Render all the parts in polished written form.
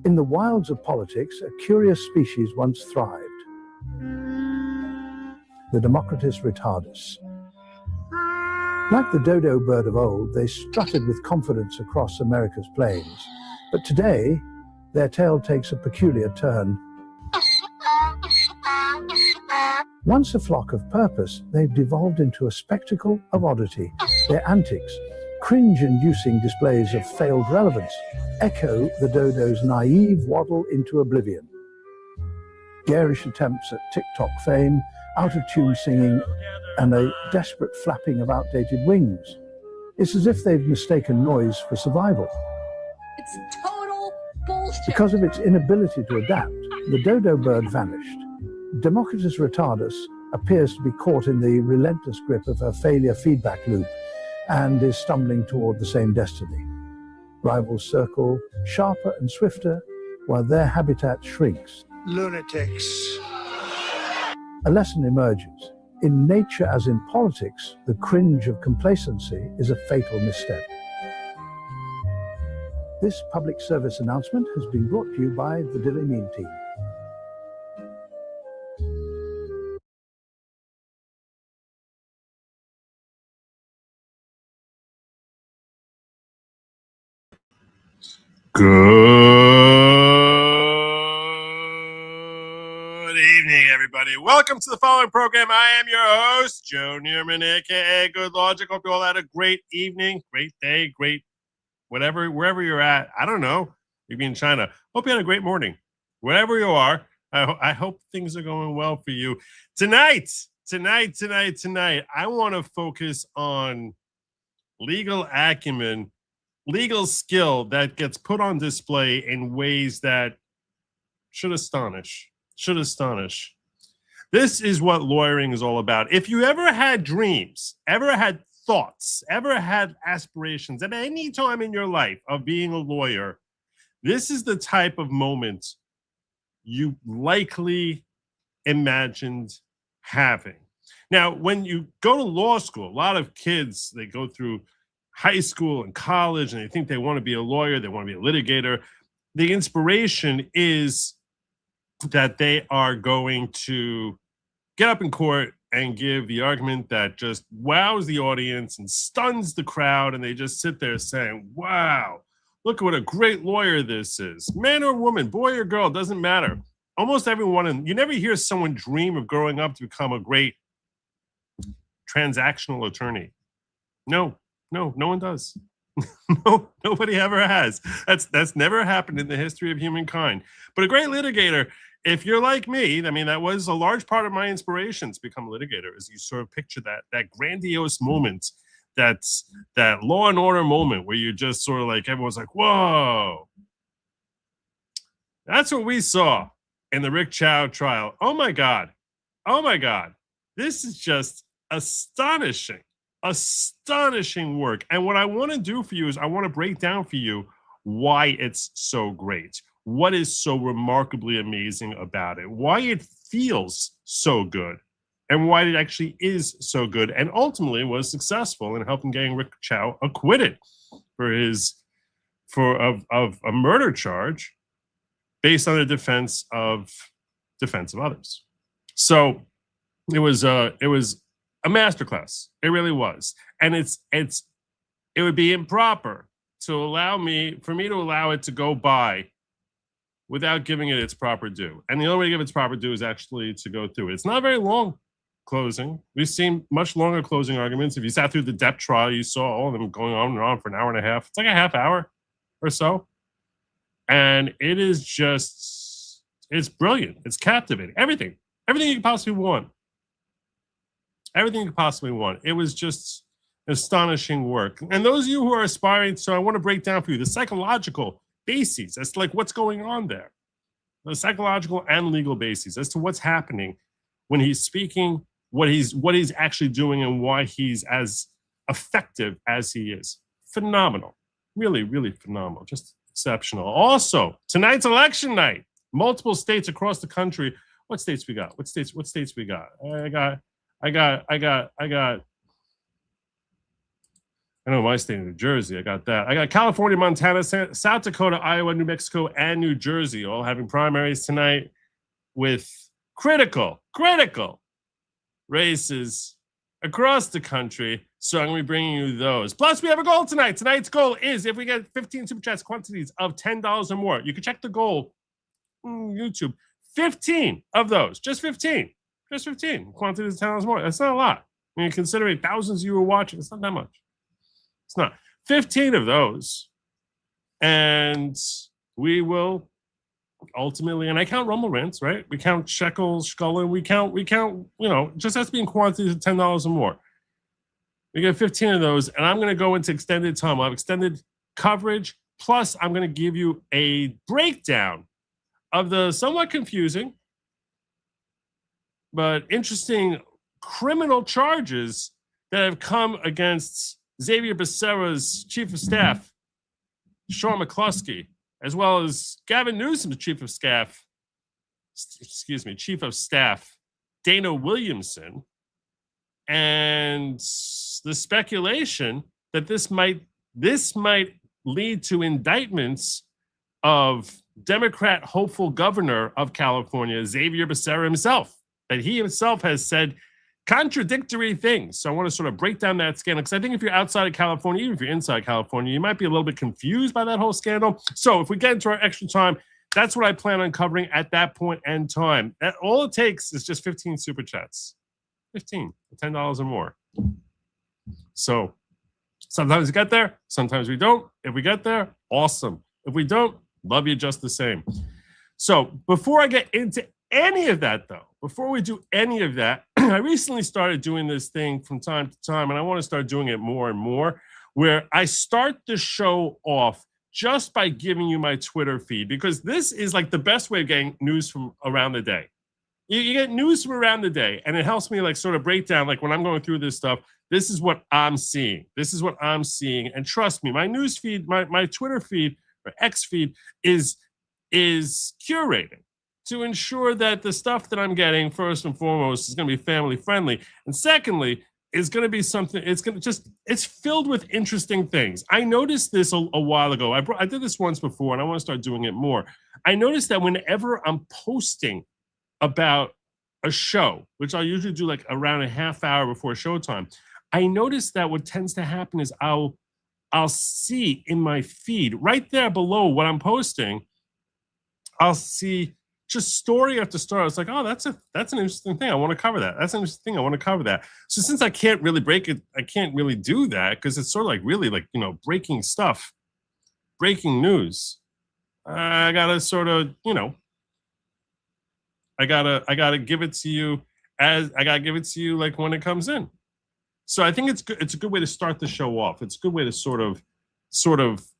In the wilds of politics, a curious species once thrived. The Democritus retardus. Like the dodo bird of old, they strutted with confidence across America's plains. But today, their tale takes a peculiar turn. Once a flock of purpose, they've devolved into a spectacle of oddity. Their antics, cringe-inducing displays of failed relevance, echo the dodo's naive waddle into oblivion. Garish attempts at TikTok fame, out-of-tune singing, and a desperate flapping of outdated wings. It's as if they've mistaken noise for survival. It's total bullshit. Because of its inability to adapt, the dodo bird vanished. Democritus retardus appears to be caught in the relentless grip of her failure feedback loop and is stumbling toward the same destiny. Rivals circle sharper and swifter while their habitat shrinks. Lunatics. A lesson emerges. In nature as in politics, the cringe of complacency is a fatal misstep. This public service announcement has been brought to you by the Daily Meme team. Good evening, everybody. Welcome to the following program. I am your host, Joe Neerman, aka Good Logic. Hope you all had a great evening, great day, great whatever, wherever you're at. I don't know. Maybe in China. Hope you had a great morning. Wherever you are, I hope things are going well for you. Tonight, I want to focus on legal acumen, legal skill that gets put on display in ways that should astonish. This is what lawyering is all about. If you ever had dreams, ever had thoughts, ever had aspirations at any time in your life of being a lawyer, this is the type of moment you likely imagined having. Now, when you go to law school, a lot of kids, they go through high school and college and they think they want to be a lawyer, they want to be a litigator. The inspiration is that they are going to get up in court and give the argument that just wows the audience and stuns the crowd, and they just sit there saying, wow, look at what a great lawyer this is. Man or woman, boy or girl, doesn't matter. Almost everyone, and you never hear someone dream of growing up to become a great transactional attorney. No one does. No, nobody ever has. That's never happened in the history of humankind. But a great litigator, if you're like me, I mean, that was a large part of my inspiration to become a litigator, is you sort of picture that grandiose moment, that Law and Order moment where you're just sort of like, everyone's like, whoa. That's what we saw in the Rick Chow trial. Oh my God. This is just astonishing work. And what I want to do for you is I want to break down for you why it's so great, what is so remarkably amazing about it, why it feels so good, and why it actually is so good, and ultimately was successful in helping getting Rick Chow acquitted for a murder charge based on the defense of others. So it was a masterclass. It really was. And it would be improper to allow it to go by without giving it its proper due. And the only way to give its proper due is actually to go through it. It's not very long closing. We've seen much longer closing arguments. If you sat through the Depp trial, you saw all of them going on and on for an hour and a half. It's like a half hour or so. And it is just, it's brilliant. It's captivating. Everything you could possibly want. Everything you could possibly want. It was just astonishing work. And those of you who are aspiring, so I want to break down for you the psychological bases as to like what's going on there. The psychological and legal bases as to what's happening when he's speaking, what he's actually doing, and why he's as effective as he is. Phenomenal. Really, really phenomenal. Just exceptional. Also, tonight's election night. Multiple states across the country. What states we got? What states we got? I got I know my state of New Jersey. I got that. I got California, Montana, South Dakota, Iowa, New Mexico, and New Jersey all having primaries tonight with critical races across the country. So I'm going to be bringing you those. Plus, we have a goal tonight. Tonight's goal is if we get 15 Super Chats quantities of $10 or more, you can check the goal on YouTube. 15 of those. Just 15. Just 15. Quantities of $10 or more. That's not a lot. When you consider it thousands you were watching, it's not that much. It's not. 15 of those. And we will ultimately, and I count Rumble Rants, right? We count shekels, shkulin, we count, just has to be in quantities of $10 or more. We get 15 of those, and I'm going to go into extended time. I'll have extended coverage, plus I'm going to give you a breakdown of the somewhat confusing but interesting criminal charges that have come against Xavier Becerra's chief of staff, Sean McCluskey, as well as Gavin Newsom's chief of staff, Dana Williamson, and the speculation that this might lead to indictments of Democrat hopeful governor of California, Xavier Becerra himself, that he himself has said contradictory things. So I want to sort of break down that scandal, because I think if you're outside of California, even if you're inside California, you might be a little bit confused by that whole scandal. So if we get into our extra time, that's what I plan on covering at that point and time. All it takes is just 15 Super Chats. 15, $10 or more. So sometimes we get there, sometimes we don't. If we get there, awesome. If we don't, love you just the same. So before I get into any of that, though, before we do any of that, I recently started doing this thing from time to time, and I want to start doing it more and more, where I start the show off just by giving you my Twitter feed, because this is like the best way of getting news from around the day. You get news from around the day, and it helps me like sort of break down, like when I'm going through this stuff, this is what I'm seeing. This is what I'm seeing. And trust me, my news feed, my Twitter feed or X feed is curated to ensure that the stuff that I'm getting, first and foremost, is going to be family friendly. And secondly, is going to be something, it's filled with interesting things. I noticed this a while ago. I did this once before, and I want to start doing it more. I noticed that whenever I'm posting about a show, which I'll usually do like around a half hour before showtime, I noticed that what tends to happen is I'll see in my feed right there below what I'm posting, I'll see just story after story. I was like, oh, that's an interesting thing. I want to cover that. That's an interesting thing. I want to cover that. So since I can't really break it, I can't really do that because it's sort of like really like, breaking stuff, breaking news. I gotta sort of, I gotta give it to you like when it comes in. So I think it's good. It's a good way to start the show off. It's a good way to sort of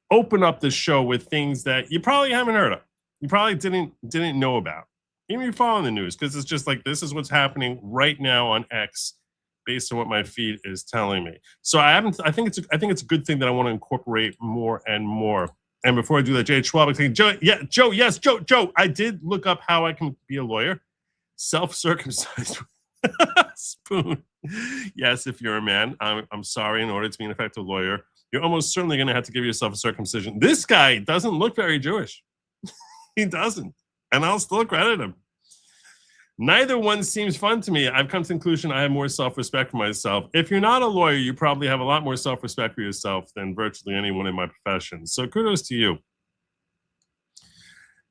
open up the show with things that you probably haven't heard of. You probably didn't know about. Even if you're following the news, because it's just like this is what's happening right now on X, based on what my feed is telling me. So I think it's a good thing that I want to incorporate more and more. And before I do that, Jay Schwab, Joe, I did look up how I can be a lawyer. Self-circumcised spoon. Yes, if you're a man, I'm sorry. In order to be an effective lawyer, you're almost certainly going to have to give yourself a circumcision. This guy doesn't look very Jewish. He doesn't, and I'll still credit him. Neither one seems fun to me. I've come to the conclusion I have more self-respect for myself. If you're not a lawyer, you probably have a lot more self-respect for yourself than virtually anyone in my profession. So kudos to you.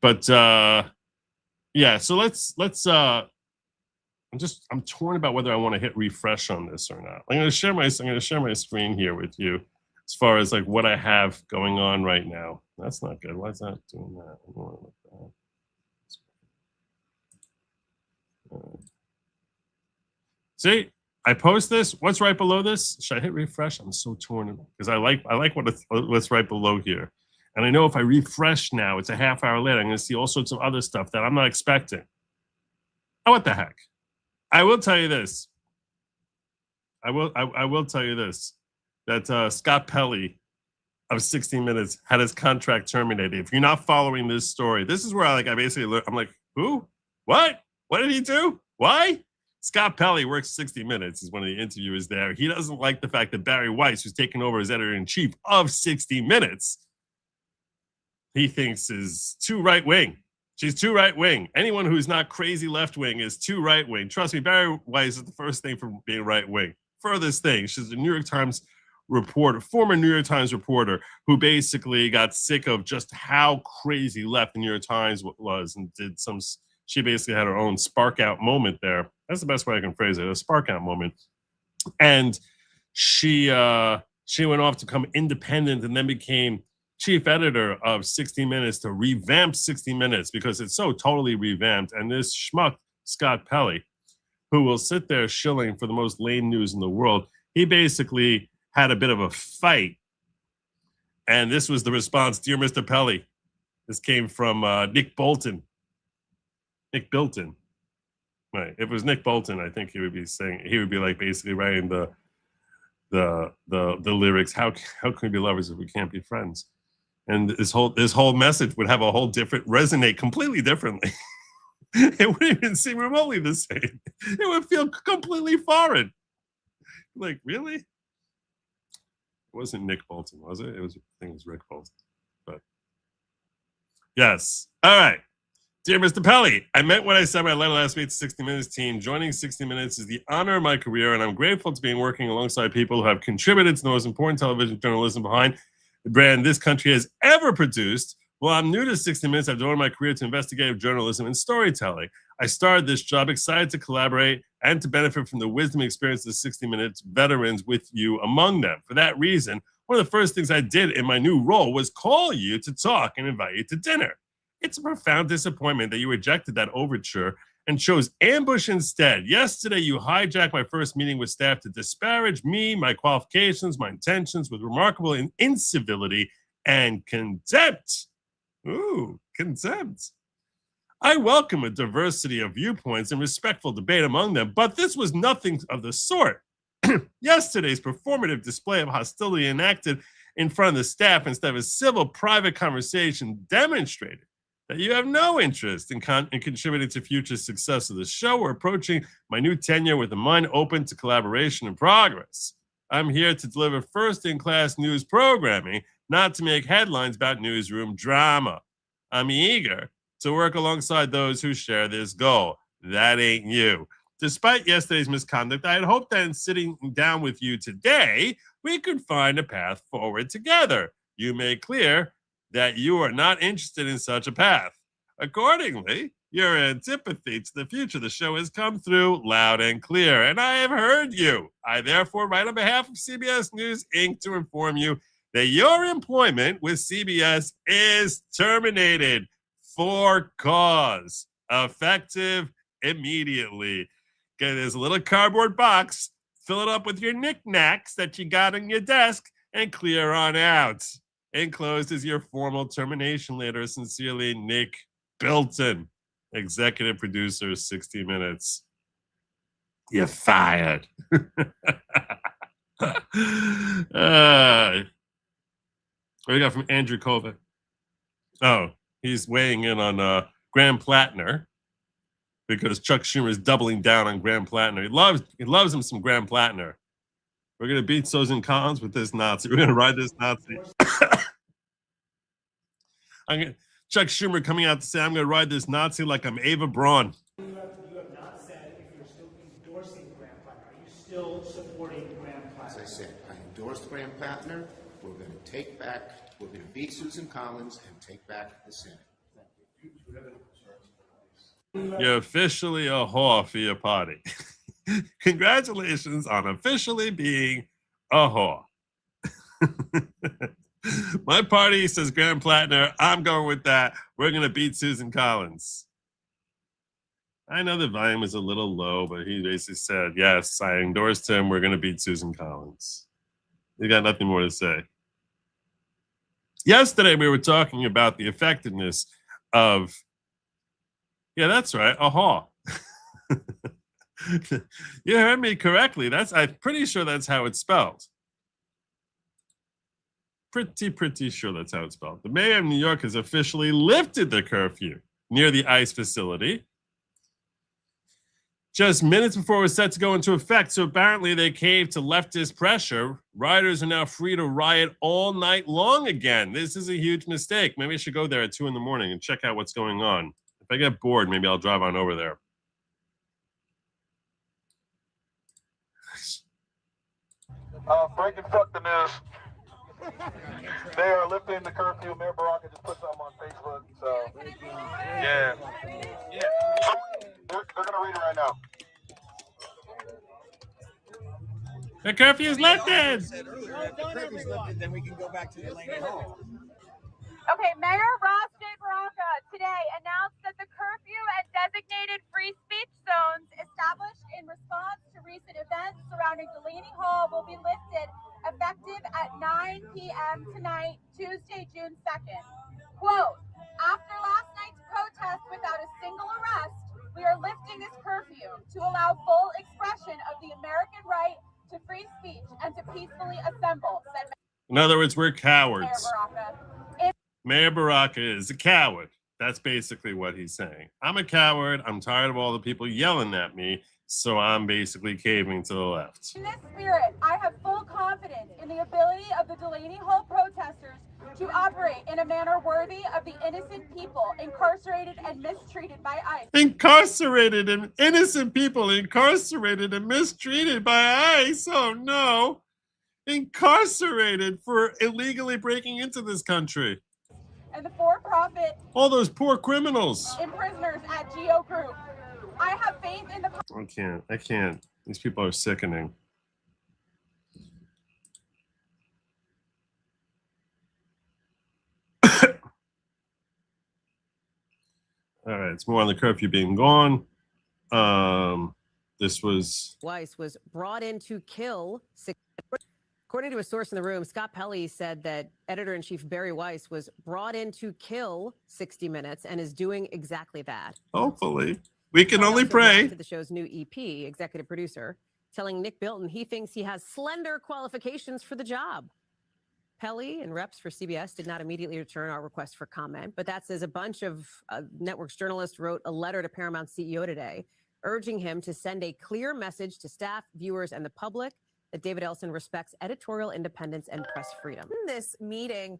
But yeah, so let's I'm torn about whether I want to hit refresh on this or not. I'm going to share my screen here with you as far as like what I have going on right now. That's not good. Why is that doing that? I don't want to look that. See, I post this. What's right below this? Should I hit refresh? I'm so torn because I like what's right below here. And I know if I refresh now, it's a half hour later, I'm going to see all sorts of other stuff that I'm not expecting. Oh, what the heck? I will tell you this. I will tell you this, that Scott Pelley of 60 Minutes had his contract terminated. If you're not following this story, this is where I'm like, who? What did he do? Why? Scott Pelley works 60 Minutes, is one of the interviewers there. He doesn't like the fact that Barry Weiss, who's taken over as editor-in-chief of 60 Minutes, he thinks is too right-wing. She's too right-wing. Anyone who's not crazy left-wing is too right-wing. Trust me, Barry Weiss is the first thing for being right-wing. Furthest thing, she's a New York Times reporter, former New York Times reporter, who basically got sick of just how crazy left the New York Times was and did some, she basically had her own spark out moment there. That's the best way I can phrase it, a spark out moment. And she went off to become independent and then became chief editor of 60 Minutes to revamp 60 Minutes because it's so totally revamped. And this schmuck, Scott Pelley, who will sit there shilling for the most lame news in the world, he basically had a bit of a fight. And this was the response, Dear Mr. Pelley. This came from Nick Bolton. Nick Bilton. Right. If it was Nick Bolton, I think he would be saying, he would be like basically writing the lyrics, how can we be lovers if we can't be friends? And this whole message would have a whole different, resonate completely differently. It wouldn't even seem remotely the same. It would feel completely foreign. Like, really? It wasn't Nick Bolton, was it? I think it was Rick Bolton. But yes. All right. Dear Mr. Pelley, I meant what I said in my letter last week to 60 Minutes team. Joining 60 Minutes is the honor of my career, and I'm grateful to be working alongside people who have contributed to the most important television journalism behind the brand this country has ever produced. While I'm new to 60 Minutes, I've devoted my career to investigative journalism and storytelling. I started this job excited to collaborate and to benefit from the wisdom and experience of 60 Minutes veterans, with you among them. For that reason, one of the first things I did in my new role was call you to talk and invite you to dinner. It's a profound disappointment that you rejected that overture and chose ambush instead. Yesterday, you hijacked my first meeting with staff to disparage me, my qualifications, my intentions with remarkable incivility and contempt. Ooh, contempt. I welcome a diversity of viewpoints and respectful debate among them, but this was nothing of the sort. Yesterday's performative display of hostility enacted in front of the staff instead of a civil private conversation demonstrated that you have no interest in contributing to future success of the show or approaching my new tenure with a mind open to collaboration and progress. I'm here to deliver first-in-class news programming, not to make headlines about newsroom drama. I'm eager to work alongside those who share this goal. That ain't you. Despite yesterday's misconduct, I had hoped that in sitting down with you today, we could find a path forward together. You made clear that you are not interested in such a path. Accordingly, your antipathy to the future of the show has come through loud and clear, and I have heard you. I therefore write on behalf of CBS News, Inc. to inform you that your employment with CBS is terminated for cause, effective immediately. Okay, there's a little cardboard box. Fill it up with your knickknacks that you got on your desk and clear on out. Enclosed is your formal termination letter. Sincerely, Nick Bilton, executive producer, 60 Minutes. You're fired. What do you got from Andrew Kovac? Oh, he's weighing in on Graham Plattner because Chuck Schumer is doubling down on Graham Plattner. He loves him some Graham Plattner. We're going to beat Susan Collins with this Nazi. We're going to ride this Nazi. Chuck Schumer coming out to say, I'm going to ride this Nazi like I'm Ava Braun. You have not said if you're still endorsing Graham Plattner. Are you still supporting Graham Plattner? As I said, I endorsed Graham Plattner. We're going to beat Susan Collins and take back the Senate. You're officially a whore for your party. Congratulations on officially being a whore. My party says Graham Plattner. I'm going with that. We're going to beat Susan Collins. I know the volume is a little low, but he basically said, yes, I endorsed him. We're going to beat Susan Collins. He got nothing more to say. Yesterday, we were talking about the effectiveness of, yeah, that's right, a whore. You heard me correctly. I'm pretty sure that's how it's spelled. Pretty sure that's how it's spelled. The mayor of New York has officially lifted the curfew near the ICE facility. just minutes before it was set to go into effect. So apparently they caved to leftist pressure. Rioters are now free to riot all night long again. This is a huge mistake. Maybe I should go there at 2 a.m. and check out what's going on. If I get bored, maybe I'll drive on over there. Breaking fuck the news. They are lifting the curfew. Mayor Baraka just put something on Facebook. So, yeah. They're going to read it right now. The curfew is lifted. The curfew's lifted, then we can go back to Delaney Hall. Okay, Mayor Ross J. Baraka today announced that the curfew at designated free speech zones established in response to recent events surrounding Delaney Hall will be lifted effective at 9 p.m. tonight, Tuesday, June 2nd. Quote, after last night's protest without a single arrest, we are lifting this curfew to allow full expression of the American right to free speech and to peacefully assemble, said In other words, we're cowards. Mayor Baraka. Mayor Baraka is a coward. That's basically what he's saying. I'm a coward. I'm tired of all the people yelling at me. So I'm basically caving to the left. In this spirit, I have full confidence in the ability of the Delaney Hall protesters to operate in a manner worthy of the innocent people incarcerated and mistreated by ICE. Incarcerated and innocent people incarcerated and mistreated by ICE. Oh no. Incarcerated for illegally breaking into this country. And the for-profit All those poor criminals. and prisoners at Geo Group. I have faith in the I can't. These people are sickening. All right, it's more on the curfew being gone. This was Weiss was brought in to kill. According to a source in the room, Scott Pelley said that editor-in-chief Barry Weiss was brought in to kill 60 Minutes and is doing exactly that. hopefully. We can only pray. To the show's new EP, executive producer, telling Nick Bilton he thinks he has slender qualifications for the job. Pelley and reps for CBS did not immediately return our request for comment, but that says a bunch of network's journalists wrote a letter to Paramount's CEO today, urging him to send a clear message to staff, viewers, and the public that David Ellison respects editorial independence and press freedom. In this meeting,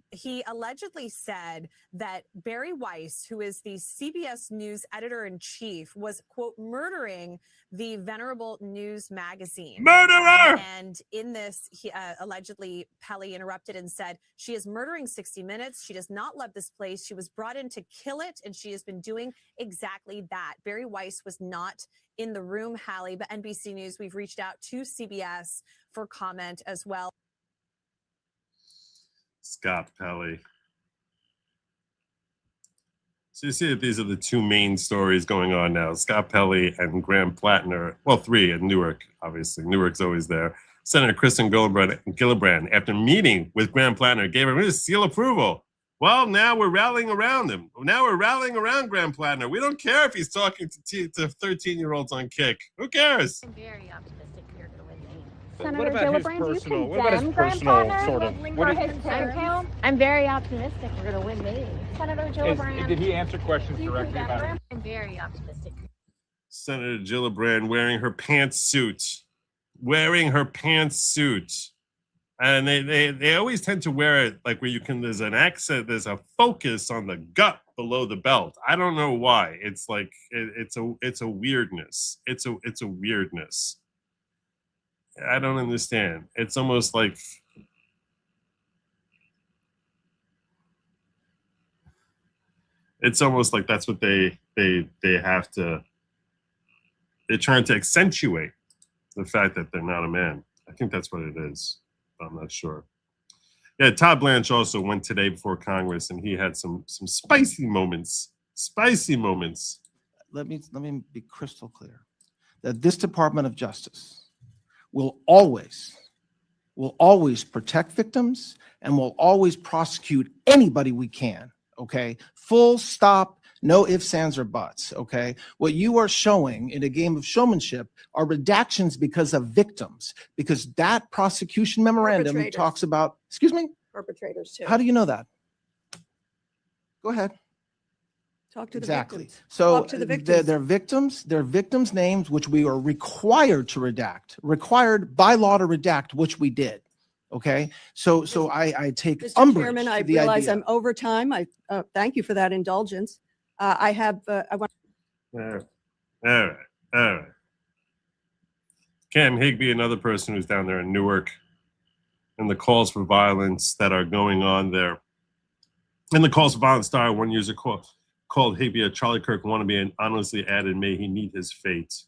he allegedly said that Barry Weiss, who is the CBS News editor-in-chief, was, quote, murdering the venerable news magazine. Murderer! And in this, he, allegedly, Pelley interrupted and said, she is murdering 60 Minutes. She does not love this place. She was brought in to kill it, and she has been doing exactly that. Barry Weiss was not in the room, Hallie, but NBC News, we've reached out to CBS for comment as well. Scott Pelley. So you see that these are the two main stories going on now. Scott Pelley and Graham Plattner. Well, three in Newark, obviously. Newark's always there. Senator Kristen Gillibrand, after meeting with Graham Plattner, gave him his seal approval. Well, now we're rallying around him. Now we're rallying around Graham Plattner. We don't care if he's talking to 13-year-olds on Kick. Who cares? I'm very optimistic you're going to win the game. Senator Gillibrand, do you condemn Graham Plattner for his Twitter account? I'm very optimistic we're going to win the game. Senator Gillibrand, Did he answer questions do you directly condemn about it? Graham? I'm very optimistic. Senator Gillibrand wearing her pantsuit. And they always tend to wear it like where you can, there's an accent, there's a focus on the gut below the belt. I don't know why. It's like, it's a weirdness. It's a weirdness. I don't understand. It's almost like, that's what they have to, they're trying to accentuate the fact that they're not a man. I think that's what it is. I'm not sure. Yeah, Todd Blanche also went today before Congress, and he had some spicy moments. Let me be crystal clear that this Department of Justice will always protect victims and will always prosecute anybody we can. Okay, full stop. No ifs, ands, or buts, okay? What you are showing in a game of showmanship are redactions because of victims, because that prosecution memorandum talks about, excuse me? Perpetrators too. How do you know that? Go ahead. Talk to the Exactly. victims. So Talk to the victims. they're victims' names, which we are required to redact, required by law to redact, which we did. Okay. So I take Mr. umbrage Chairman, I to the realize idea. I'm over time. I thank you for that indulgence. I want. All right. All right. Cam Higby, another person who's down there in Newark, and the calls for violence that are going on there. And the calls for violence started. One user called Higby a Charlie Kirk wannabe and honestly added, may he meet his fate.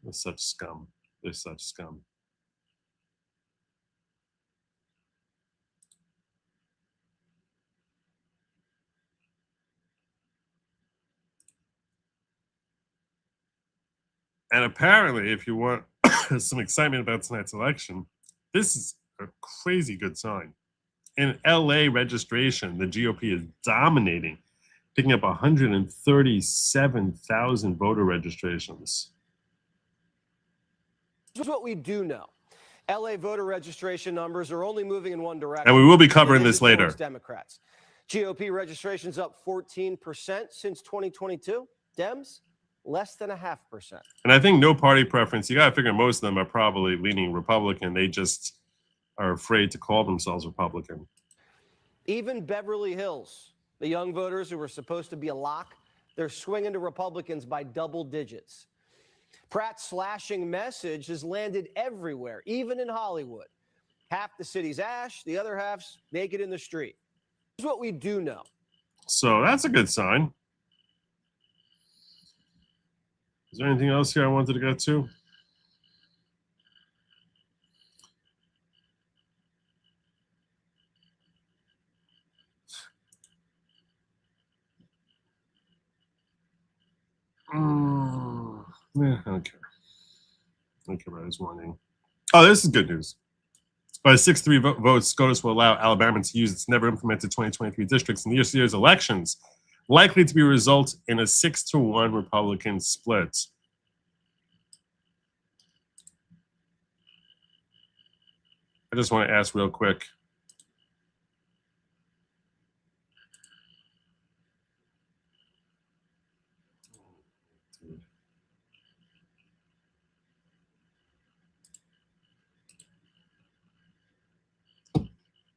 They're such scum. They're such scum. And apparently, if you want some excitement about tonight's election, this is a crazy good sign. In LA registration, the GOP is dominating, picking up 137,000 voter registrations. Here's what we do know. LA voter registration numbers are only moving in one direction. And we will be covering this later. Democrats. GOP registration's up 14% since 2022. Dems, less than 0.5%. And I think no party preference. You got to figure most of them are probably leaning Republican. They just are afraid to call themselves Republican. Even Beverly Hills, the young voters who were supposed to be a lock, they're swinging to Republicans by double digits. Pratt's slashing message has landed everywhere, even in Hollywood. Half the city's ash, the other half's naked in the street. Here's what we do know. So that's a good sign. Is there anything else here I wanted to get to? Yeah, I don't care. I don't care about this warning. Oh, this is good news. By 6-3 votes, SCOTUS will allow Alabama to use its never implemented 2023 districts in this year's elections, likely to be result in a 6-1 Republican split. I just want to ask real quick.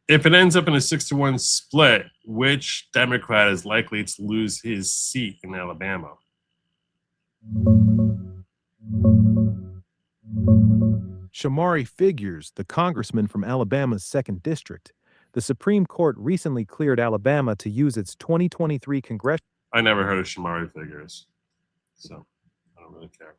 If it ends up in a 6-1 split, which Democrat is likely to lose his seat in Alabama? Shamari Figures, the congressman from Alabama's 2nd District. The Supreme Court recently cleared Alabama to use its 2023 congressional. I never heard of Shamari Figures, so I don't really care.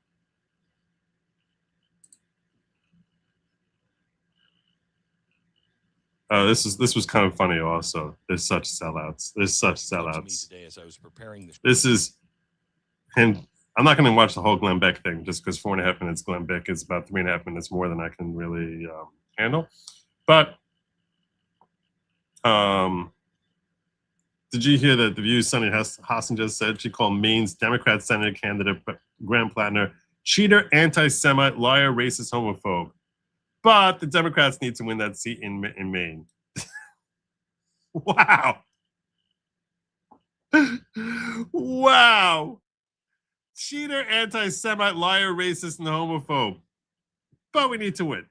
This was kind of funny also. There's such sellouts. There's such sellouts. This is, and I'm not going to watch the whole Glenn Beck thing just because 4.5 minutes Glenn Beck is about 3.5 minutes more than I can really handle. But did you hear that the View's Sunny Hassan just said? She called Maine's Democrat Senate candidate Graham Plattner cheater, anti-Semite, liar, racist, homophobe. But the Democrats need to win that seat in Maine. Wow. Wow. Cheater, anti-Semite, liar, racist, and homophobe. But we need to win.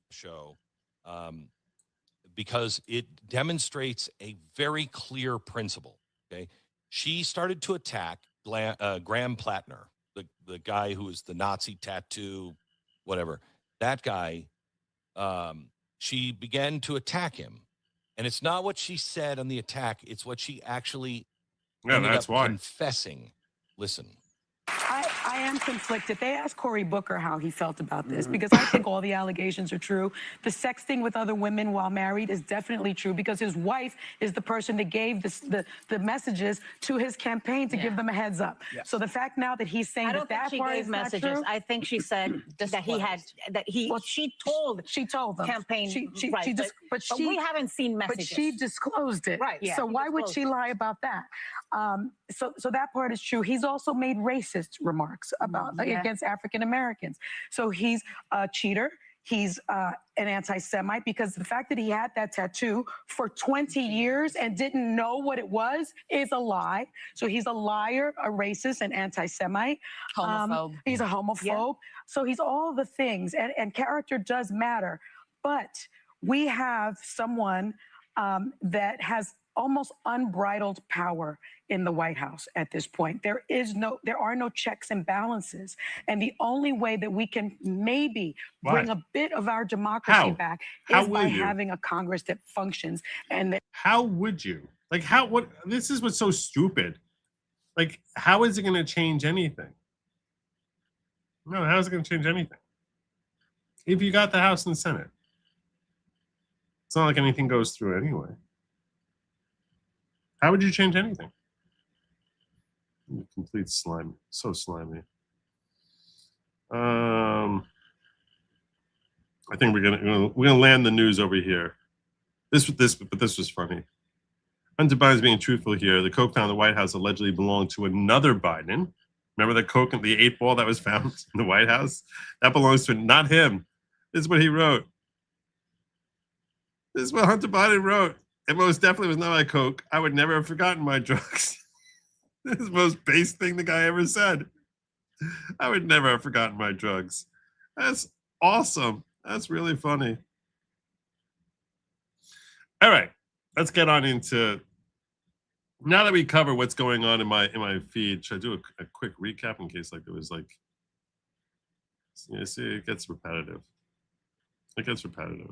Show, because it demonstrates a very clear principle. Okay. She started to attack Graham Plattner, the guy who is the Nazi tattoo, whatever. That guy, she began to attack him. And it's not what she said on the attack. It's what she actually ended up confessing. Listen. I am conflicted. They asked Cory Booker how he felt about this because I think all the allegations are true. The sexting with other women while married is definitely true because his wife is the person that gave the messages to his campaign to give them a heads up. Yes. So the fact now that he's saying that part is messages. Not true. I think she said that he had she told them campaign but we haven't seen messages. But she disclosed it. Right. Yeah, so why would she lie about that? So that part is true. He's also made racist remarks about against African Americans. So he's a cheater. he's an anti-Semite, because the fact that he had that tattoo for 20 years and didn't know what it was is a lie. So he's a liar, a racist, an anti-Semite. Homophobe. He's a homophobe. So he's all the things, and character does matter. But we have someone that has almost unbridled power in the White House at this point. There are no checks and balances. And the only way that we can maybe bring a bit of our democracy back is by having a Congress that functions. And that how would you? Like, this is what's so stupid. Like, how is it going to change anything? No, how is it going to change anything? If you got the House and Senate. It's not like anything goes through anyway. How would you change anything? Complete slime. So slimy. I think we're gonna land the news over here. But this was funny. Hunter Biden's being truthful here. The coke found in the White House allegedly belonged to another Biden. Remember the coke and the 8-ball that was found in the White House? That belongs to not him. This is what he wrote. This is what Hunter Biden wrote. It most definitely was not my coke. I would never have forgotten my drugs. This is the most base thing the guy ever said. I would never have forgotten my drugs. That's awesome. That's really funny. All right, let's get on into, now that we cover what's going on in my feed, should I do a quick recap in case like there was like, you see, it gets repetitive. It gets repetitive.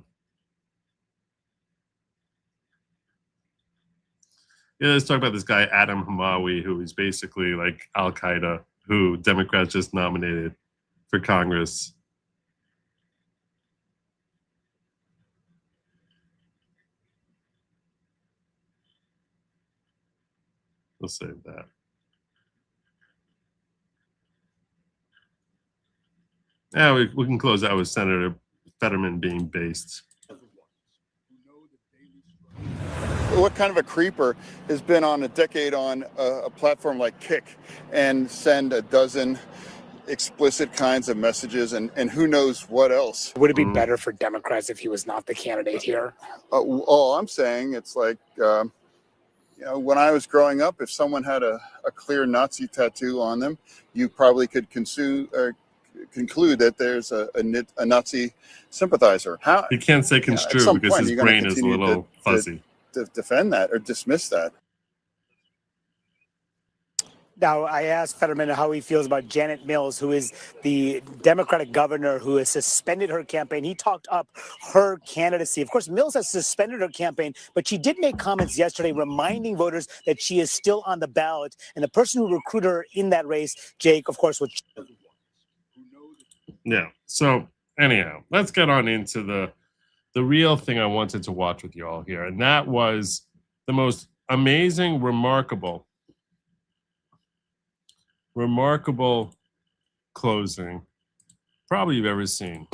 Yeah, let's talk about this guy, Adam Hamawi, who is basically like Al-Qaeda, who Democrats just nominated for Congress. We'll save that. Yeah, we can close out with Senator Fetterman being based. What kind of a creeper has been on a decade on a platform like Kick and send a dozen explicit kinds of messages and who knows what else? Would it be better for Democrats if he was not the candidate here? All I'm saying, it's like, you know, when I was growing up, if someone had a clear Nazi tattoo on them, you probably could conclude that there's a Nazi sympathizer. How he can't say construe because his brain is a little fuzzy. To defend that or dismiss that. Now, I asked Fetterman how he feels about Janet Mills, who is the Democratic governor who has suspended her campaign. He talked up her candidacy. Of course, Mills has suspended her campaign, but she did make comments yesterday reminding voters that she is still on the ballot. And the person who recruited her in that race, Jake, of course, was... Yeah. So anyhow, let's get on into the real thing I wanted to watch with you all here. And that was the most amazing, remarkable closing probably you've ever seen.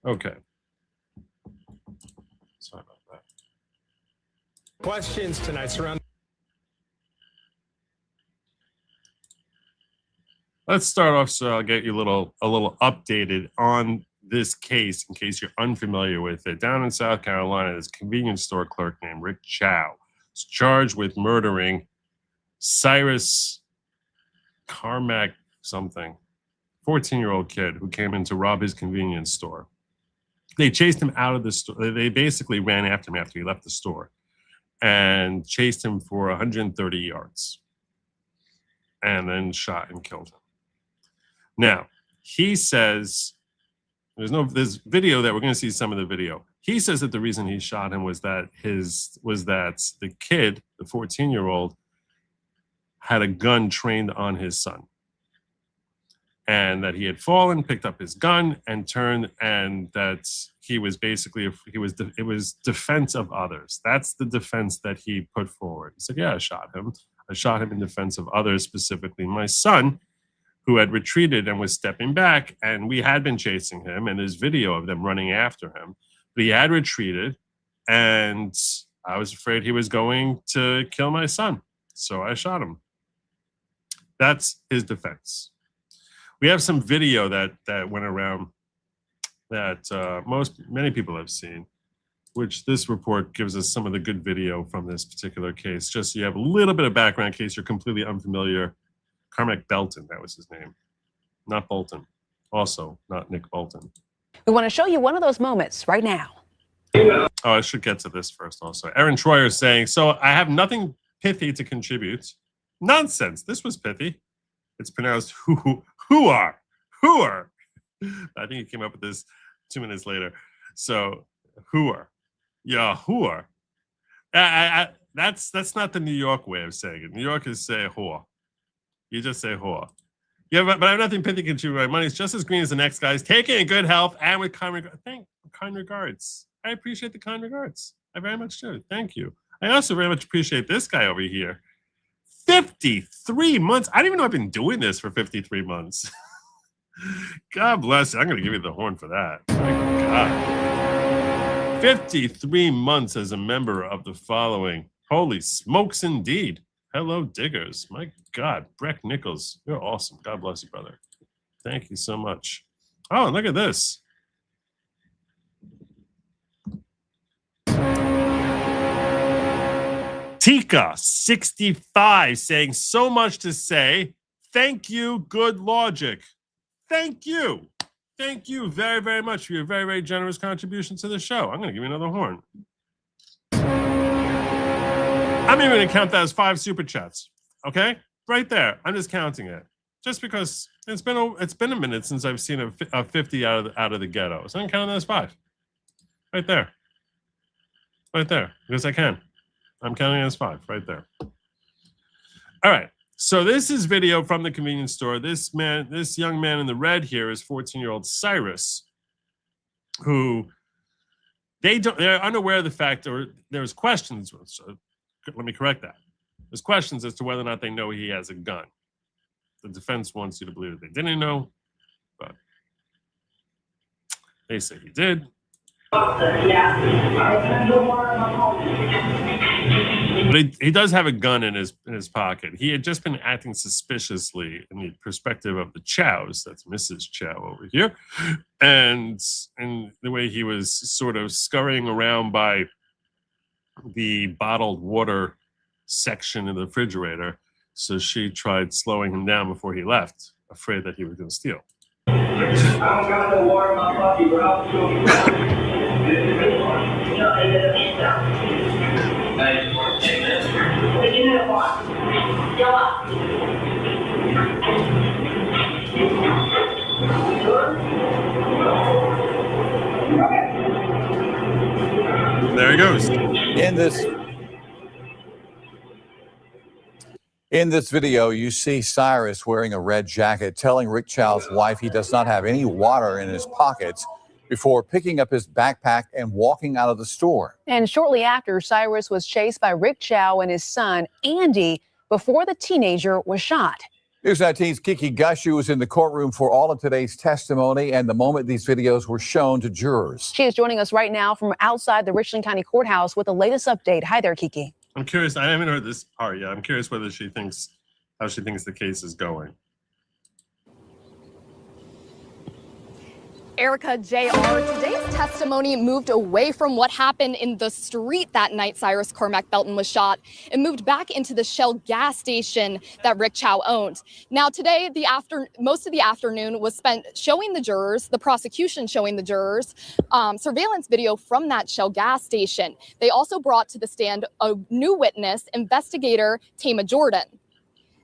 Okay. Sorry about that. Questions tonight surrounding. Let's start off, so I'll get you a little updated on this case in case you're unfamiliar with it. Down in South Carolina, this convenience store clerk named Rick Chow is charged with murdering Cyrus Carmack something, 14-year-old kid who came in to rob his convenience store. They chased him out of the store. They basically ran after him after he left the store and chased him for 130 yards and then shot and killed him. Now, he says, there's video that we're going to see some of the video. He says that the reason he shot him was that the kid, the 14-year-old, had a gun trained on his son, and that he had fallen, picked up his gun, and turned, and that he was basically it was defense of others. That's the defense that he put forward. He said, "Yeah, I shot him. I shot him in defense of others, specifically my son, who had retreated and was stepping back, and we had been chasing him, and there's video of them running after him, but he had retreated, and I was afraid he was going to kill my son, so I shot him." That's his defense. We have some video that went around that many people have seen, which this report gives us some of the good video from this particular case, just so you have a little bit of background in case you're completely unfamiliar. Carmack Belton, that was his name, not Bolton. Also, not Nick Bolton. We want to show you one of those moments right now. Oh, I should get to this first also. Aaron Troyer is saying, so I have nothing pithy to contribute. Nonsense. This was pithy. It's pronounced who are. I think he came up with this 2 minutes later. So who are. Yeah, who are. That's not the New York way of saying it. New York is say whore. You just say whore. Yeah, but I have nothing pithy to contribute. My money is just as green as the next guy's. Take it in good health and with kind regards. I appreciate the kind regards. I very much do. Thank you. I also very much appreciate this guy over here. 53 months. I didn't even know I've been doing this for 53 months. God bless you. I'm going to give you the horn for that. My God. 53 months as a member of the following. Holy smokes indeed. Hello, diggers. My God. Breck Nichols. You're awesome. God bless you, brother. Thank you so much. Oh, look at this. Tika 65 saying so much to say. Thank you, good logic. Thank you. Thank you very, very much for your very, very generous contribution to the show. I'm going to give you another horn. I'm even going to count that as 5 super chats. Okay? Right there. I'm just counting it. Just because it's been a minute since I've seen a 50 out of the ghetto. So I'm counting that as 5. Right there. Right there. Because I can. I'm counting it as 5 right there. All right. So this is video from the convenience store. This young man in the red here is 14-year-old Cyrus, who they're unaware of the fact, or there's questions. So let me correct that. There's questions as to whether or not they know he has a gun. The defense wants you to believe that they didn't know, but they say he did. But he does have a gun in his pocket. He had just been acting suspiciously in the perspective of the Chows. That's Mrs. Chow over here. And the way he was sort of scurrying around by the bottled water section of the refrigerator. So she tried slowing him down before he left, afraid that he was going to steal. I don't got no water in my pocket, bro. There he goes. In this video, you see Cyrus wearing a red jacket, telling Rick Chow's wife he does not have any water in his pockets before picking up his backpack and walking out of the store. And shortly after, Cyrus was chased by Rick Chow and his son, Andy, before the teenager was shot. News 19's Kiki Gushu was in the courtroom for all of today's testimony and the moment these videos were shown to jurors. She is joining us right now from outside the Richland County Courthouse with the latest update. Hi there, Kiki. I'm curious. I haven't heard this part yet. I'm curious how she thinks the case is going. Erica, JR, today's testimony moved away from what happened in the street that night Cyrus Carmack Belton was shot and moved back into the Shell gas station that Rick Chow owned. Now, today, most of the afternoon was spent showing the jurors, the prosecution showing the jurors, surveillance video from that Shell gas station. They also brought to the stand a new witness, investigator Tama Jordan.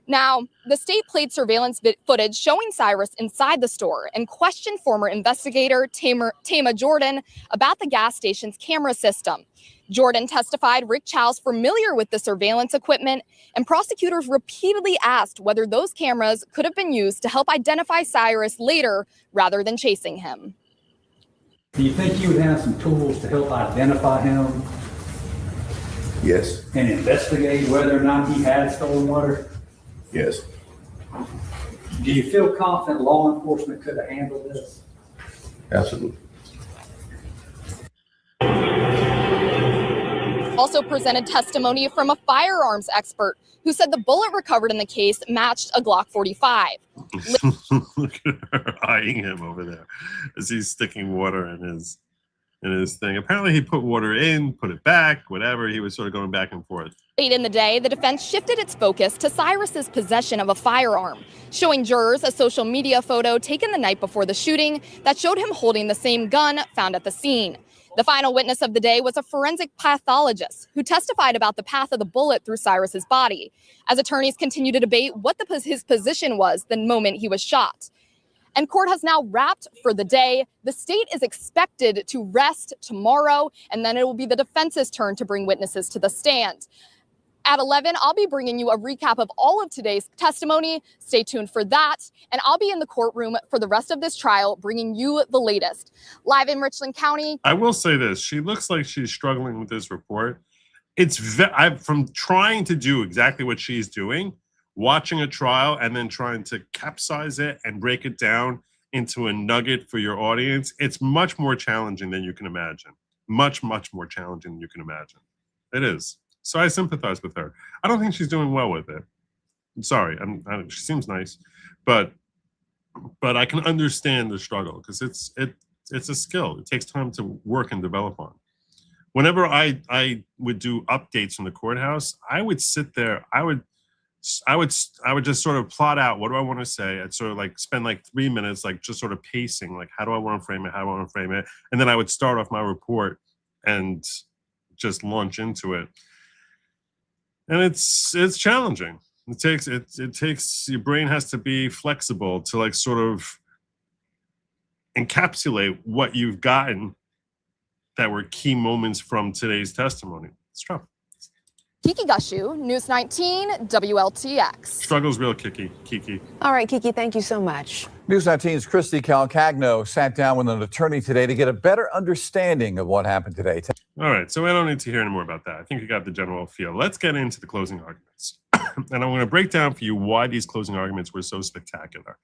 Now, the state played surveillance footage showing Cyrus inside the store and questioned former investigator Tama Jordan about the gas station's camera system. Jordan testified Rick Chow's familiar with the surveillance equipment, and prosecutors repeatedly asked whether those cameras could have been used to help identify Cyrus later rather than chasing him. Do you think you would have some tools to help identify him? Yes. And investigate whether or not he had stolen water? Yes. Do you feel confident law enforcement could have handled this? Absolutely. Also presented testimony from a firearms expert who said the bullet recovered in the case matched a Glock 45. Look at her eyeing him over there as he's sticking water in his thing. Apparently he put water in, put it back, whatever. He was sort of going back and forth. Late in the day, the defense shifted its focus to Cyrus's possession of a firearm, showing jurors a social media photo taken the night before the shooting that showed him holding the same gun found at the scene. The final witness of the day was a forensic pathologist who testified about the path of the bullet through Cyrus's body, as attorneys continue to debate what his position was the moment he was shot. And court has now wrapped for the day. The state is expected to rest tomorrow, and then it will be the defense's turn to bring witnesses to the stand. At 11, I'll be bringing you a recap of all of today's testimony. Stay tuned for that. And I'll be in the courtroom for the rest of this trial, bringing you the latest. Live in Richland County. I will say this. She looks like she's struggling with this report. From trying to do exactly what she's doing, watching a trial and then trying to capsize it and break it down into a nugget for your audience, it's much more challenging than you can imagine. Much, much more challenging than you can imagine. It is. So I sympathize with her. I don't think she's doing well with it. I'm sorry. She seems nice, but I can understand the struggle because it's a skill. It takes time to work and develop on. Whenever I would do updates from the courthouse, I would sit there. I would just sort of plot out what do I want to say. I'd sort of like spend like 3 minutes, like just sort of pacing, like how do I want to frame it? How do I want to frame it? And then I would start off my report and just launch into it. And it's challenging. It takes your brain has to be flexible to like sort of encapsulate what you've gotten that were key moments from today's testimony. It's tough. Kiki Gushu, News 19, WLTX. Struggle's real, Kiki. All right, Kiki, thank you so much. News 19's Christy Calcagno sat down with an attorney today to get a better understanding of what happened today. All right, so I don't need to hear any more about that. I think you got the general feel. Let's get into the closing arguments. And I'm going to break down for you why these closing arguments were so spectacular.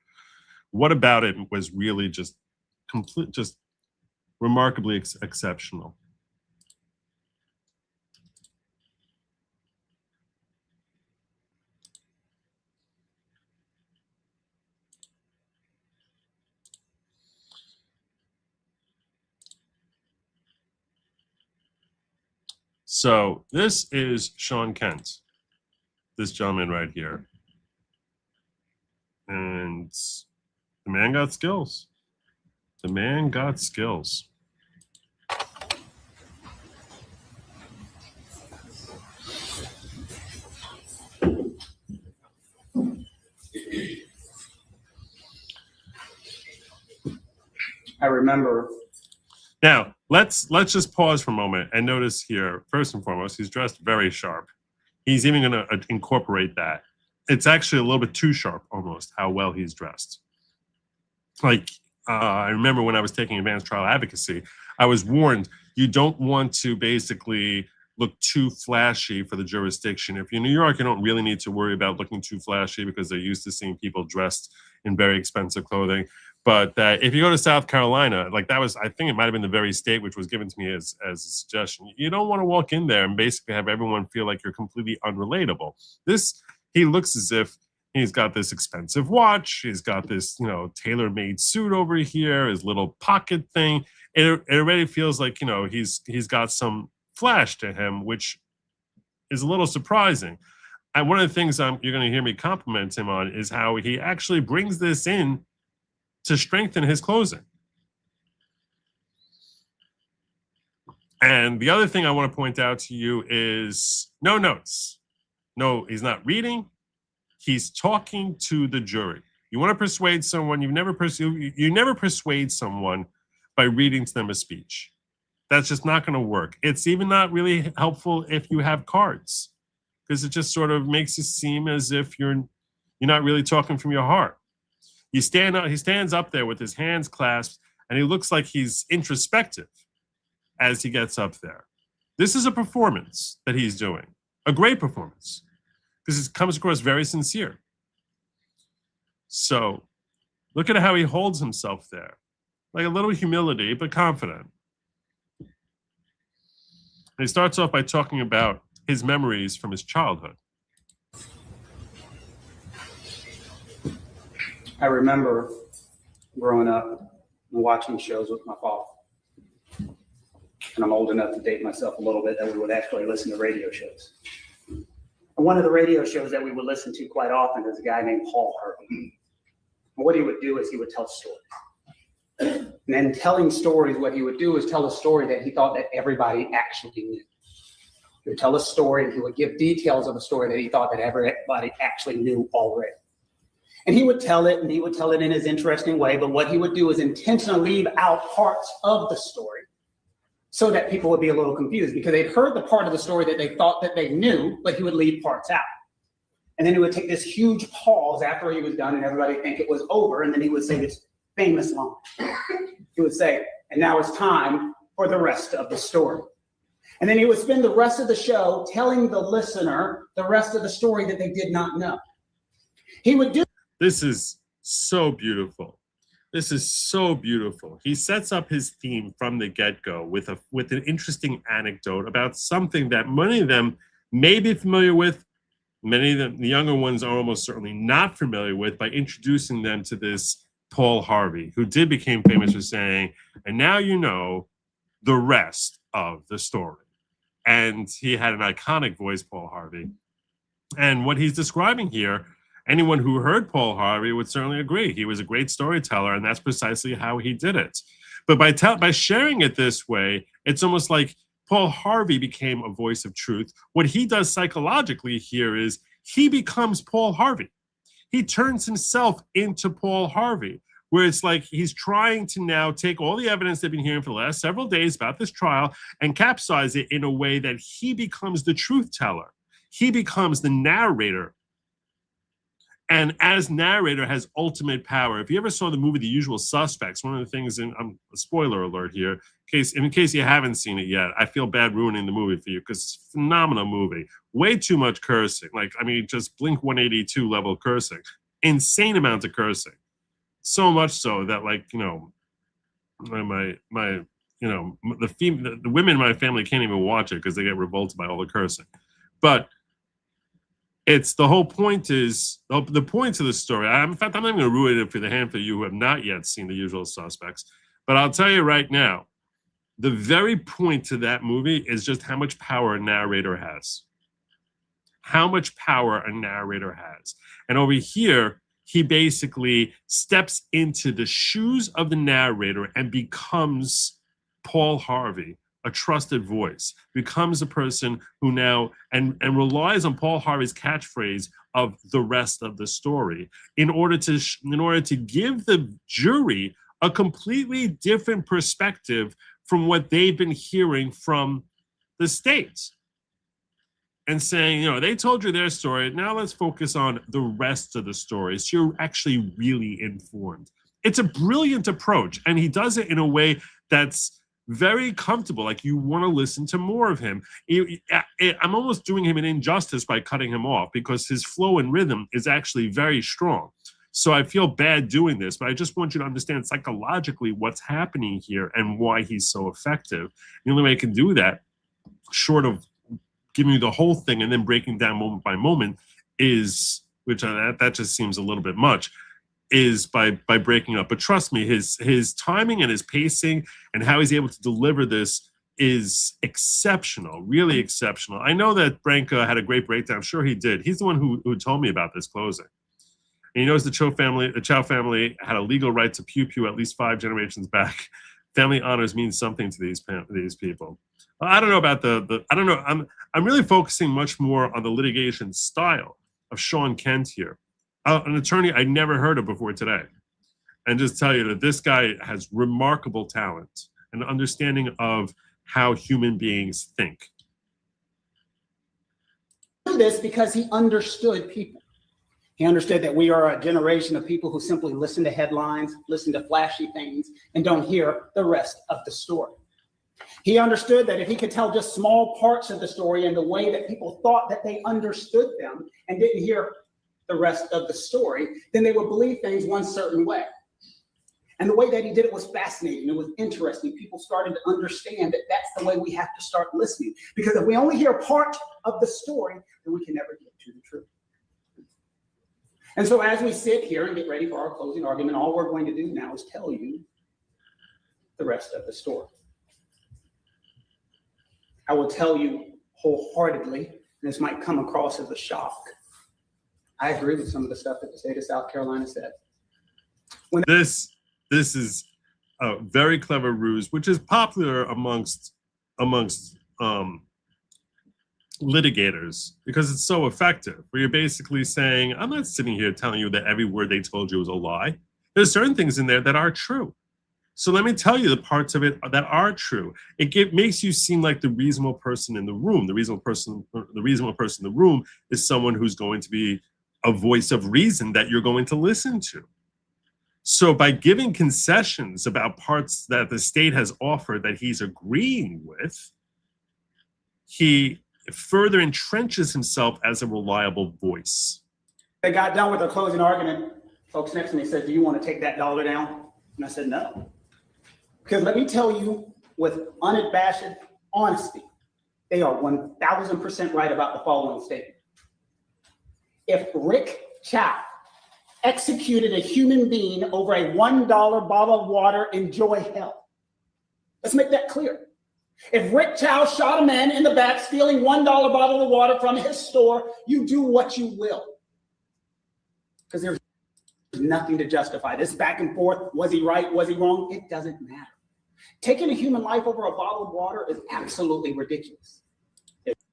What about it was really just remarkably exceptional. So this is Sean Kent, this gentleman right here. And the man got skills. The man got skills. I remember. Now, let's just pause for a moment and notice here, first and foremost, he's dressed very sharp. He's even going to incorporate that. It's actually a little bit too sharp, almost, how well he's dressed. Like, I remember when I was taking advanced trial advocacy, I was warned, you don't want to basically look too flashy for the jurisdiction. If you're in New York, you don't really need to worry about looking too flashy because they're used to seeing people dressed in very expensive clothing. But if you go to South Carolina, like that was, I think it might have been the very state which was given to me as a suggestion. You don't want to walk in there and basically have everyone feel like you're completely unrelatable. He looks as if he's got this expensive watch. He's got this, tailor-made suit over here, his little pocket thing. It already feels like, he's got some flash to him, which is a little surprising. And one of the things you're going to hear me compliment him on is how he actually brings this in to strengthen his closing. And the other thing I want to point out to you is no notes. No, he's not reading. He's talking to the jury. You want to persuade someone, you never persuade someone by reading to them a speech. That's just not going to work. It's even not really helpful if you have cards, because it just sort of makes it seem as if you're not really talking from your heart. He stands up there with his hands clasped, and he looks like he's introspective as he gets up there. This is a performance that he's doing, a great performance, because it comes across very sincere. So look at how he holds himself there, like a little humility, but confident. And he starts off by talking about his memories from his childhood. I remember growing up and watching shows with my father. And I'm old enough to date myself a little bit that we would actually listen to radio shows. And one of the radio shows that we would listen to quite often is a guy named Paul Harvey. And what he would do is he would tell stories. And then telling stories, what he would do is tell a story that he thought that everybody actually knew. He would tell a story and he would give details of a story that he thought that everybody actually knew already. And he would tell it, and he would tell it in his interesting way, but what he would do is intentionally leave out parts of the story so that people would be a little confused, because they'd heard the part of the story that they thought that they knew, but he would leave parts out. And then he would take this huge pause after he was done and everybody think it was over, and then he would say this famous line. He would say, "And now it's time for the rest of the story." And then he would spend the rest of the show telling the listener the rest of the story that they did not know. He would do. This is so beautiful. This is so beautiful. He sets up his theme from the get-go with an interesting anecdote about something that many of them may be familiar with. Many of them, the younger ones, are almost certainly not familiar with, by introducing them to this Paul Harvey, who did become famous for saying, "And now you know the rest of the story." And he had an iconic voice, Paul Harvey. And what he's describing here, anyone who heard Paul Harvey would certainly agree. He was a great storyteller, and that's precisely how he did it. But by sharing it this way, it's almost like Paul Harvey became a voice of truth. What he does psychologically here is he becomes Paul Harvey. He turns himself into Paul Harvey, where it's like he's trying to now take all the evidence they've been hearing for the last several days about this trial and capsize it in a way that he becomes the truth teller. He becomes the narrator. And as narrator has ultimate power. If you ever saw the movie The Usual Suspects, one of the things, and a spoiler alert here, in case you haven't seen it yet, I feel bad ruining the movie for you because it's a phenomenal movie. Way too much cursing. Just Blink 182 level cursing. Insane amounts of cursing. So much so that, the women in my family can't even watch it because they get revolted by all the cursing. But it's the whole point is the point of the story. In fact, I'm not even going to ruin it for the handful of you who have not yet seen The Usual Suspects. But I'll tell you right now, the very point to that movie is just how much power a narrator has. How much power a narrator has. And over here, he basically steps into the shoes of the narrator and becomes Paul Harvey, a trusted voice, becomes a person who now and relies on Paul Harvey's catchphrase of the rest of the story in order to give the jury a completely different perspective from what they've been hearing from the state. And saying, they told you their story. Now let's focus on the rest of the story. So you're actually really informed. It's a brilliant approach. And he does it in a way that's very comfortable. Like you want to listen to more of him. I'm almost doing him an injustice by cutting him off because his flow and rhythm is actually very strong. So I feel bad doing this, but I just want you to understand psychologically what's happening here and why he's so effective. The only way I can do that, short of giving you the whole thing and then breaking down moment by moment, is, which that just seems a little bit much, is by breaking up. But trust me, his timing and his pacing and how he's able to deliver this is exceptional, really exceptional. I know that Branca had a great breakdown. I'm sure he did. He's the one who told me about this closing. And he knows the Chow family had a legal right to pew pew at least 5 generations back. Family honors mean something to these people. I don't know about I don't know. I'm really focusing much more on the litigation style of Sean Kent here, an attorney I never heard of before today, and just tell you that this guy has remarkable talent and understanding of how human beings think. This because he understood people. He understood that we are a generation of people who simply listen to headlines, listen to flashy things, and don't hear the rest of the story. He understood that if he could tell just small parts of the story in the way that people thought that they understood them and didn't hear the rest of the story, then they would believe things one certain way. And the way that he did it was fascinating. It was interesting. People started to understand that that's the way we have to start listening. Because if we only hear part of the story, then we can never get to the truth. And so as we sit here and get ready for our closing argument, all we're going to do now is tell you the rest of the story. I will tell you wholeheartedly, and this might come across as a shock, I agree with some of the stuff that the state of South Carolina said. This is a very clever ruse, which is popular amongst litigators because it's so effective. Where you're basically saying, I'm not sitting here telling you that every word they told you was a lie. There's certain things in there that are true. So let me tell you the parts of it that are true. It makes you seem like the reasonable person in the room. The reasonable person in the room is someone who's going to be a voice of reason that you're going to listen to. So by giving concessions about parts that the state has offered that he's agreeing with, he further entrenches himself as a reliable voice. They got done with their closing argument. Folks next to me said, do you want to take that dollar down? And I said, no. Because let me tell you with unabashed honesty, they are 1,000% right about the following statement. If Rick Chow executed a human being over a $1 bottle of water, enjoy hell. Let's make that clear. If Rick Chow shot a man in the back stealing $1 bottle of water from his store, you do what you will. Because there's nothing to justify this back and forth. Was he right? Was he wrong? It doesn't matter. Taking a human life over a bottle of water is absolutely ridiculous.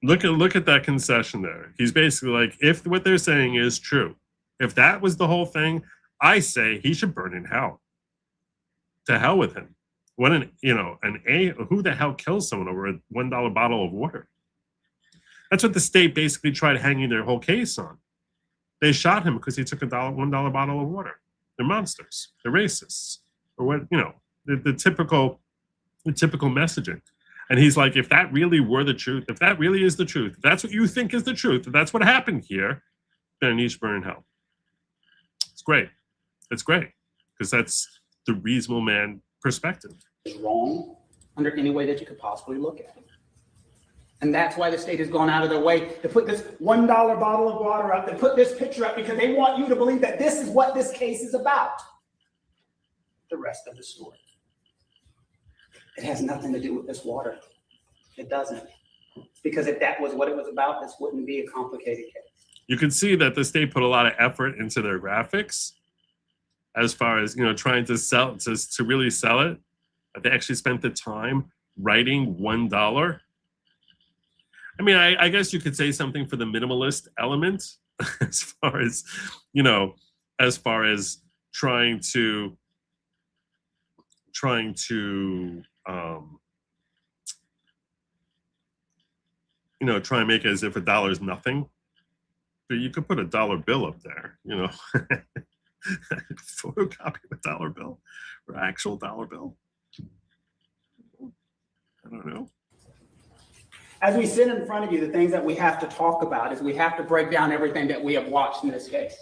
Look at that concession there. He's basically like, if what they're saying is true, if that was the whole thing, I say he should burn in hell. To hell with him. What who the hell kills someone over a $1 bottle of water? That's what the state basically tried hanging their whole case on. They shot him because he took a $1 bottle of water. They're monsters. They're racists. Or what, the typical messaging. And he's like, if that really were the truth, if that really is the truth, if that's what you think is the truth, if that's what happened here, then he should burn in hell. It's great. It's great. Because that's the reasonable man perspective. It's wrong under any way that you could possibly look at it. And that's why the state has gone out of their way to put this $1 bottle of water up, to put this picture up, because they want you to believe that this is what this case is about. The rest of the story. It has nothing to do with this water. It doesn't. Because if that was what it was about, this wouldn't be a complicated case. You can see that the state put a lot of effort into their graphics as far as, trying to sell, to really sell it. They actually spent the time writing $1. I mean, I guess you could say something for the minimalist element as far as, trying to try and make it as if $1 is nothing. But you could put a dollar bill up there, photocopy of a dollar bill or actual dollar bill. I don't know. As we sit in front of you, the things that we have to talk about is we have to break down everything that we have watched in this case.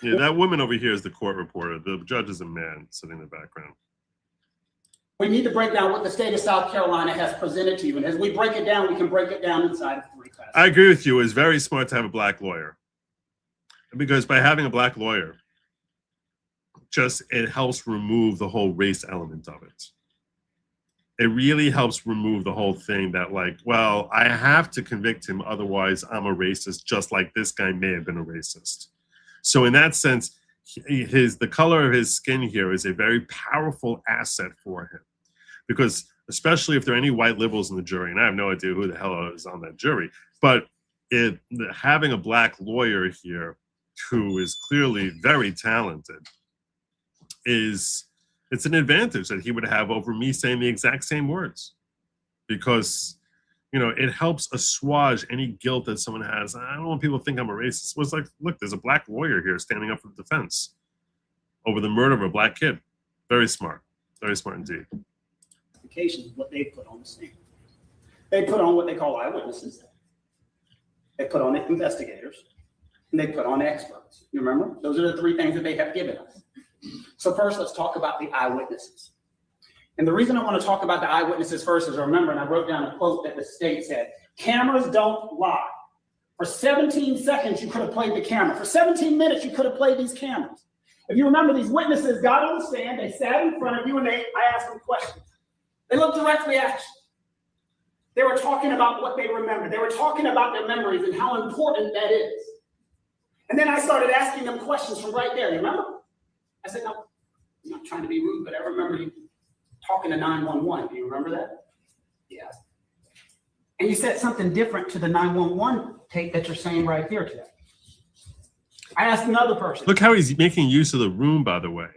Yeah, that woman over here is the court reporter. The judge is a man sitting in the background. We need to break down what the state of South Carolina has presented to you. And as we break it down, we can break it down inside of 3 classes. I agree with you. It's very smart to have a black lawyer. Because by having a black lawyer, it helps remove the whole race element of it. It really helps remove the whole thing that I have to convict him, otherwise I'm a racist, just like this guy may have been a racist. So in that sense, the color of his skin here is a very powerful asset for him. Because especially if there are any white liberals in the jury, and I have no idea who the hell is on that jury, but having a black lawyer here who is clearly very talented it's an advantage that he would have over me saying the exact same words. because, you know, it helps assuage any guilt that someone has. I don't want people to think I'm a racist. It was like, look, there's a black lawyer here standing up for the defense over the murder of a black kid. Very smart indeed. What they put on the stand. They put on what they call eyewitnesses. They put on the investigators, and they put on experts. You remember? Those are the three things that they have given us. So first, let's talk about the eyewitnesses. And the reason I want to talk about the eyewitnesses first is, remember, and I wrote down a quote that the state said, cameras don't lie. For 17 seconds, you could have played the camera. For 17 minutes, you could have played these cameras. If you remember, these witnesses got on the stand, they sat in front of you, and I asked them questions. They looked directly at you. They were talking about what they remembered. They were talking about their memories and how important that is. And then I started asking them questions from right there. You remember? I said, no, I'm not trying to be rude, but I remember you talking to 911. Do you remember that? Yes. And you said something different to the 911 tape that you're saying right here today. I asked another person. Look how he's making use of the room, by the way.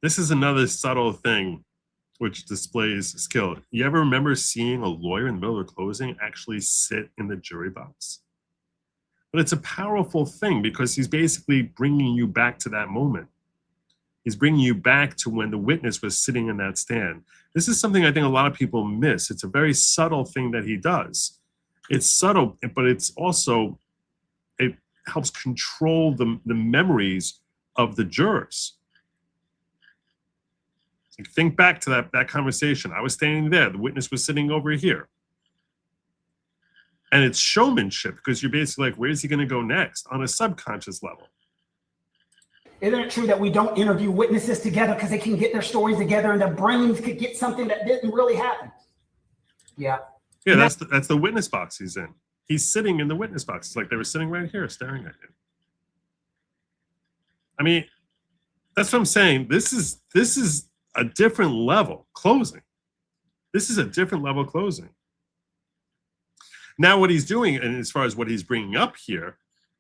This is another subtle thing which displays skill. You ever remember seeing a lawyer in the middle of a closing actually sit in the jury box? But it's a powerful thing because he's basically bringing you back to that moment. He's bringing you back to when the witness was sitting in that stand. This is something I think a lot of people miss. It's a very subtle thing that he does. It's subtle, but it's also, it helps control the memories of the jurors. Think back to that conversation. I was standing there. The witness was sitting over here. And it's showmanship because you're basically like, where's he going to go next on a subconscious level? Isn't it true that we don't interview witnesses together because they can get their stories together and their brains could get something that didn't really happen? Yeah. Yeah, that's the witness box he's in. He's sitting in the witness box. It's like they were sitting right here staring at him. I mean, that's what I'm saying. This is a different level closing. This is a different level closing. Now what he's doing, and as far as what he's bringing up here,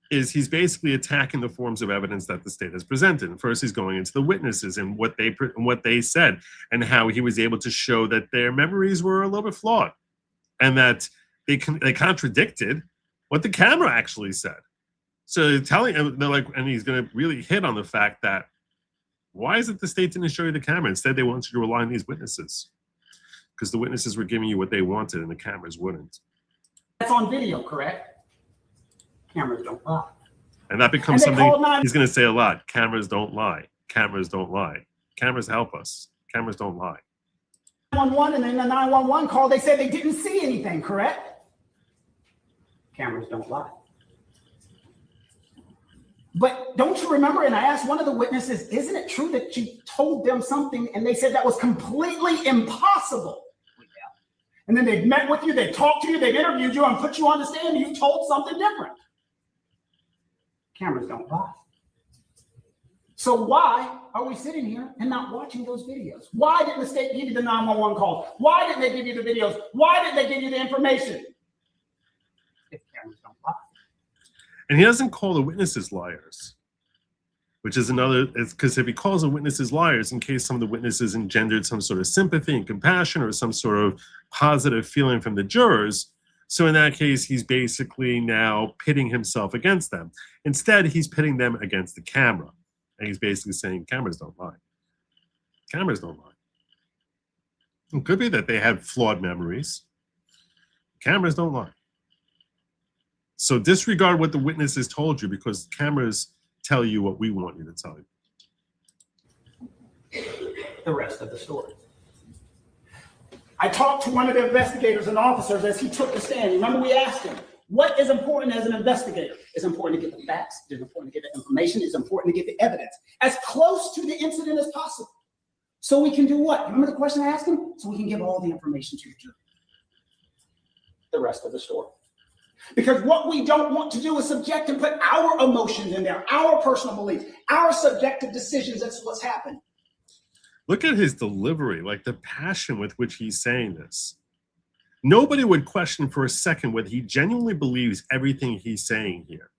is he's basically attacking the forms of evidence that the state has presented. And first he's going into the witnesses and what they said and how he was able to show that their memories were a little bit flawed and that they contradicted what the camera actually said. So they're like, and he's going to really hit on the fact that why is it the state didn't show you the camera? Instead, they wanted you to rely on these witnesses because the witnesses were giving you what they wanted and the cameras wouldn't. That's on video, correct? Cameras don't lie. And that becomes something he's going to say a lot. Cameras don't lie. Cameras don't lie. Cameras help us. Cameras don't lie. 911, and then the 911 call, they said they didn't see anything, correct? Cameras don't lie. But don't you remember, and I asked one of the witnesses, isn't it true that you told them something and they said that was completely impossible? And then they met with you, they talked to you, they interviewed you and put you on the stand and you told something different. Cameras don't lie. So why are we sitting here and not watching those videos? Why didn't the state give you the 911 calls? Why didn't they give you the videos? Why didn't they give you the information? If cameras don't lie. And he doesn't call the witnesses liars, which is another, because if he calls the witnesses liars, in case some of the witnesses engendered some sort of sympathy and compassion or some sort of positive feeling from the jurors, so in that case, he's basically now pitting himself against them. Instead, he's pitting them against the camera. And he's basically saying, cameras don't lie. Cameras don't lie. It could be that they have flawed memories. Cameras don't lie. So disregard what the witnesses told you because cameras tell you what we want you to tell you. The rest of the story. I talked to one of the investigators and officers as he took the stand. Remember, we asked him, what is important as an investigator? It's important to get the facts. It's important to get the information. It's important to get the evidence as close to the incident as possible. So we can do what? Remember the question I asked him? So we can give all the information to the jury. The rest of the story. Because what we don't want to do is subject and put our emotions in there, our personal beliefs, our subjective decisions. That's what's happened. Look at his delivery, like the passion with which he's saying this. Nobody would question for a second whether he genuinely believes everything he's saying here,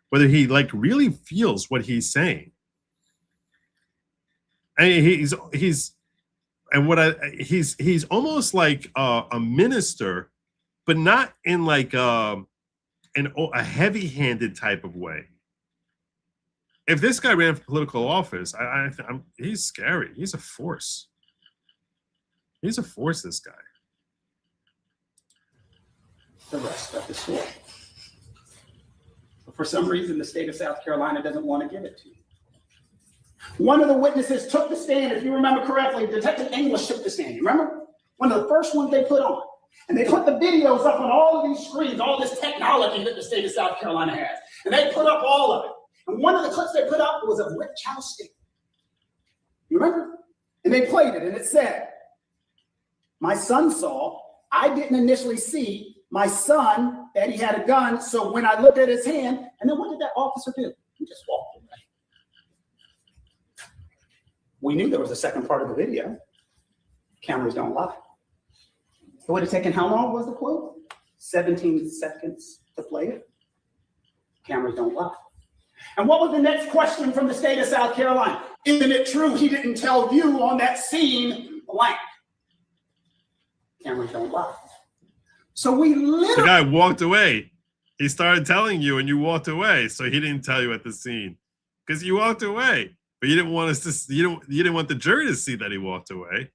whether he like really feels what he's saying. And And he's almost like a minister, but not in like a heavy-handed type of way. If this guy ran for political office, he's scary. He's a force. He's a force, this guy. The rest of the story. But for some reason, the state of South Carolina doesn't want to give it to you. One of the witnesses took the stand, if you remember correctly. Detective English took the stand. You remember? One of the first ones they put on. And they put the videos up on all of these screens, all this technology that the state of South Carolina has. And they put up all of it. And one of the clips they put up was of Rick Chow's statement. You remember? And they played it, and it said, my son saw, I didn't initially see my son that he had a gun, so when I looked at his hand, and then what did that officer do? He just walked away. We knew there was a second part of the video. Cameras don't lie. It would have taken how long was the quote? 17 seconds to play it. Cameras don't lie. And what was the next question from the state of South Carolina? Isn't it true he didn't tell you on that scene blank? Cameras don't lie. So we literally... The guy walked away. He started telling you and you walked away. So he didn't tell you at the scene because you walked away. But you didn't want us to, you didn't want the jury to see that he walked away.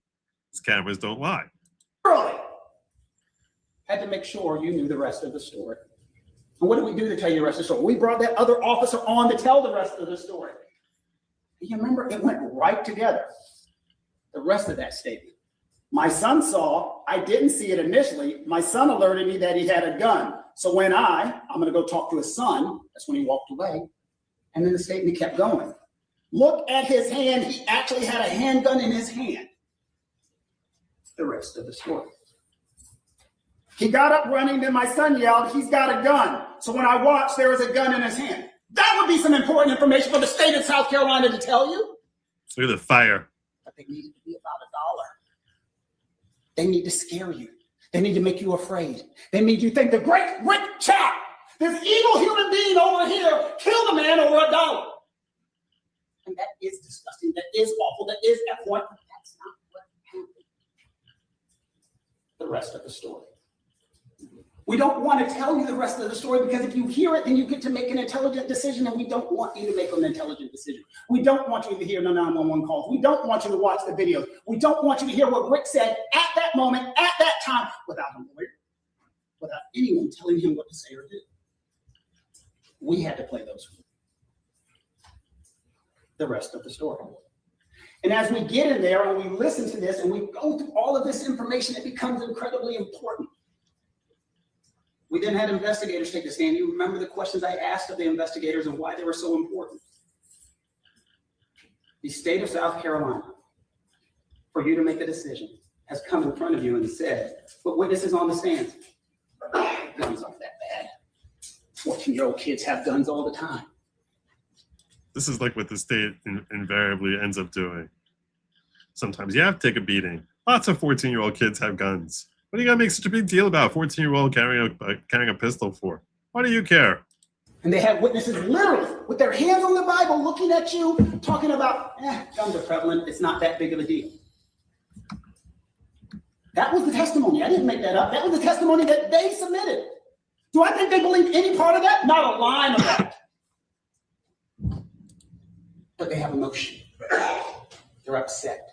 His cameras don't lie. Early. Had to make sure you knew the rest of the story. And what did we do to tell you the rest of the story? We brought that other officer on to tell the rest of the story. You remember, it went right together. The rest of that statement. My son saw, I didn't see it initially. My son alerted me that he had a gun. So when I'm going to go talk to his son, that's when he walked away. And then the statement kept going. Look at his hand. He actually had a handgun in his hand. The rest of the story. He got up running, then my son yelled, he's got a gun. So when I watched, there was a gun in his hand. That would be some important information for the state of South Carolina to tell you. Look at the fire. But they needed to be about $1. They need to scare you. They need to make you afraid. They need you to think the great Rick Chow, this evil human being over here, killed a man over $1. And that is disgusting. That is awful. That is abhorrent. But that's not what happened. The rest of the story. We don't want to tell you the rest of the story because if you hear it, then you get to make an intelligent decision, and we don't want you to make an intelligent decision. We don't want you to hear the 911 calls. We don't want you to watch the videos. We don't want you to hear what Rick said at that moment, at that time, without a lawyer, without anyone telling him what to say or do. We had to play those for you. The rest of the story. And as we get in there and we listen to this and we go through all of this information, it becomes incredibly important. We then had investigators take the stand. You remember the questions I asked of the investigators and why they were so important. The state of South Carolina, for you to make a decision, has come in front of you and said, put witnesses on the stand. Guns aren't that bad. 14-year-old kids have guns all the time. This is like what the state invariably ends up doing. Sometimes you have to take a beating. Lots of 14-year-old kids have guns. What do you got to make such a big deal about a 14-year-old carrying a pistol for? Why do you care? And they had witnesses literally with their hands on the Bible looking at you, talking about, guns are prevalent. It's not that big of a deal. That was the testimony. I didn't make that up. That was the testimony that they submitted. Do I think they believe any part of that? Not a line of that. But they have emotion. They're upset.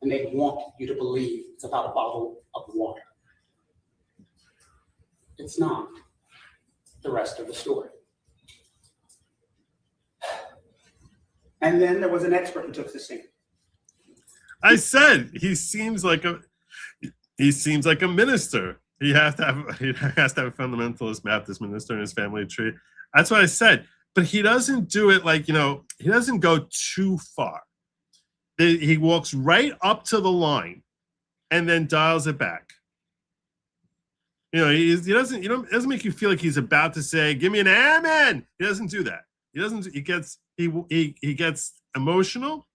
And they want you to believe it's about a bottle of water. It's not. The rest of the story. And then there was an expert who took the stand. I said he seems like a minister. He has to have a fundamentalist Baptist minister in his family tree. That's what I said. But he doesn't do it like, he doesn't go too far. He walks right up to the line and then dials it back. He doesn't make you feel like he's about to say, give me an amen. He doesn't do that. He gets emotional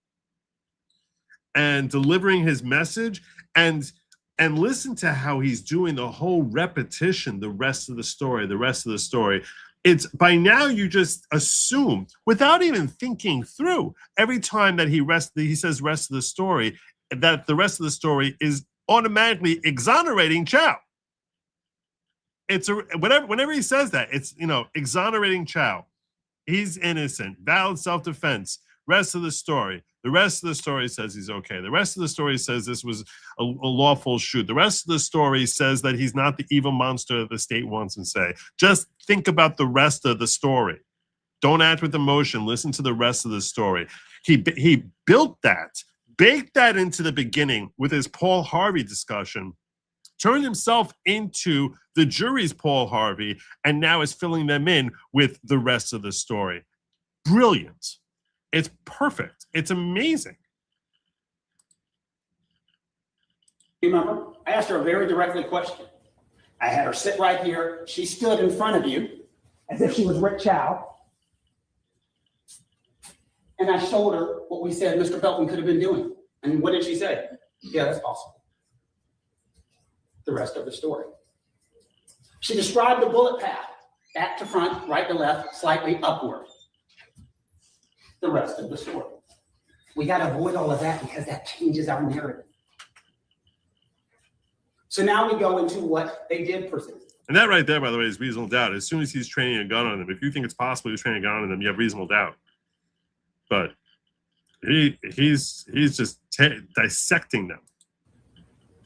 and delivering his message and listen to how he's doing the whole repetition, the rest of the story. It's by now you just assume without even thinking through every time that he says rest of the story, that the rest of the story is automatically exonerating Chow. It's whenever he says that, it's exonerating Chow. He's innocent, valid self-defense. Rest of the story. The rest of the story says he's okay. The rest of the story says this was a lawful shoot. The rest of the story says that he's not the evil monster that the state wants him to say. Just think about the rest of the story. Don't act with emotion. Listen to the rest of the story. He built that, baked that into the beginning with his Paul Harvey discussion, turned himself into the jury's Paul Harvey, and now is filling them in with the rest of the story. Brilliant. It's perfect. It's amazing. Remember, I asked her a very directly question. I had her sit right here. She stood in front of you as if she was Rick Chow. And I showed her what we said Mr. Belton could have been doing. And what did she say? Yeah, that's possible. The rest of the story. She described the bullet path, back to front, right to left, slightly upward. The rest of the story. We got to avoid all of that because that changes our narrative. So now we go into what they did present. And that right there, by the way, is reasonable doubt. As soon as he's training a gun on them, if you think it's possible he's training a gun on them, you have reasonable doubt. But he's just dissecting them.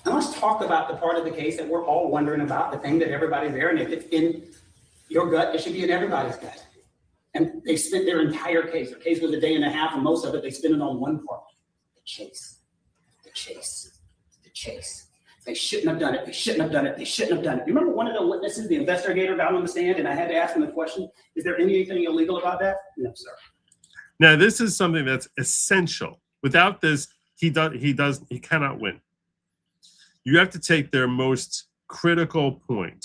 And let's talk about the part of the case that we're all wondering about, the thing that everybody's there, and if it's in your gut, it should be in everybody's gut. And they spent their entire case. Their case was a day and a half, and most of it they spent it on one part. The chase. The chase. The chase. They shouldn't have done it. They shouldn't have done it. They shouldn't have done it. You remember one of the witnesses, the investigator, got on the stand, and I had to ask him the question, is there anything illegal about that? No, sir. Now, this is something that's essential. Without this, he cannot win. You have to take their most critical point,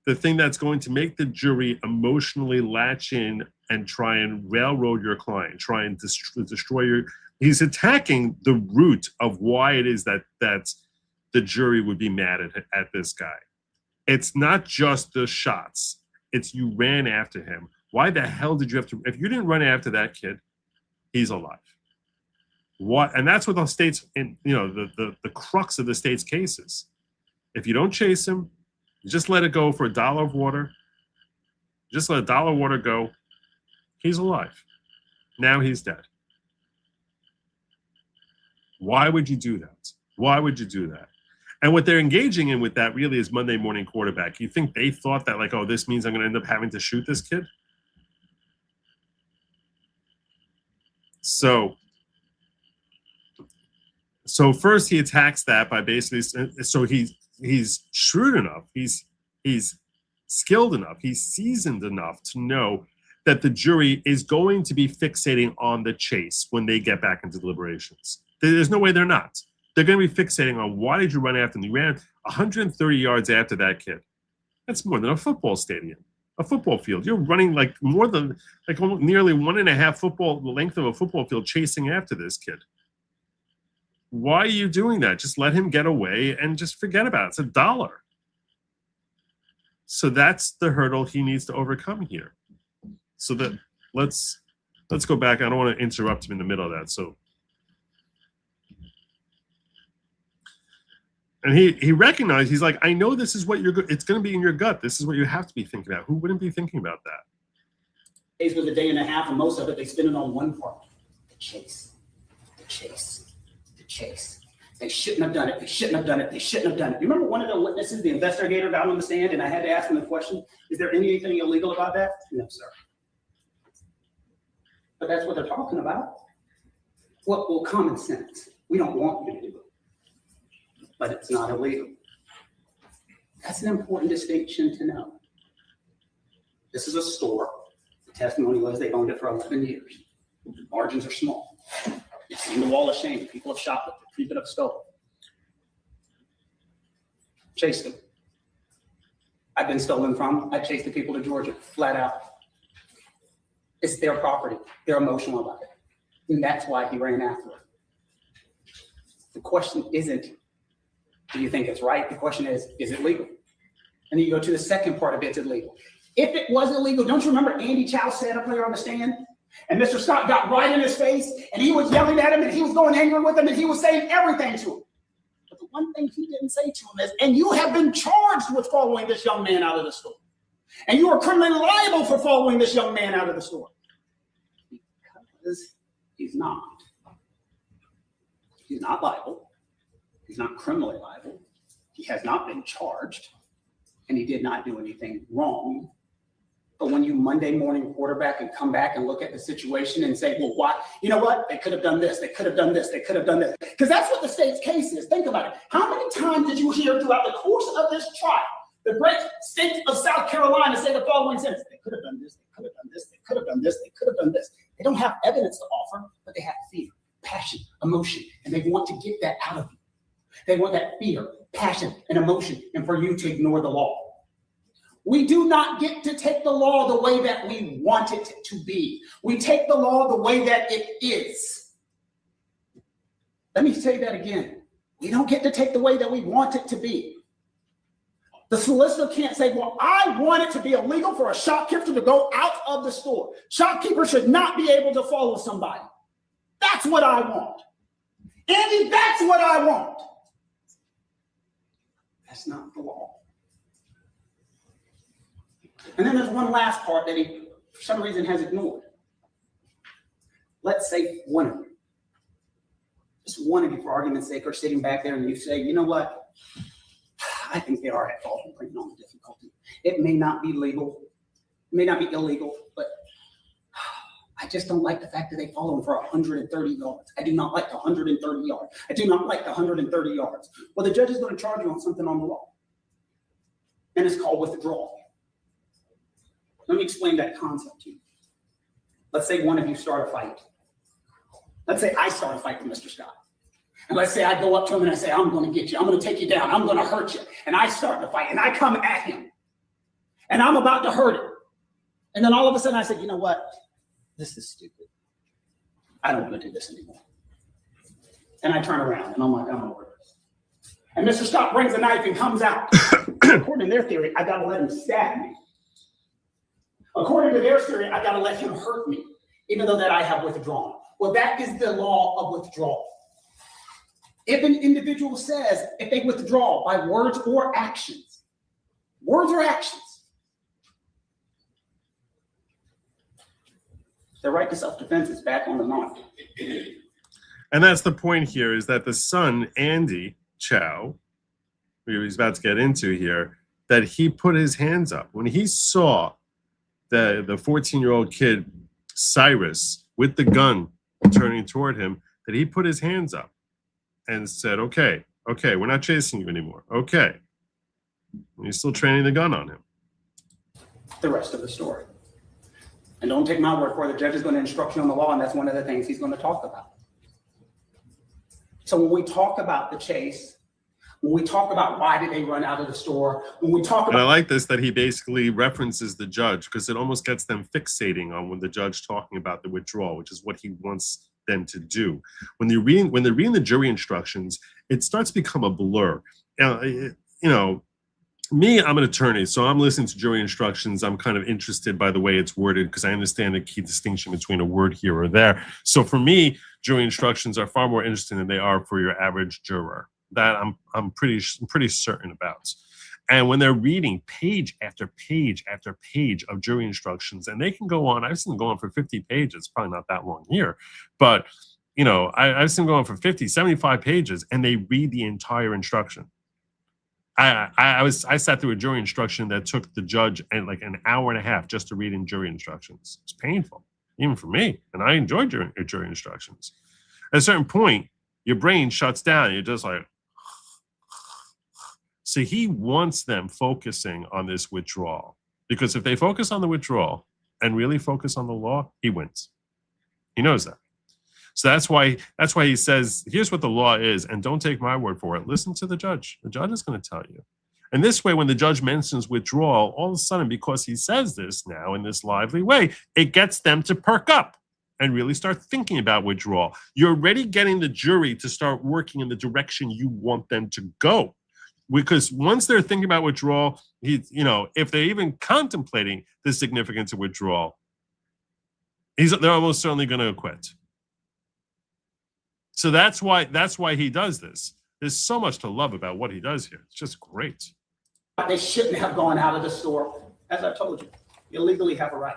the thing that's going to make the jury emotionally latch in and try and railroad your client, try and destroy your. He's attacking the root of why it is that the jury would be mad at this guy. It's not just the shots. It's you ran after him. Why the hell did you have to? If you didn't run after that kid, he's alive. What? And that's what the state's in. The crux of the state's cases. If you don't chase him, you just let it go for $1 of water. Just let $1 of water go. He's alive. Now he's dead. Why would you do that? Why would you do that? And what they're engaging in with that really is Monday morning quarterback. You think they thought that, like, oh, this means I'm going to end up having to shoot this kid? So first he attacks that by basically, so he's shrewd enough, he's skilled enough, he's seasoned enough to know that the jury is going to be fixating on the chase when they get back into deliberations. There's no way they're not. They're going to be fixating on why did you run after him? You ran 130 yards after that kid. That's more than a football stadium, a football field. You're running like more than like nearly 1.5 football the length of a football field chasing after this kid. Why are you doing that? Just let him get away and just forget about it. It's $1. So that's the hurdle he needs to overcome here. So that let's go back. I don't want to interrupt him in the middle of that. So, and he recognized, he's like, I know this is what it's going to be in your gut. This is what you have to be thinking about. Who wouldn't be thinking about that? Case was a day and a half, and most of it they spent it on one part. The chase. The chase. The chase. They shouldn't have done it. They shouldn't have done it. They shouldn't have done it. You remember one of the witnesses, the investigator, got on the stand, and I had to ask him the question, is there anything illegal about that? No, sir. But that's what they're talking about. Well, common sense. We don't want you to do it, but it's not illegal. That's an important distinction to know. This is a store. The testimony was they've owned it for 11 years. The margins are small. You've seen the wall of shame. People have shoplifted. People have stolen. Chased them. I've been stolen from. I chased the people to Georgia, flat out. It's their property. They're emotional about it. And that's why he ran after it. The question isn't, do you think it's right? The question is it legal? And then you go to the second part of it's illegal. If it was illegal, don't you remember Andy Chow said up there on the stand? And Mr. Scott got right in his face, and he was yelling at him, and he was going angry with him, and he was saying everything to him. But the one thing he didn't say to him is, and you have been charged with following this young man out of the store. And you are criminally liable for following this young man out of the store. Because he's not. He's not liable. He's not criminally liable. He has not been charged. And he did not do anything wrong. But when you Monday morning quarterback and come back and look at the situation and say, well, why? You know what? They could have done this. They could have done this. They could have done this. Because that's what the state's case is. Think about it. How many times did you hear throughout the course of this trial the great state of South Carolina say the following sentence? They could have done this. They could have done this. They could have done this. They could have done this. They don't have evidence to offer, but they have fear, passion, emotion, and they want to get that out of you. They want that fear, passion, and emotion, and for you to ignore the law. We do not get to take the law the way that we want it to be. We take the law the way that it is. Let me say that again. We don't get to take the way that we want it to be. The solicitor can't say, well, I want it to be illegal for a shopkeeper to go out of the store. Shopkeepers should not be able to follow somebody. That's what I want. Andy, that's what I want. That's not the law. And then there's one last part that he, for some reason, has ignored. Let's say one of you, just one of you, for argument's sake, are sitting back there and you say, you know what? I think they are at fault in bringing on the difficulty. It may not be legal, it may not be illegal, but I just don't like the fact that they follow him for 130 yards. I do not like the 130 yards. I do not like the 130 yards. Well, the judge is going to charge you on something on the law, and it's called withdrawal. Let me explain that concept to you. Let's say one of you start a fight. Let's say I start a fight with Mr. Scott. And let's say I go up to him and I say, I'm going to get you. I'm going to take you down. I'm going to hurt you. And I start the fight and I come at him. And I'm about to hurt him. And then all of a sudden I say, you know what? This is stupid. I don't want to do this anymore. And I turn around and I'm like, I'm over this. And Mr. Scott brings a knife and comes out. According to their theory, I got to let him stab me. According to their theory, I got to let him hurt me, even though that I have withdrawn. Well, that is the law of withdrawal. If an individual says, if they withdraw by words or actions, their right to self-defense is back on the mark. And that's the point here, is that the son, Andy Chow, who he's about to get into here, that he put his hands up. When he saw the 14-year-old kid, Cyrus, with the gun turning toward him, that he put his hands up and said, okay, we're not chasing you anymore. Okay. And he's still training the gun on him. The rest of the story. And don't take my word for it. The judge is going to instruct you on the law, and that's one of the things he's going to talk about. So when we talk about the chase, when we talk about why did they run out of the store, when we talk about— And I like this, that he basically references the judge, because it almost gets them fixating on when the judge talking about the withdrawal, which is what he wants them to do. When they're reading the jury instructions, it starts to become a blur. You know, me, I'm an attorney, so I'm listening to jury instructions. I'm kind of interested by the way it's worded, because I understand the key distinction between a word here or there. So for me, jury instructions are far more interesting than they are for your average juror. That I'm pretty certain about. And when they're reading page after page after page of jury instructions, and they can go on, I've seen them go on for 50 pages, probably not that long here, but you know, I've seen them go on for 50, 75 pages, and they read the entire instruction. I sat through a jury instruction that took the judge like an hour and a half just to read in jury instructions. It's painful, even for me, and I enjoy jury instructions. At a certain point, your brain shuts down, and you're just like, so he wants them focusing on this withdrawal, because if they focus on the withdrawal and really focus on the law, he wins. He knows that. So that's why he says, here's what the law is, and don't take my word for it. Listen to the judge. The judge is going to tell you. And this way, when the judge mentions withdrawal, all of a sudden, because he says this now in this lively way, it gets them to perk up and really start thinking about withdrawal. You're already getting the jury to start working in the direction you want them to go. Because once they're thinking about withdrawal, if they're even contemplating the significance of withdrawal, They're almost certainly going to acquit. So that's why he does this. There's so much to love about what he does here. It's just great. They shouldn't have gone out of the store. As I told you, you legally have a right.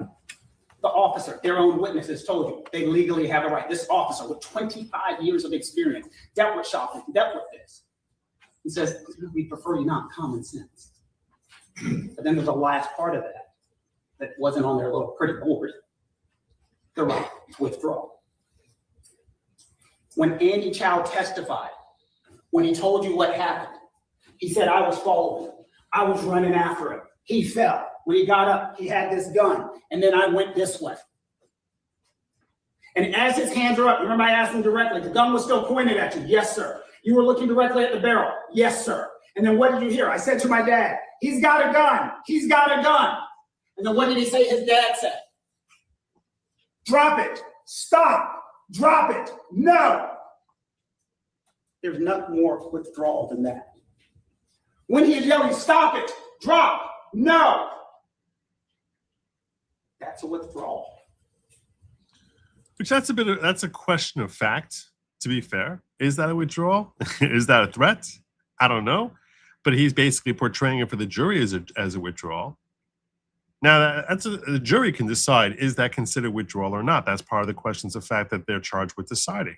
The officer, their own witnesses told you, they legally have a right. This officer with 25 years of experience, dealt with shopping, dealt with this. He says, we prefer you not, common sense. But then there's a last part of that wasn't on their little pretty board. The right to withdraw. When Andy Chow testified, when he told you what happened, he said, I was following him. I was running after him. He fell. When he got up, he had this gun. And then I went this way. And as his hands are up, remember I asked him directly, the gun was still pointed at you. Yes, sir. You were looking directly at the barrel. Yes, sir. And then what did you hear? I said to my dad, he's got a gun. He's got a gun. And then what did he say his dad said? Drop it. Stop. Drop it. No. There's nothing more withdrawal than that. When he is yelling, stop it. Drop. No. That's a withdrawal. Which that's a question of fact, to be fair. Is that a withdrawal? Is that a threat? I don't know. But he's basically portraying it for the jury as a withdrawal. Now, the jury can decide, is that considered withdrawal or not? That's part of the questions of fact that they're charged with deciding.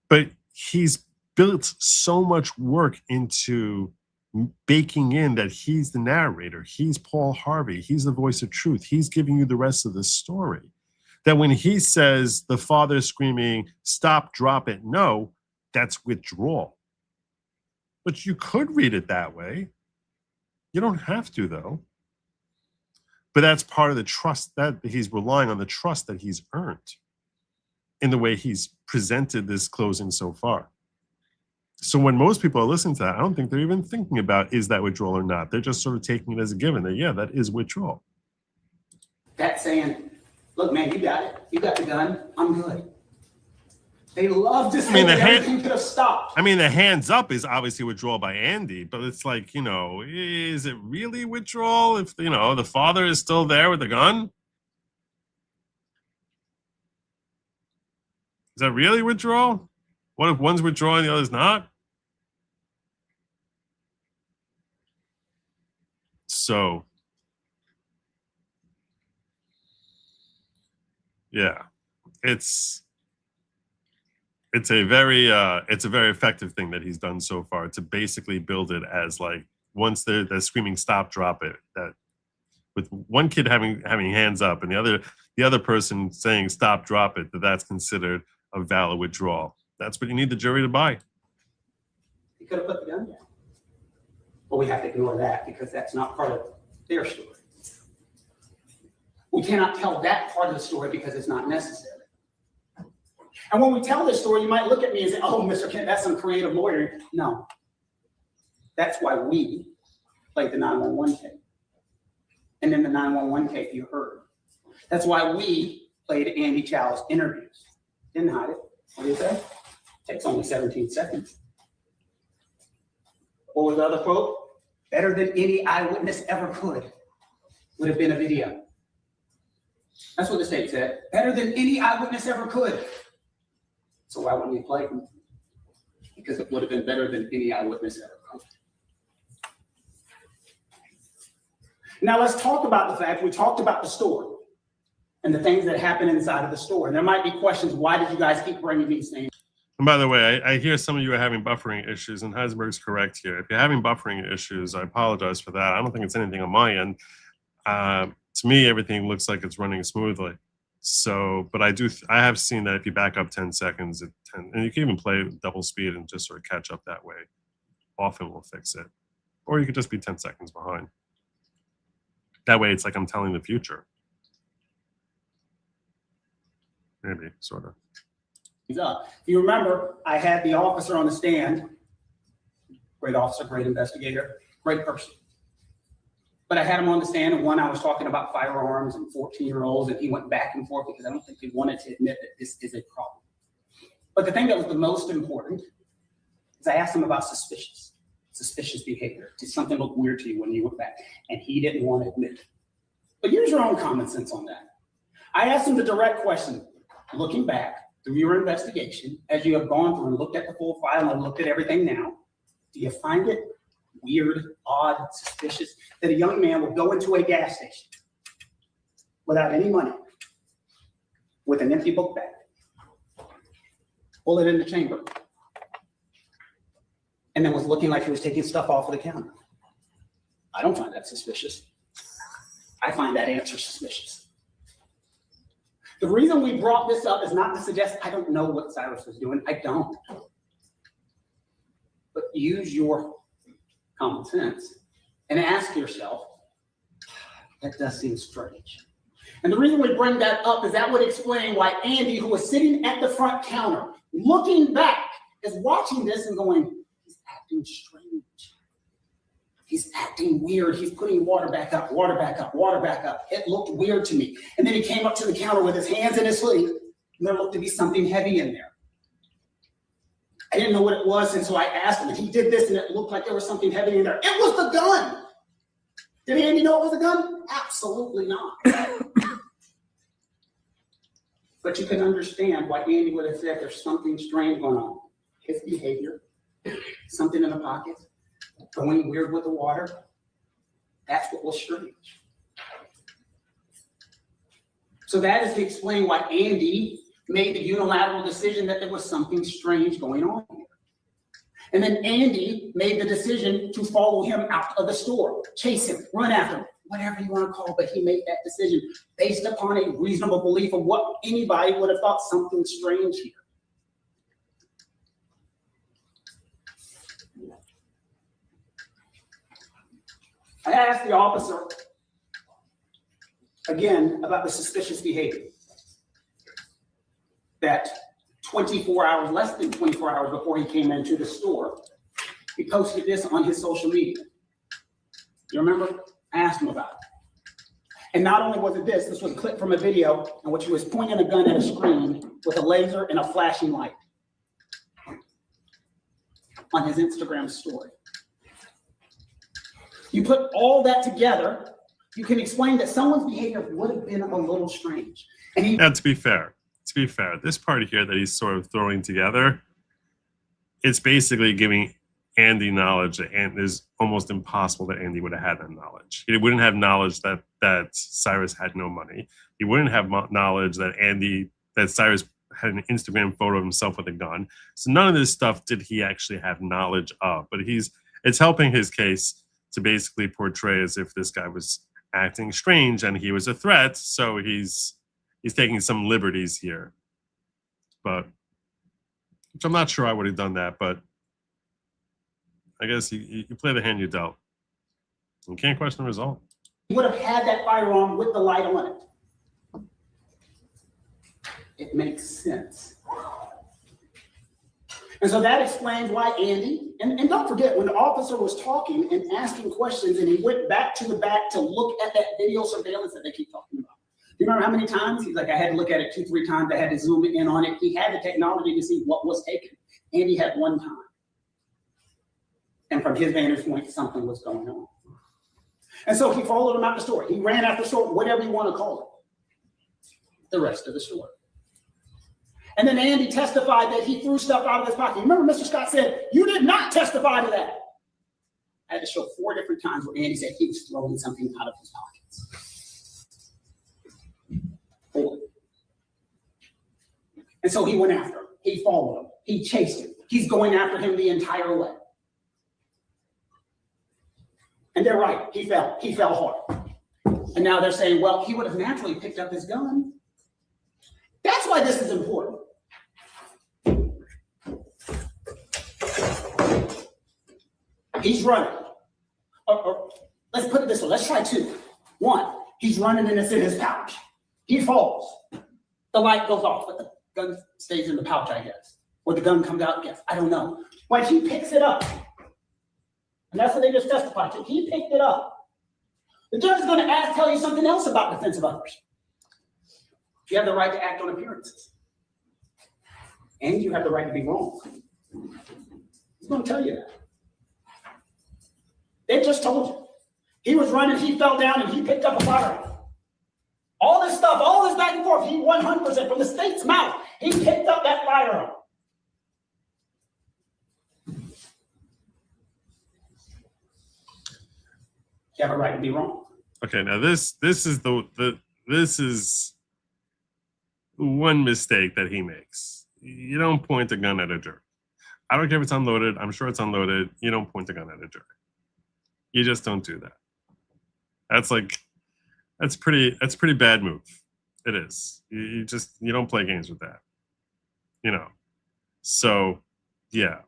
But he's built so much work into baking in that he's the narrator, he's Paul Harvey, he's the voice of truth, he's giving you the rest of the story. That when he says the father is screaming, stop, drop it, no, that's withdrawal. But you could read it that way. You don't have to, though. But that's part of the trust that he's relying on, the trust that he's earned in the way he's presented this closing so far. So when most people are listening to that, I don't think they're even thinking about, is that withdrawal or not? They're just sort of taking it as a given that, yeah, that is withdrawal. That's saying, look, man, you got it. You got the gun. I'm good. They love to say that everything could have stopped. I mean, the hands up is obviously withdrawal by Andy, but it's like, is it really withdrawal if, the father is still there with the gun? Is that really withdrawal? What if one's withdrawing, the other's not? So, yeah, it's a very effective thing that he's done so far to basically build it as like once they're screaming stop, drop it, that with one kid having hands up and the other person saying stop, drop it, that's considered a valid withdrawal. That's what you need the jury to buy. He could have put the gun down. But we have to ignore that because that's not part of their story. We cannot tell that part of the story because it's not necessary. And when we tell this story, you might look at me and say, oh, Mr. Kent, that's some creative lawyer. No. That's why we played the 911 tape. And in the 911 tape, you heard. That's why we played Andy Chow's interviews. Didn't hide it. What do you say? Takes only 17 seconds. What was the other quote? Better than any eyewitness ever could would have been a video. That's what the tape said. Better than any eyewitness ever could. So why wouldn't we play them? Because it would have been better than any eyewitness ever could. Now let's talk about the fact we talked about the story and the things that happen inside of the store. And there might be questions, why did you guys keep bringing these things? And by the way, I hear some of you are having buffering issues, and Heisenberg's correct here. If you're having buffering issues, I apologize for that. I don't think it's anything on my end. To me, everything looks like it's running smoothly. So, but I have seen that if you back up 10 seconds, and you can even play double speed and just sort of catch up that way. Often will fix it. Or you could just be 10 seconds behind. That way, it's like I'm telling the future. Maybe, sort of. Up. If you remember, I had the officer on the stand. Great officer, great investigator, great person. But I had him on the stand, and I was talking about firearms and 14-year-olds, and he went back and forth because I don't think he wanted to admit that this is a problem. But the thing that was the most important is I asked him about suspicious behavior. Did something look weird to you when you went back? And he didn't want to admit it. But use your own common sense on that. I asked him the direct question, looking back through your investigation, as you have gone through and looked at the full file and looked at everything now, do you find it weird, odd, suspicious that a young man would go into a gas station without any money, with an empty book bag, pull it in the chamber, and then was looking like he was taking stuff off of the counter? I don't find that suspicious. I find that answer suspicious. The reason we brought this up is not to suggest I don't know what Cyrus was doing. I don't. But use your common sense and ask yourself, that does seem strange. And the reason we bring that up is that would explain why Andy, who was sitting at the front counter, looking back, is watching this and going, he's acting strange. He's acting weird. He's putting water back up, water back up, water back up. It looked weird to me. And then he came up to the counter with his hands in his sleeve, and there looked to be something heavy in there. I didn't know what it was, and so I asked him, and he did this, and it looked like there was something heavy in there. It was the gun. Did Andy know it was a gun? Absolutely not. But you can understand why Andy would have said there's something strange going on. His behavior, something in the pocket, going weird with the water, that's what was strange. So that is to explain why Andy made the unilateral decision that there was something strange going on here. And then Andy made the decision to follow him out of the store, chase him, run after him, whatever you want to call it, but he made that decision based upon a reasonable belief of what anybody would have thought something strange here. I asked the officer again about the suspicious behavior. That 24 hours, less than 24 hours before he came into the store, he posted this on his social media. You remember? I asked him about it. And not only was it this was a clip from a video in which he was pointing a gun at a screen with a laser and a flashing light on his Instagram story. You put all that together, you can explain that someone's behavior would have been a little strange. And Now, to be fair, this part here that he's sort of throwing together, it's basically giving Andy knowledge that is almost impossible that Andy would have had that knowledge. He wouldn't have knowledge that Cyrus had no money. He wouldn't have knowledge that Cyrus had an Instagram photo of himself with a gun. So none of this stuff did he actually have knowledge of. But it's helping his case to basically portray as if this guy was acting strange and he was a threat. So he's taking some liberties here. But which I'm not sure I would have done that, but I guess you play the hand you dealt. You can't question the result. he would have had that firearm with the light on it. It makes sense. And so that explains why Andy, and don't forget, when the officer was talking and asking questions and he went back to the back to look at that video surveillance that they keep talking about. Do you remember how many times? He's like, I had to look at it 2-3 times. I had to zoom in on it. He had the technology to see what was taken. Andy had one time. And from his vantage point, something was going on. And so he followed him out the store. He ran after the store, whatever you want to call it. The rest of the store. And then Andy testified that he threw stuff out of his pocket. Remember, Mr. Scott said, you did not testify to that. I had to show 4 different times where Andy said he was throwing something out of his pockets. 4. And so he went after him. He followed him. He chased him. He's going after him the entire way. And they're right. He fell. He fell hard. And now they're saying, well, he would have naturally picked up his gun. That's why this is important. He's running. Or let's put it this way. Let's try 2. 1, he's running and it's in his pouch. He falls. The light goes off, but the gun stays in the pouch, I guess. Or the gun comes out, I guess. I don't know. But he picks it up. And that's what they just testified to. He picked it up. The judge is going to tell you something else about defense of others. You have the right to act on appearances. And you have the right to be wrong. He's going to tell you that. They just told you. He was running, he fell down, and he picked up a firearm. All this stuff, all this back and forth. swore he 100% from the state's mouth, he picked up that firearm. You have a right to be wrong. Okay, now this is this is one mistake that he makes. You don't point a gun at a jury. I don't care if it's unloaded. I'm sure it's unloaded. You don't point a gun at a jury. You just don't do that. That's pretty bad move. It is. You don't play games with that. So yeah.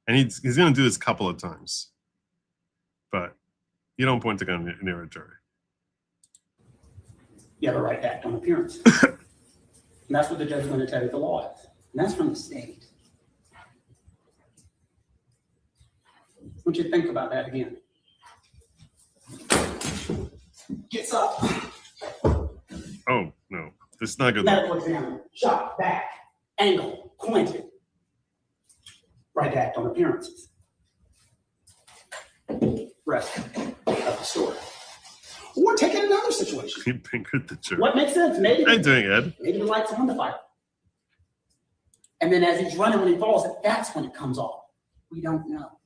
And he's going to do this a couple of times. But you don't point a gun near a jury. You have a right to act on appearance. And that's what the judge is going to tell you the law is. And that's from the state. I want you to think about that again. Gets up. Oh, no. This is not good. Medical examiner. Shot, back, angle, pointed. Right to act on appearances. Rest of the story. Or take it another situation. He fingered the jury. What makes sense? Maybe How you doing, Ed? Maybe the light's on the fire. And then as he's running, when he falls, that's when it comes off. We don't know.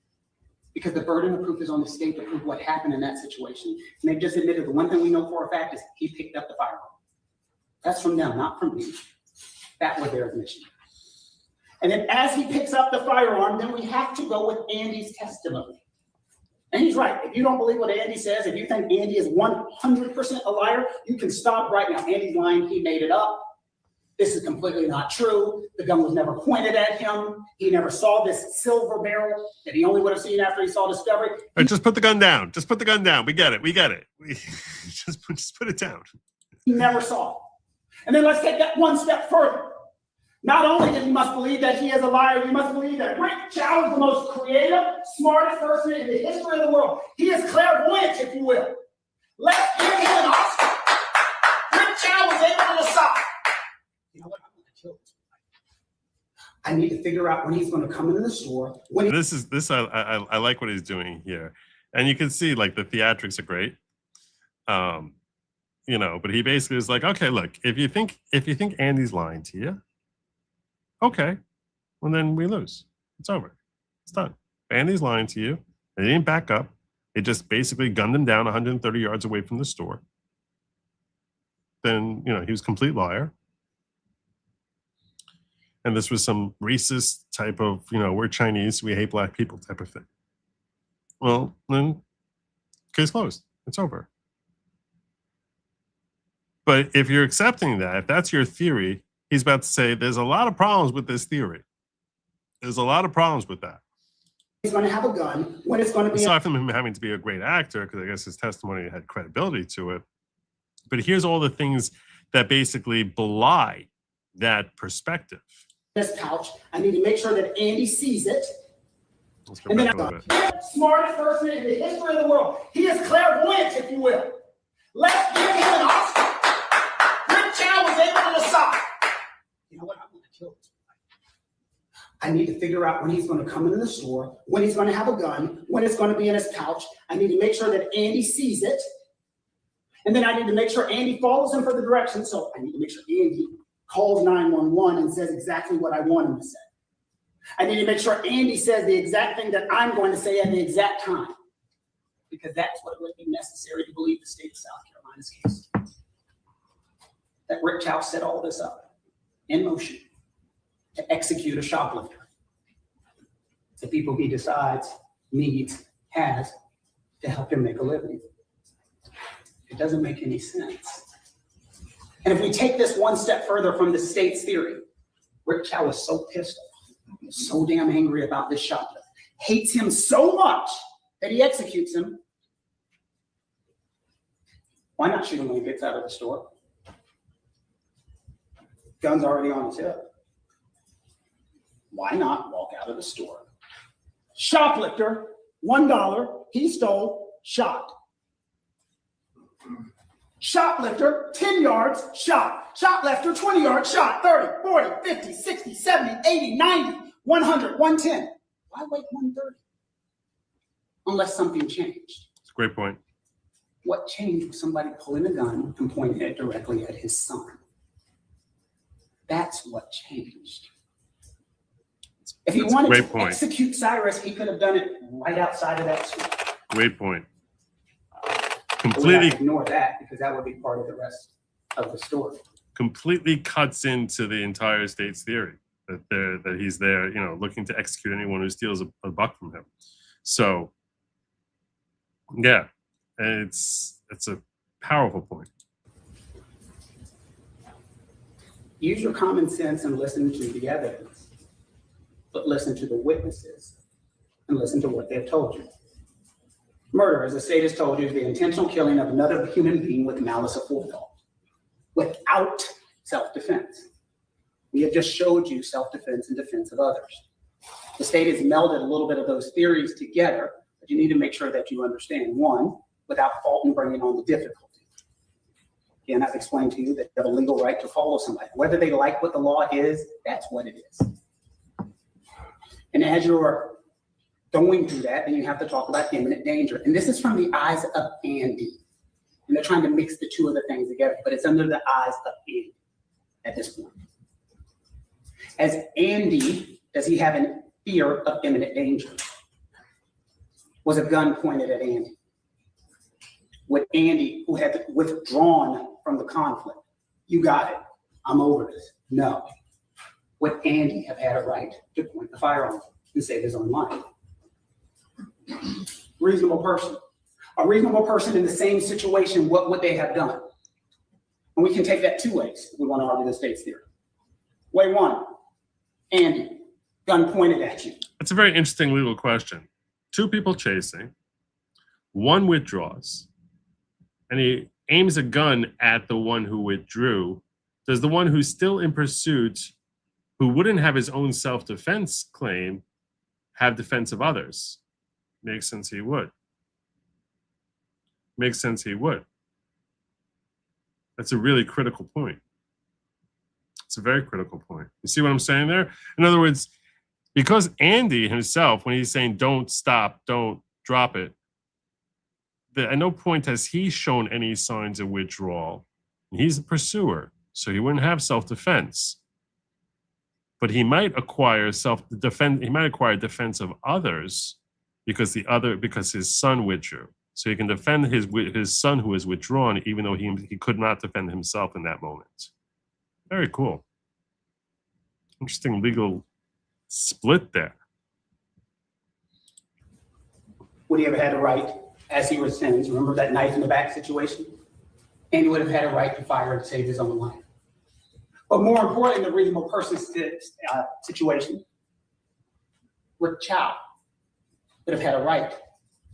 Because the burden of proof is on the state to prove what happened in that situation. And they've just admitted the one thing we know for a fact is he picked up the firearm. That's from them, not from me. That was their admission. And then as he picks up the firearm, then we have to go with Andy's testimony. And he's right. If you don't believe what Andy says, if you think Andy is 100% a liar, you can stop right now. Andy's lying. He made it up. This is completely not true. The gun was never pointed at him. He never saw this silver barrel that he only would have seen after he saw Discovery. Right, just put the gun down. Just put the gun down. We get it. Just put it down. He never saw it. And then let's take that one step further. Not only that you must believe that he is a liar, you must believe that Rick Chow is the most creative, smartest person in the history of the world. He is clairvoyant, if you will. Let's give him an Oscar. Rick Chow was able to decide. You know what? I'm going to kill this guy. I need to figure out when he's going to come into the store. I like what he's doing here, and you can see like the theatrics are great. But he basically is like, okay, look, if you think Andy's lying to you, okay, well then we lose. It's over. It's done. If Andy's lying to you. They didn't back up. They just basically gunned him down 130 yards away from the store. Then he was a complete liar. And this was some racist type of, we're Chinese, we hate black people type of thing. Well, then case closed. It's over. But if you're accepting that, if that's your theory, he's about to say there's a lot of problems with this theory. There's a lot of problems with that. He's going to have a gun. When it's going to be... Aside from him having to be a great actor, because I guess his testimony had credibility to it. But here's all the things that basically belie that perspective. This couch. I need to make sure that Andy sees it. Let's go back a little bit. Smartest person in the history of the world. He is clairvoyant, if you will. Let's give him an Oscar. Rick Chow was able to decide. You know what? I'm going to kill this guy. I need to figure out when he's going to come into the store, when he's going to have a gun, when it's going to be in his couch. I need to make sure that Andy sees it. And then I need to make sure Andy follows him for the direction. So I need to make sure Andy calls 911 and says exactly what I want him to say. I need to make sure Andy says the exact thing that I'm going to say at the exact time. Because that's what would be necessary to believe the state of South Carolina's case. That Rick Chow set all this up in motion to execute a shoplifter. The people he decides, needs, has to help him make a living. It doesn't make any sense. And if we take this one step further from the state's theory, Rick Chow is so pissed off, so damn angry about this shoplifter, hates him so much that he executes him. Why not shoot him when he gets out of the store? Gun's already on his hip. Why not walk out of the store? Shoplifter, $1, he stole, shot. Shoplifter, 10 yards, shot. Shoplifter, 20 yards, shot. 30, 40, 50, 60, 70, 80, 90, 100, 110. Why wait 130? Unless something changed. It's a great point. What changed was somebody pulling a gun and pointing it directly at his son. That's what changed. If he wanted to execute Cyrus, he could have done it right outside of that school. Great point. Completely ignore that because that would be part of the rest of the story. Completely cuts into the entire state's theory that he's there, you know, looking to execute anyone who steals a buck from him. So, yeah, it's a powerful point. Use your common sense and listen to the evidence, but listen to the witnesses and listen to what they've told you. Murder, as the state has told you, is the intentional killing of another human being with malice aforethought, without self-defense. We have just showed you self-defense and defense of others. The state has melded a little bit of those theories together, but you need to make sure that you understand, one, without fault and bringing on the difficulty. Again, I've explained to you that you have a legal right to follow somebody. Whether they like what the law is, that's what it is. And as you're going through that, then you have to talk about imminent danger. And this is from the eyes of Andy. And they're trying to mix the two of the things together, but it's under the eyes of Andy at this point. As Andy, does he have a fear of imminent danger? Was a gun pointed at Andy? Would Andy, who had withdrawn from the conflict, you got it, I'm over this? No. Would Andy have had a right to point the firearm and save his own life? Reasonable person. A reasonable person in the same situation, what would they have done? And we can take that two ways if we want to argue the state's theory. Way one, Andy, gun pointed at you. That's a very interesting legal question. Two people chasing, one withdraws, and he aims a gun at the one who withdrew. Does the one who's still in pursuit, who wouldn't have his own self-defense claim, have defense of others? Makes sense he would. Makes sense he would. That's a really critical point. It's a very critical point. You see what I'm saying there? In other words, because Andy himself, when he's saying don't stop, don't drop it, at no point has he shown any signs of withdrawal. He's a pursuer, so he wouldn't have self-defense. But he might acquire self-defense. He might acquire defense of others because his son withdrew. So he can defend his son who is withdrawn, even though he could not defend himself in that moment. Very cool. Interesting legal split there. Would he have had a right, as he was sentenced, remember that knife in the back situation? And he would have had a right to fire to save his own life. But more importantly, the reasonable person's situation, Rick Chow would have had a right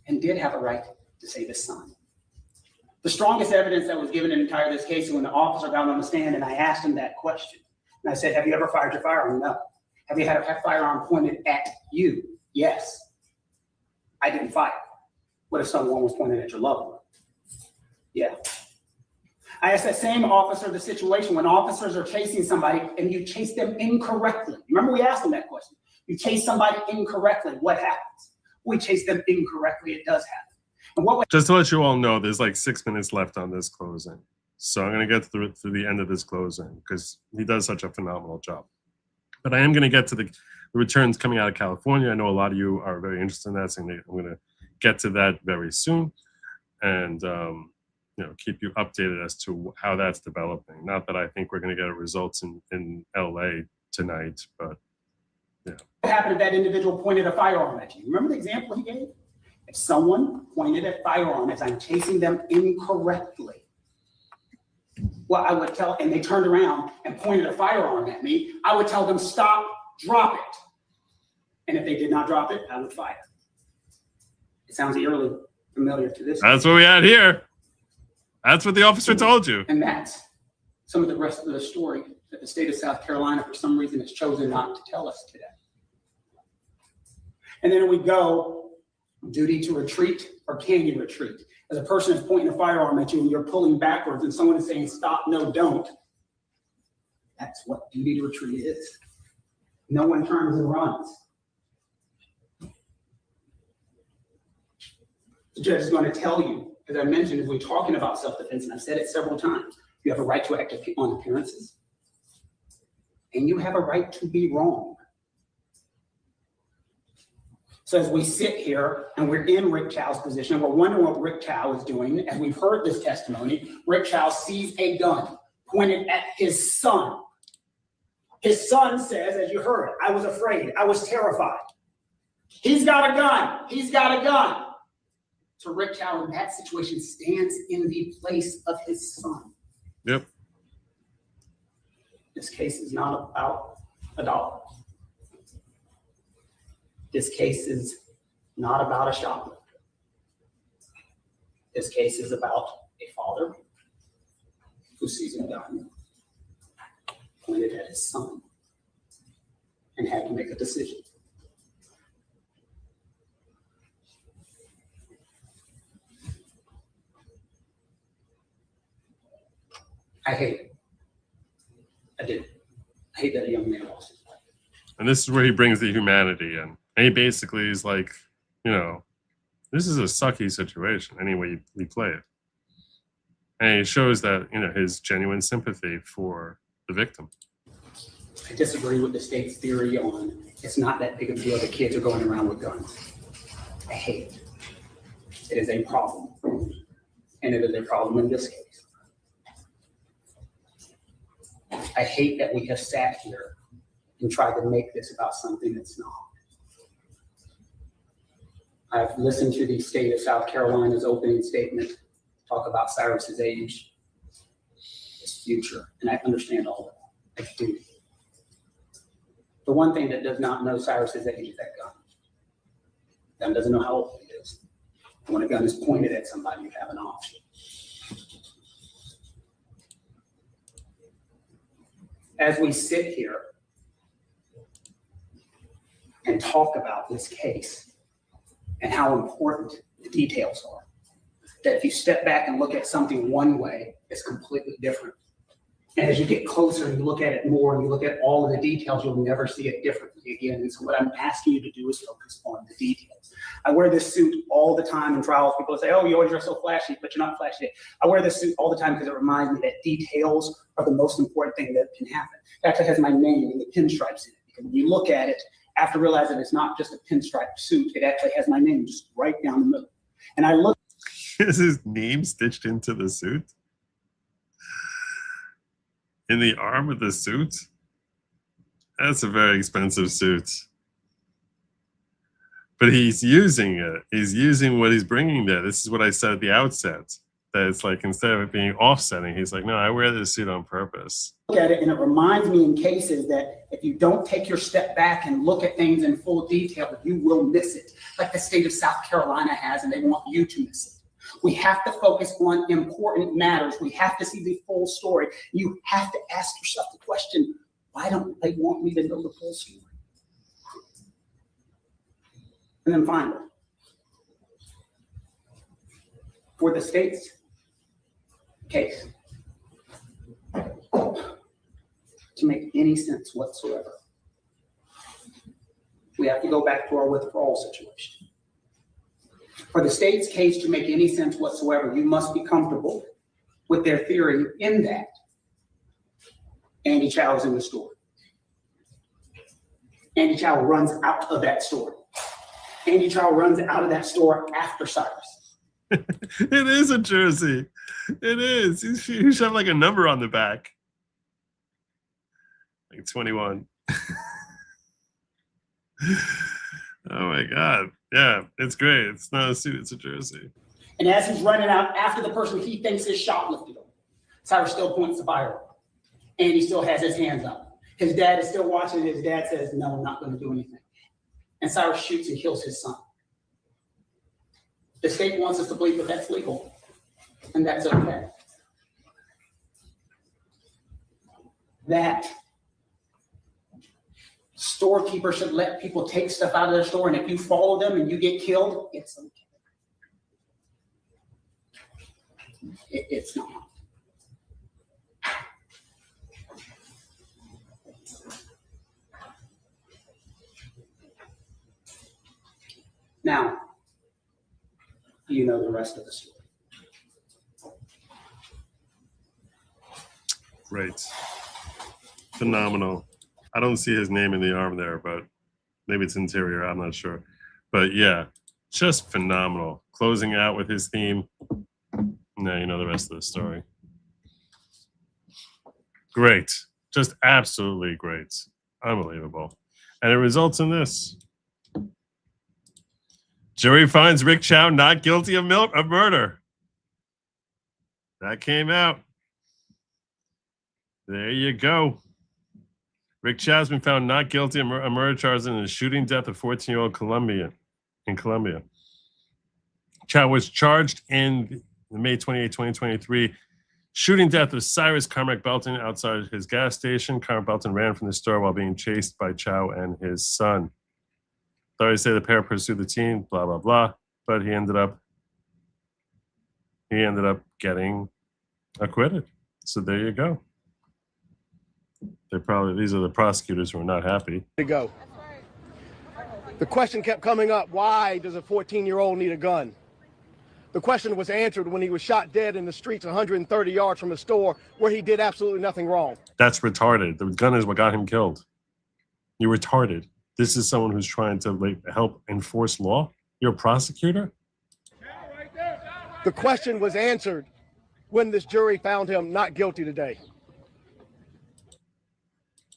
and did have a right to save his son. The strongest evidence that was given in entire this case, when the officer got on the stand and I asked him that question, and I said, have you ever fired your firearm? No. Have you had a firearm pointed at you? Yes. I didn't fire. What if someone was pointed at your loved one? Yeah. I asked that same officer the situation when officers are chasing somebody and you chase them incorrectly. Remember we asked them that question. You chase somebody incorrectly, what happens? We chase them incorrectly, it does happen. And just to let you all know, there's like 6 minutes left on this closing. So I'm going to get through the end of this closing because he does such a phenomenal job. But I am going to get to the returns coming out of California. I know a lot of you are very interested in that, so I'm going to get to that very soon and keep you updated as to how that's developing. Not that I think we're going to get results in LA tonight, but yeah. What happened if that individual pointed a firearm at you? Remember the example he gave? If someone pointed a firearm as I'm chasing them incorrectly, well, I would tell, and they turned around and pointed a firearm at me, I would tell them, stop, drop it. And if they did not drop it, I would fire. It sounds eerily familiar to this. That's what we had here. That's what the officer told you. And that's some of the rest of the story that the state of South Carolina, for some reason, has chosen not to tell us today. And then we go, duty to retreat, or can you retreat? As a person is pointing a firearm at you and you're pulling backwards and someone is saying, stop, no, don't. That's what duty to retreat is. No one turns and runs. The judge is going to tell you As I mentioned, as we're talking about self-defense, and I've said it several times, you have a right to act on appearances, and you have a right to be wrong. So as we sit here and we're in Rick Chow's position, and we're wondering what Rick Chow is doing, as we've heard this testimony, Rick Chow sees a gun pointed at his son. His son says, as you heard, I was afraid, I was terrified. He's got a gun, he's got a gun. So Rick Chow in that situation stands in the place of his son. Yep. This case is not about a dollar. This case is not about a shoplifter. This case is about a father who sees a gun pointed at his son and had to make a decision. I hate it. I did. I hate that a young man lost his life. And this is where he brings the humanity in. And he basically is like, you know, this is a sucky situation any way you play it. And he shows that, you know, his genuine sympathy for the victim. I disagree with the state's theory on it's not that big of a deal that kids are going around with guns. I hate it. It is a problem. And it is a problem in this case. I hate that we have sat here and tried to make this about something that's not. I've listened to the state of South Carolina's opening statement talk about Cyrus's age, his future, and I understand all of that. I do. The one thing that does not know Cyrus's age is that gun. Gun doesn't know how old he is. When a gun is pointed at somebody, you have an option. As we sit here and talk about this case and how important the details are, that if you step back and look at something one way, it's completely different. And as you get closer and you look at it more and you look at all of the details, you'll never see it differently again. And so what I'm asking you to do is focus on the details. I wear this suit all the time in trials. People say, oh, you always dress so flashy, but you're not flashy. I wear this suit all the time because it reminds me that details are the most important thing that can happen. It actually has my name and the pinstripes in it. Because when you look at it, after realizing it's not just a pinstripe suit, it actually has my name just right down the middle. And I look. Is his name stitched into the suit? In the arm of the suit? That's a very expensive suit. But he's using it. He's using what he's bringing there. This is what I said at the outset. That it's like, instead of it being offsetting, he's like, no, I wear this suit on purpose. Look at it, and it reminds me in cases that if you don't take your step back and look at things in full detail, you will miss it. Like the state of South Carolina has, and they want you to miss it. We have to focus on important matters. We have to see the full story. You have to ask yourself the question, why don't they want me to know the full story? And then finally, for the state's case to make any sense whatsoever, we have to go back to our withdrawal situation. For the state's case to make any sense whatsoever, you must be comfortable with their theory in that Andy Chow is in the store. Andy Chow runs out of that store. Andy Chow runs out of that store after Cyrus. It is a jersey. It is. You should have like a number on the back. Like 21. Oh my God. Yeah, it's great. It's not a suit, it's a jersey. And as he's running out after the person he thinks is shoplifted him, Cyrus still points the fire. And he still has his hands up. His dad is still watching. His dad says, no, I'm not going to do anything. And Cyrus shoots and kills his son. The state wants us to believe that that's legal. And that's okay. That storekeeper should let people take stuff out of their store, and if you follow them and you get killed, it's okay. It's not. Now, you know the rest of the story. Great. Phenomenal. I don't see his name in the arm there, but maybe it's interior. I'm not sure. But yeah, just phenomenal. Closing out with his theme. Now you know the rest of the story. Great. Just absolutely great. Unbelievable. And it results in this. Jury finds Rick Chow not guilty of murder. That came out. There you go. Rick Chow has been found not guilty of murder charges in the shooting death of 14-year-old in Colombia. Chow was charged in May 28, 2023, shooting death of Cyrus Carmack Belton outside his gas station. Carmack Belton ran from the store while being chased by Chow and his son. Authorities say the pair pursued the teen, blah, blah, blah, but he ended up getting acquitted. So there you go. These are the prosecutors who are not happy. To go. The question kept coming up, why does a 14-year-old need a gun? The question was answered when he was shot dead in the streets 130 yards from a store where he did absolutely nothing wrong. That's retarded. The gun is what got him killed. You're retarded. This is someone who's trying to help enforce law. You're a prosecutor? The question was answered when this jury found him not guilty today.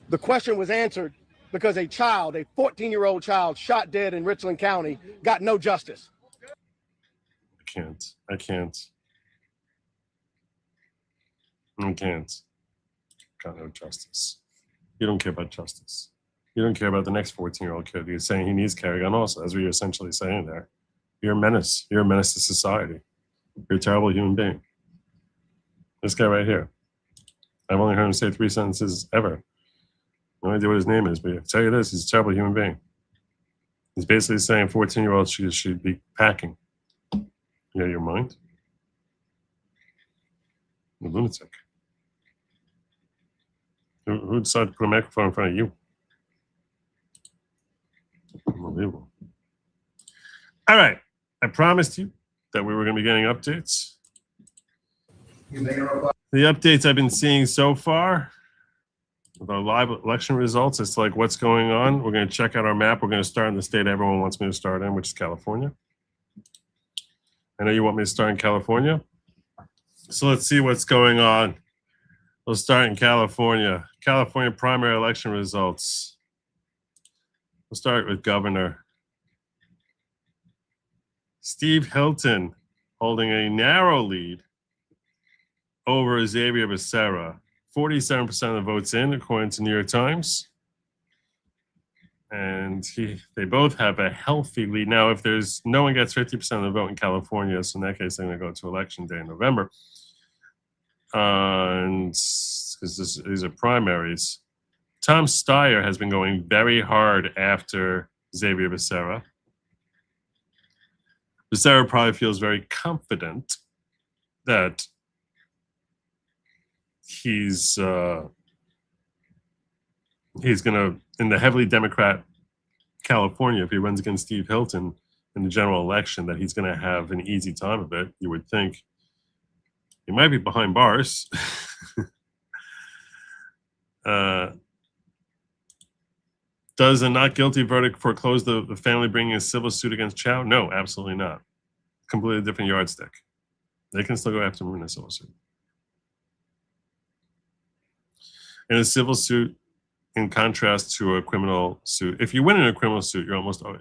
The question was answered because a 14-year-old child shot dead in Richland County got no justice. I can't. Got no justice. You don't care about justice. You don't care about the next 14-year-old kid. You're saying he needs to carry a gun also. That's what you're essentially saying there. You're a menace. You're a menace to society. You're a terrible human being. This guy right here. I've only heard him say 3 sentences ever. No idea what his name is, but I tell you this, he's a terrible human being. He's basically saying 14-year-olds should be packing. You know your mind? You're a lunatic. Who decided to put a microphone in front of you? Unbelievable. All right. I promised you that we were going to be getting updates. The updates I've been seeing so far with our live election results, it's like what's going on. We're going to check out our map. We're going to start in the state everyone wants me to start in, which is California. I know you want me to start in California. So let's see what's going on. We'll start in California. California primary election results. We'll start with governor. Steve Hilton holding a narrow lead over Xavier Becerra. 47% of the votes in, according to New York Times. And they both have a healthy lead. Now, if no one gets 50% of the vote in California, so in that case, they're going to go to election day in November. And because these are primaries. Tom Steyer has been going very hard after Xavier Becerra. Becerra probably feels very confident that he's going to, in the heavily Democrat California, if he runs against Steve Hilton in the general election, that he's going to have an easy time of it. You would think. He might be behind bars. Does a not guilty verdict foreclose the family bringing a civil suit against Chow? No, absolutely not. Completely different yardstick. They can still go after him in a civil suit. In a civil suit, in contrast to a criminal suit, if you win in a criminal suit,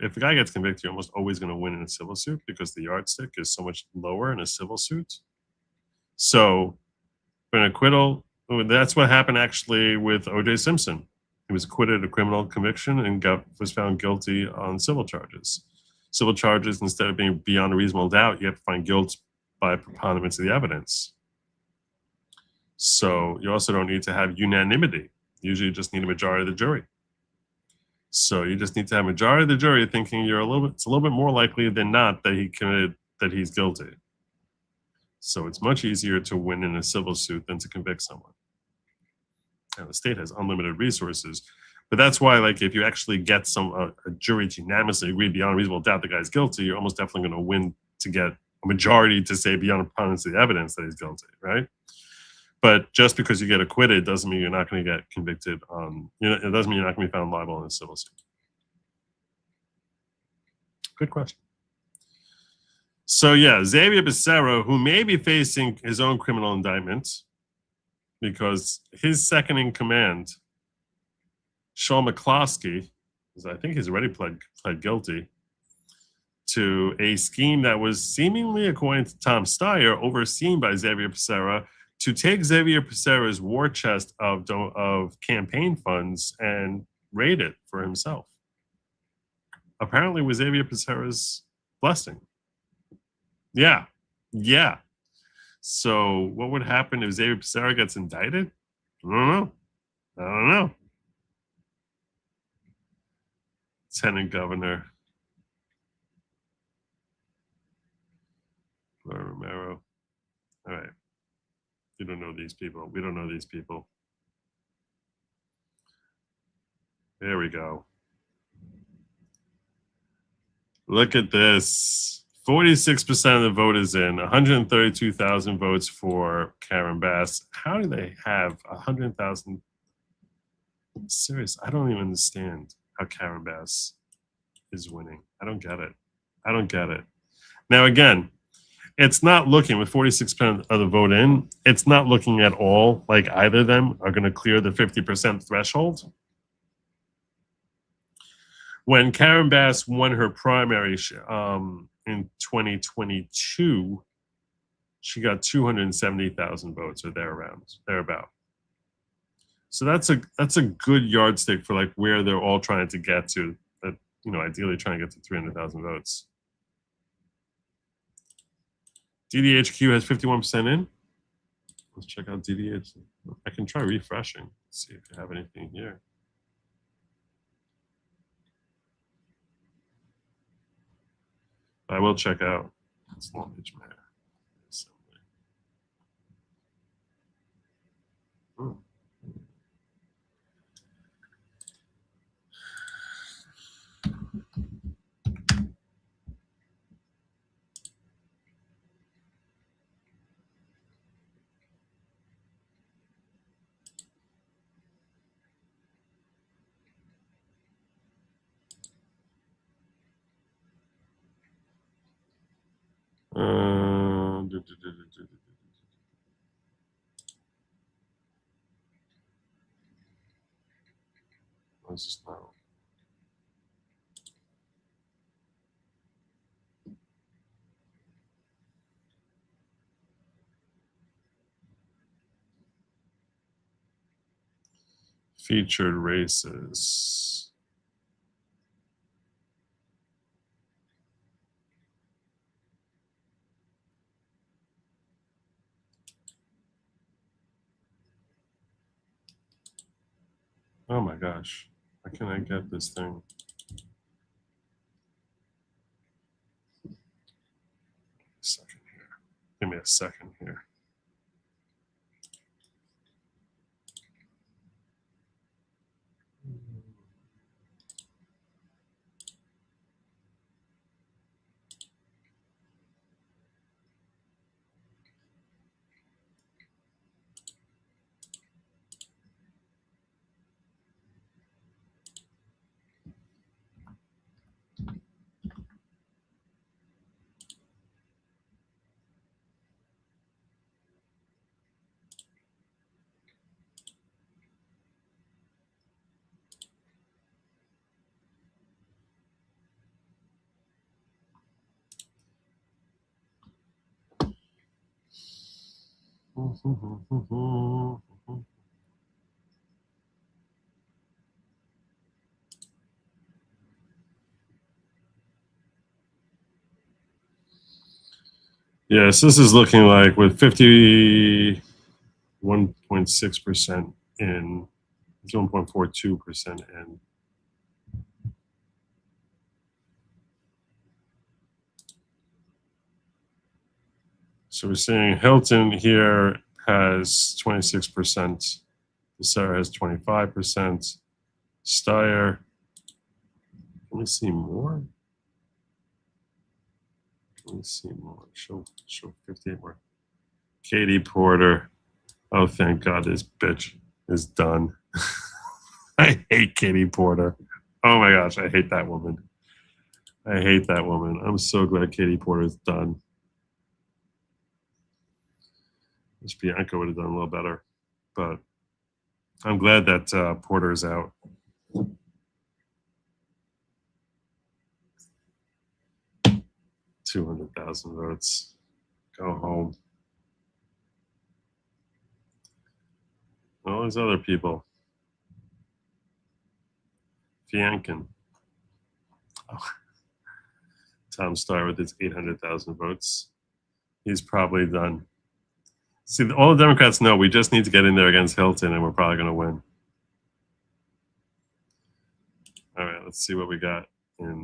if a guy gets convicted, you're almost always going to win in a civil suit because the yardstick is so much lower in a civil suit. So, for an acquittal, that's what happened actually with O.J. Simpson. He was acquitted of a criminal conviction and was found guilty on civil charges. Civil charges, instead of being beyond a reasonable doubt, you have to find guilt by preponderance of the evidence. So you also don't need to have unanimity. Usually you just need a majority of the jury. So you just need to have a majority of the jury thinking it's a little bit more likely than not that he's guilty. So it's much easier to win in a civil suit than to convict someone. And the state has unlimited resources. But that's why, if you actually get a jury to unanimously agree beyond a reasonable doubt the guy's guilty, you're almost definitely going to win to get a majority to say beyond preponderance of the evidence that he's guilty, right? But just because you get acquitted doesn't mean you're not going to get convicted. It doesn't mean you're not going to be found liable in a civil suit. Good question. So yeah, Xavier Becerra, who may be facing his own criminal indictment because his second in command, Sean McCloskey, I think he's already pled guilty to a scheme that was seemingly, according to Tom Steyer, overseen by Xavier Becerra to take Xavier Becerra's war chest of campaign funds and raid it for himself. Apparently with Xavier Becerra's blessing. Yeah. So what would happen if Xavier Becerra gets indicted? I don't know. Lieutenant Governor Laura Romero. All right. You don't know these people. We don't know these people. There we go. Look at this. 46% of the vote is in. 132,000 votes for Karen Bass. How do they have 100,000? Serious. I don't even understand how Karen Bass is winning. I don't get it. Now, again, it's not looking, with 46% of the vote in, it's not looking at all like either of them are going to clear the 50% threshold. When Karen Bass won her primary in 2022, she got 270,000 votes or thereabout. So that's a good yardstick for like where they're all trying to get to. That, ideally trying to get to 300,000 votes. DDHQ has 51% in. Let's check out DDH. I can try refreshing. See if you have anything here. I will check out. It's Long Beach Mayor. What's this now? Featured races. Oh my gosh. How can I get this thing? Give me a second here. Yes, this is looking like with 51.6% in, 1.42% in. So we're seeing Hilton here has 26%. Becerra has 25%. Steyer, let me see more. Let me see more. Show 58 more. Katie Porter Oh, thank God this bitch is done. I hate Katie Porter. Oh my gosh, I hate that woman. I hate that woman. I'm so glad Katie Porter is done. Wish Bianca would have done a little better, but I'm glad that Porter is out. $200,000 votes. Go home. All these other people. Fiankin. Oh. Tom Starr with his 800,000 votes. He's probably done. See, all the Democrats know we just need to get in there against Hilton and we're probably going to win. All right, let's see what we got in.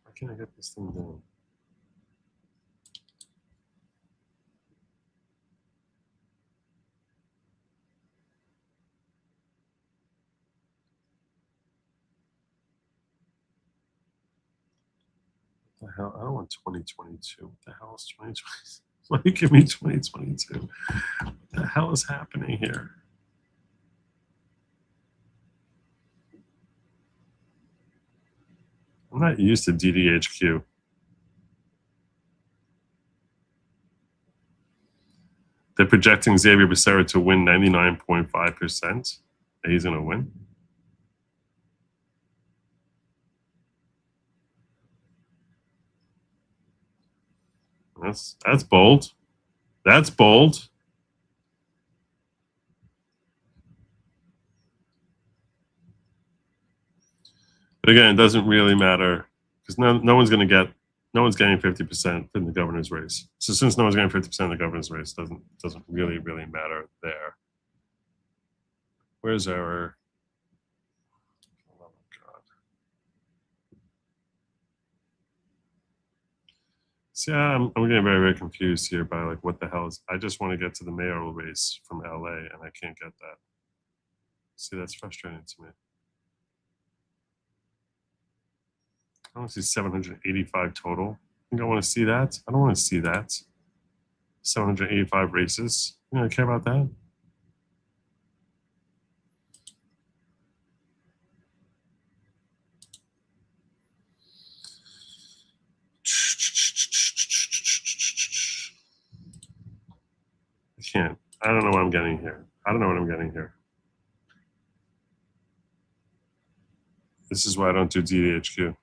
Why can't I get this thing down? What the hell? I don't want 2022. What the hell is 2020? Why do you give me 2022? What the hell is happening here? I'm not used to DDHQ. They're projecting Xavier Becerra to win 99.5%. He's going to win. That's bold. That's bold. But again, it doesn't really matter because no one's getting 50% in the governor's race. So since no one's getting 50% in the governor's race, doesn't really matter there. Where's our? Oh my God. See, I'm getting very confused here by like what the hell is. I just want to get to the mayoral race from LA, and I can't get that. See, that's frustrating to me. I want to see 785 total. I think I want to see that. I don't want to see that. 785 races. You know, I care about that. I can't. I don't know what I'm getting here. I don't know what I'm getting here. This is why I don't do DDHQ.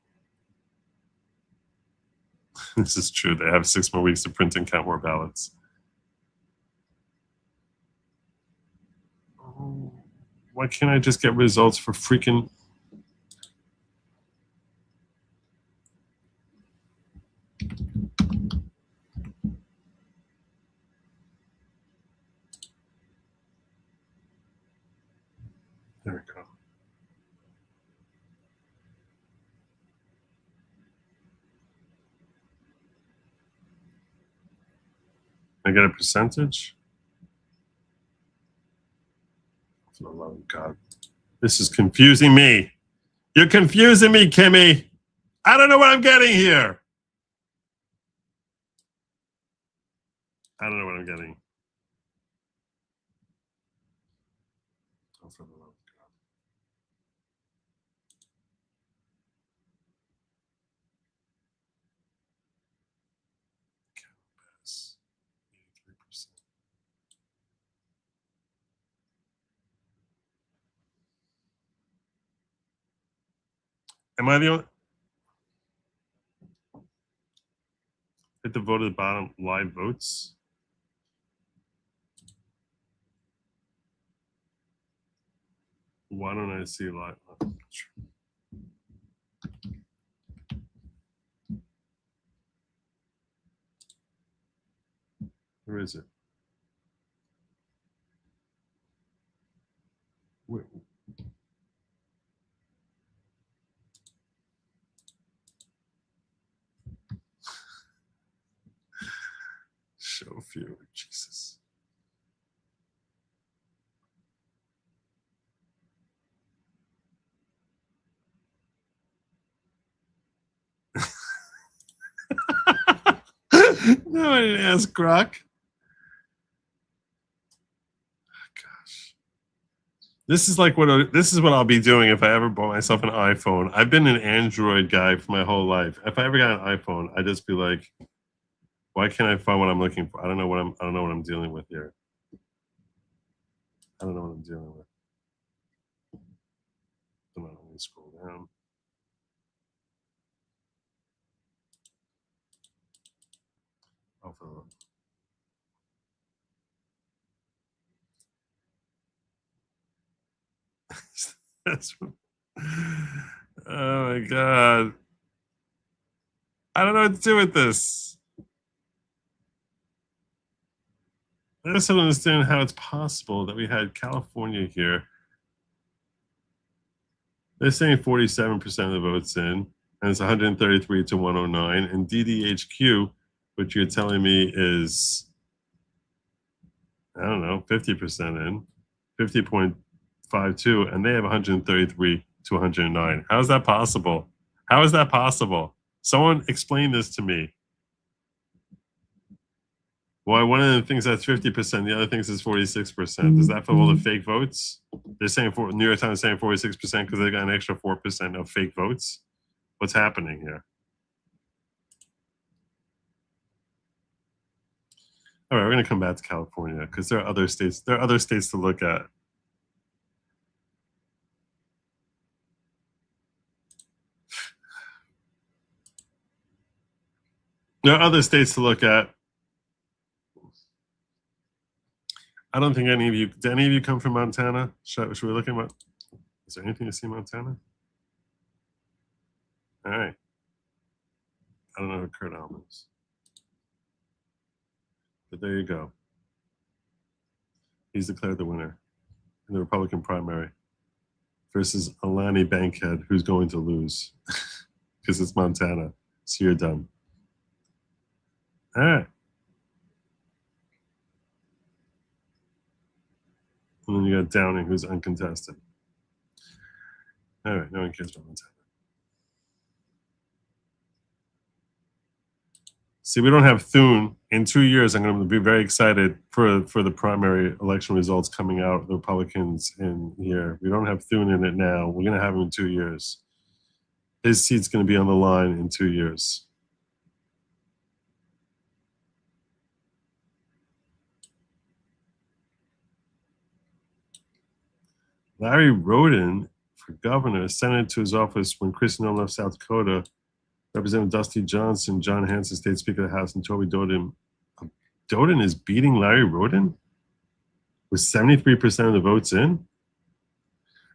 This is true. They have 6 more weeks to print and count more ballots. Why can't I just get results for freaking... There we go. I get a percentage? For the love of God. This is confusing me. You're confusing me, Kimmy. I don't know what I'm getting here. I don't know what I'm getting. Oh, for the love of God. Pass. 83%. Am I the only? Hit the vote at the bottom, live votes. Why don't I see live? Oh, where is it? Wait. Show view, Jesus. No, I didn't ask Grok. Gosh. This is what I'll be doing if I ever bought myself an iPhone. I've been an Android guy for my whole life. If I ever got an iPhone, I'd just be like, why can't I find what I'm looking for? I don't know what I'm dealing with here. I don't know what I'm dealing with. Come on, let me scroll down. Oh my God. I don't know what to do with this. I just don't understand how it's possible that we had California here. They're saying 47% of the votes in, and it's 133 to 109. And DDHQ, which you're telling me is, I don't know, 50% in, 50.52, and they have 133 to 109. How is that possible? How is that possible? Someone explain this to me. Why one of the things that's 50%, the other things is 46%. Is that for all the fake votes? They're saying New York Times is saying 46% because they got an extra 4% of fake votes. What's happening here? All right, we're going to come back to California because there are other states. There are other states to look at. There are other states to look at. I don't think any of you. Do any of you come from Montana? Should we look at what? Is there anything to see in Montana? All right. I don't know who Kurt Allen is. But there you go. He's declared the winner in the Republican primary versus Alani Bankhead, who's going to lose because it's Montana. So you're done. All right. And then you got Downing, who's uncontested. All right, no one cares about Montana. See, we don't have Thune. In 2 years, I'm going to be very excited for the primary election results coming out, the Republicans in here. We don't have Thune in it now. We're going to have him in 2 years. His seat's going to be on the line in 2 years. Larry Roden for governor ascended to his office when Chris Nolan left South Dakota. Representative Dusty Johnson, John Hanson, State Speaker of the House, and Toby Doden. Doden is beating Larry Roden with 73% of the votes in.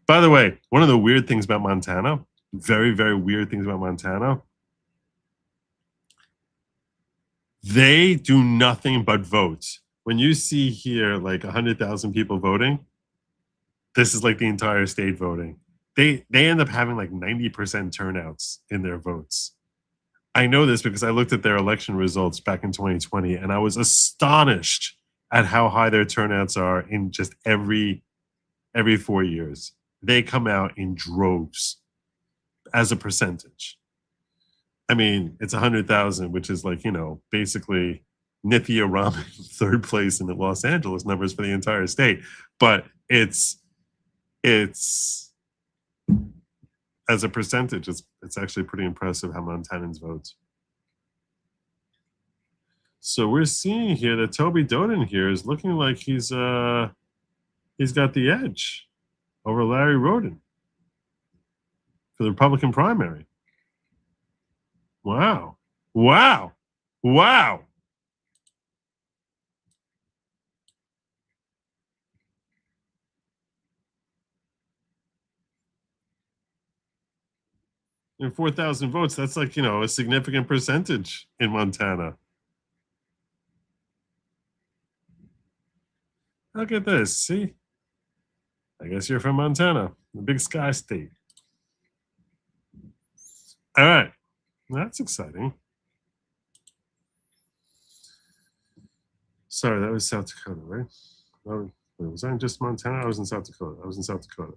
By the way, one of the weird things about Montana, very, very weird things about Montana, they do nothing but vote. When you see here like 100,000 people voting, this is like the entire state voting. They end up having like 90% turnouts in their votes. I know this because I looked at their election results back in 2020, and I was astonished at how high their turnouts are in just every 4 years. They come out in droves as a percentage. I mean, it's 100,000, which is like, basically Nithya Raman third place in the Los Angeles numbers for the entire state. But it's as a percentage, it's actually pretty impressive how Montanans vote. So we're seeing here that Toby Doden here is looking like he's got the edge over Larry Roden for the Republican primary. Wow. Wow. Wow. And 4,000 votes, that's like, a significant percentage in Montana. Look at this. See? I guess you're from Montana, the big sky state. All right. That's exciting. Sorry, that was South Dakota, right? Oh, was I just Montana? I was in South Dakota.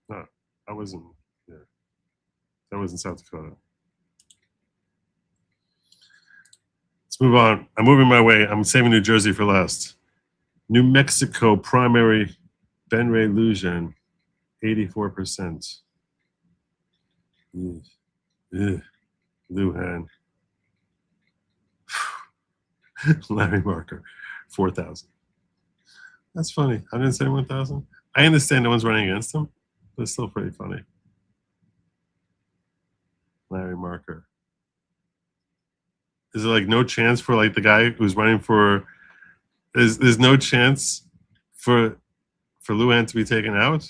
No, I wasn't. Yeah. That was in South Dakota. Let's move on. I'm moving my way. I'm saving New Jersey for last. New Mexico primary, Ben Ray Lujan, 84%. Lujan. Larry Marker, 4,000. That's funny. 171,000. I understand no one's running against him, but it's still pretty funny. Larry Marker. Is there like no chance for like the guy who's running for? There's no chance for Lujan to be taken out.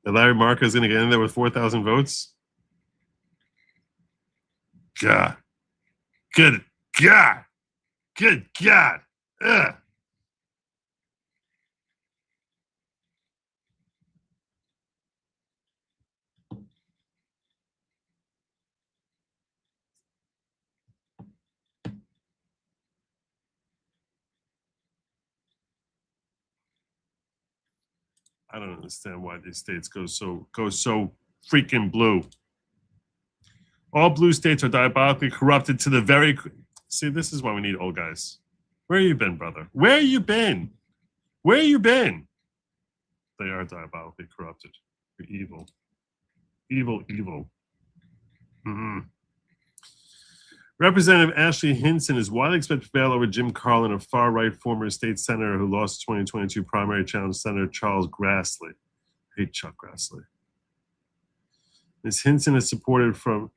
That Larry Marker is going to get in there with 4,000 votes. God, good God, good God. Ugh. I don't understand why these states go so freaking blue. All blue states are diabolically corrupted to the very. See, this is why we need old guys. Where you been, brother? Where you been? Where you been? They are diabolically corrupted. They're evil. Evil, evil. Mm-hmm. Representative Ashley Hinson is widely expected to prevail over Jim Carlin, a far-right former state senator who lost the 2022 primary challenge Senator Charles Grassley. I hate Chuck Grassley. Ms. Hinson has support from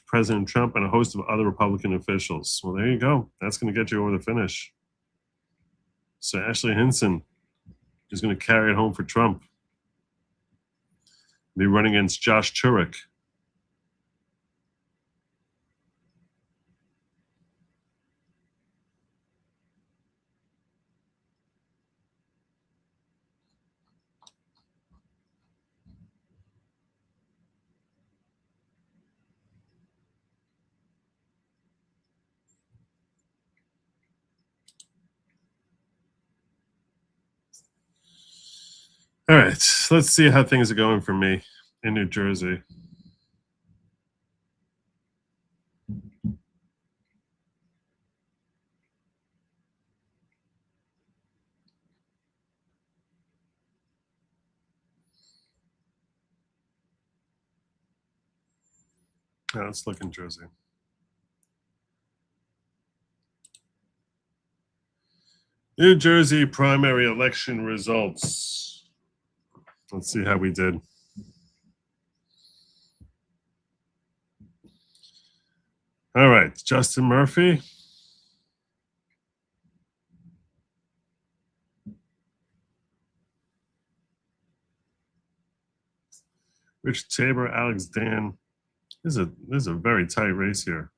President Trump and a host of other Republican officials. Well, there you go. That's going to get you over the finish. So Ashley Hinson is going to carry it home for Trump. Be running against Josh Turek. All right, let's see how things are going for me in New Jersey. Let's look in Jersey. New Jersey primary election results. Let's see how we did. All right, Justin Murphy. Rich Tabor, Alex Dan. This is a very tight race here.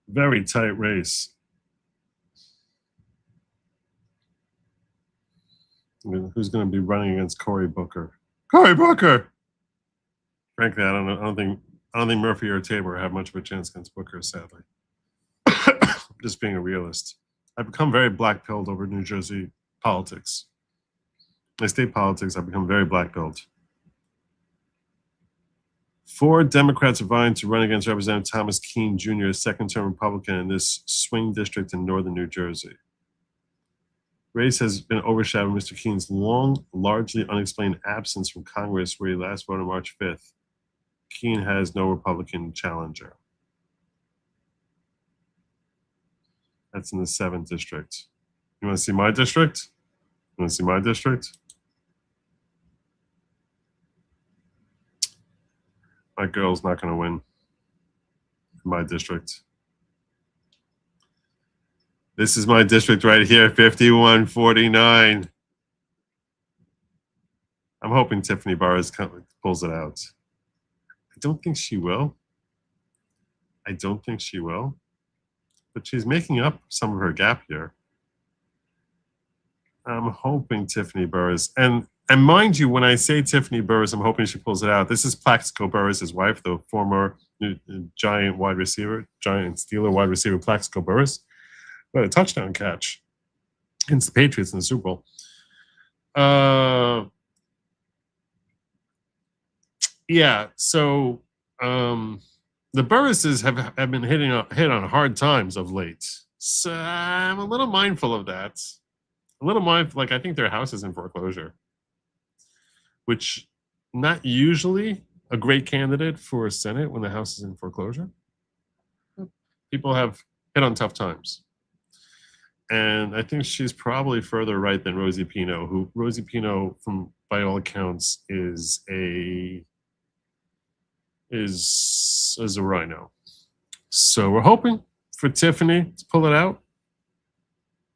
Very tight race. Who's going to be running against Cory Booker? Cory Booker. Frankly, I don't know. I don't think Murphy or Tabor have much of a chance against Booker, sadly. Just being a realist. I've become very black-pilled over New Jersey politics. My state politics, I've become very black-pilled. 4 Democrats are vying to run against Representative Thomas Keene Jr., a second-term Republican in this swing district in northern New Jersey. Race has been overshadowed Mr. Keene's long, largely unexplained absence from Congress, where he last voted March 5th. Keene has no Republican challenger. That's in the 7th district. You want to see my district? You want to see my district? My girl's not going to win in my district. This is my district right here, 5149. I'm hoping Tiffany Burris pulls it out. I don't think she will. I don't think she will. But she's making up some of her gap here. I'm hoping Tiffany Burris, and mind you, when I say Tiffany Burris, I'm hoping she pulls it out. This is Plaxico Burris' wife, the former giant Steeler wide receiver, Plaxico Burris. But a touchdown catch against the Patriots in the Super Bowl. Yeah, so the Burrises have been hit on hard times of late. So I'm a little mindful of that. A little mindful, like I think their house is in foreclosure, which not usually a great candidate for Senate when the house is in foreclosure. People have hit on tough times. And I think she's probably further right than Rosie Pino, who Rosie Pino, from by all accounts, is a rhino. So we're hoping for Tiffany to pull it out.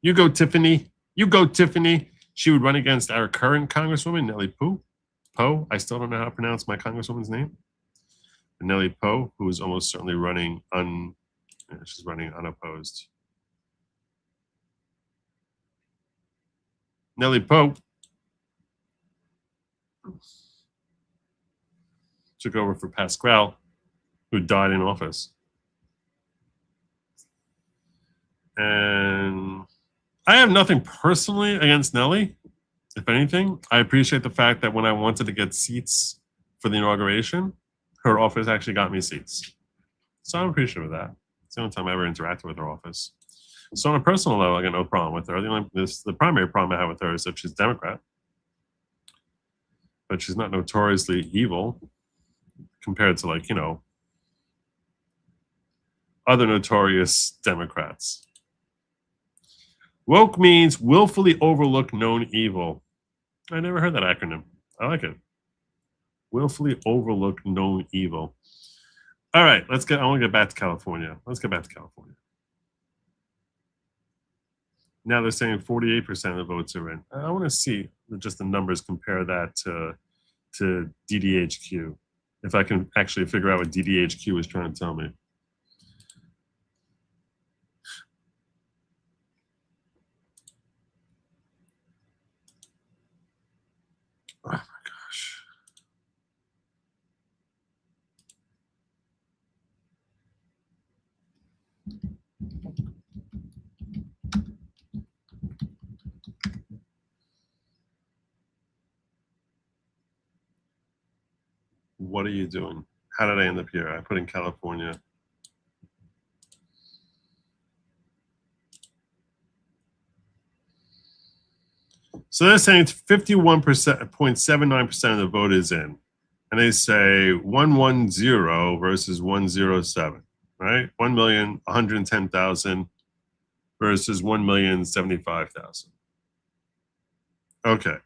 You go, Tiffany. You go, Tiffany. She would run against our current Congresswoman, Nellie Poe. I still don't know how to pronounce my Congresswoman's name. Nellie Poe, who is almost certainly running she's running unopposed. Nellie Poe took over for Pasquale, who died in office. And I have nothing personally against Nellie. If anything, I appreciate the fact that when I wanted to get seats for the inauguration, her office actually got me seats. So I'm appreciative of that. It's the only time I ever interacted with her office. So on a personal level, I got no problem with her. The primary problem I have with her is that she's Democrat, but she's not notoriously evil compared to, like, you know, other notorious Democrats. Woke means willfully overlook known evil. I never heard that acronym. I like it. Willfully overlook known evil. All right, I want to get back to California. Let's get back to California. Now they're saying 48% of the votes are in. I want to see just the numbers, compare that to DDHQ. If I can actually figure out what DDHQ is trying to tell me. Oh my gosh. What are you doing? How did I end up here? I put in California. So they're saying 51.79% of the vote is in. And they say 110 versus 107, right? 1,110,000 versus 1,075,000. Okay.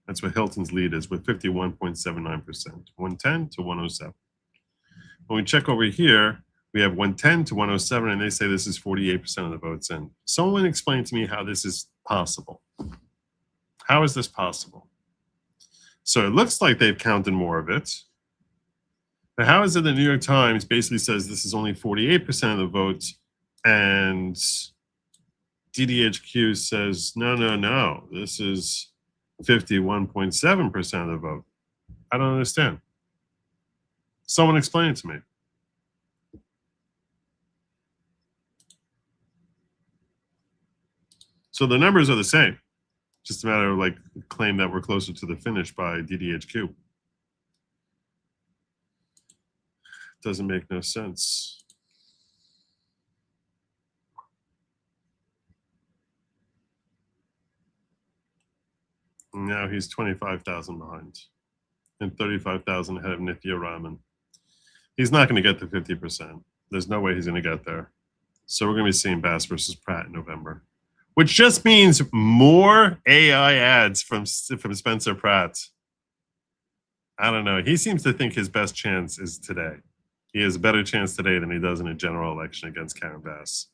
That's what Hilton's lead is, with 51.79%, 110 to 107. When we check over here, we have 110 to 107, and they say this is 48% of the votes in. Someone explain to me how this is possible. How is this possible? So it looks like they've counted more of it. But how is it the New York Times basically says this is only 48% of the votes, and DDHQ says, no, this is 51.7% of the vote. I don't understand. Someone explain it to me. So the numbers are the same. Just a matter of, like, claim that we're closer to the finish by DDHQ. Doesn't make no sense. Now he's 25,000 behind and 35,000 ahead of Nithya Raman. He's not going to get to 50%. There's no way he's going to get there. So we're going to be seeing Bass versus Pratt in November, which just means more AI ads from Spencer Pratt. I don't know. He seems to think his best chance is today. He has a better chance today than he does in a general election against Karen Bass.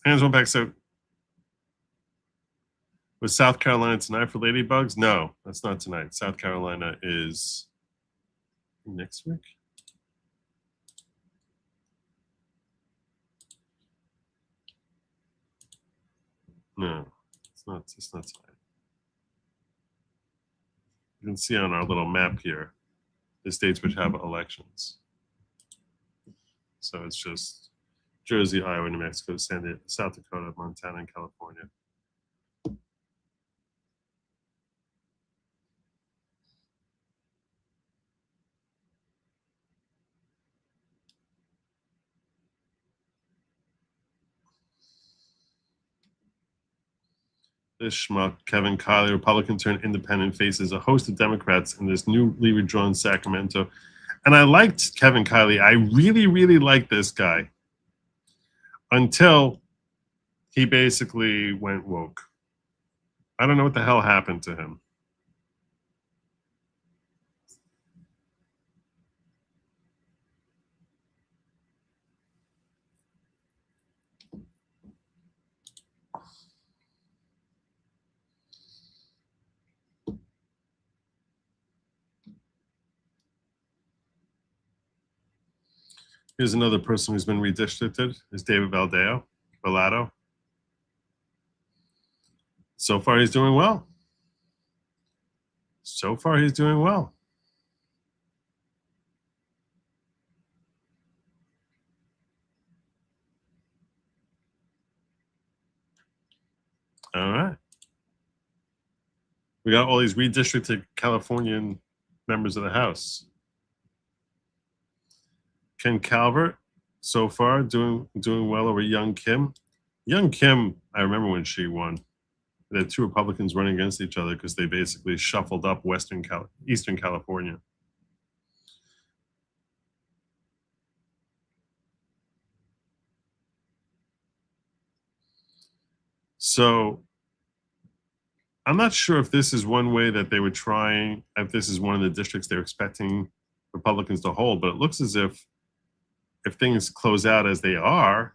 Hands one back. So was South Carolina tonight for Ladybugs? No, that's not tonight. South Carolina is next week. No, it's not tonight. You can see on our little map here the states which have elections. So it's just Jersey, Iowa, New Mexico, South Dakota, Montana, and California. This schmuck, Kevin Kiley, Republican turned independent, faces a host of Democrats in this newly redrawn Sacramento. And I liked Kevin Kiley. I really, really liked this guy until he basically went woke. I don't know what the hell happened to him. Here's another person who's been redistricted, is David Vallado. So far, he's doing well. So far, he's doing well. All right. We got all these redistricted Californian members of the House. Ken Calvert, so far, doing well over Young Kim. Young Kim, I remember when she won. There had two Republicans running against each other because they basically shuffled up Eastern California. So I'm not sure if this is one way that they were trying, if this is one of the districts they're expecting Republicans to hold, but it looks as if things close out as they are,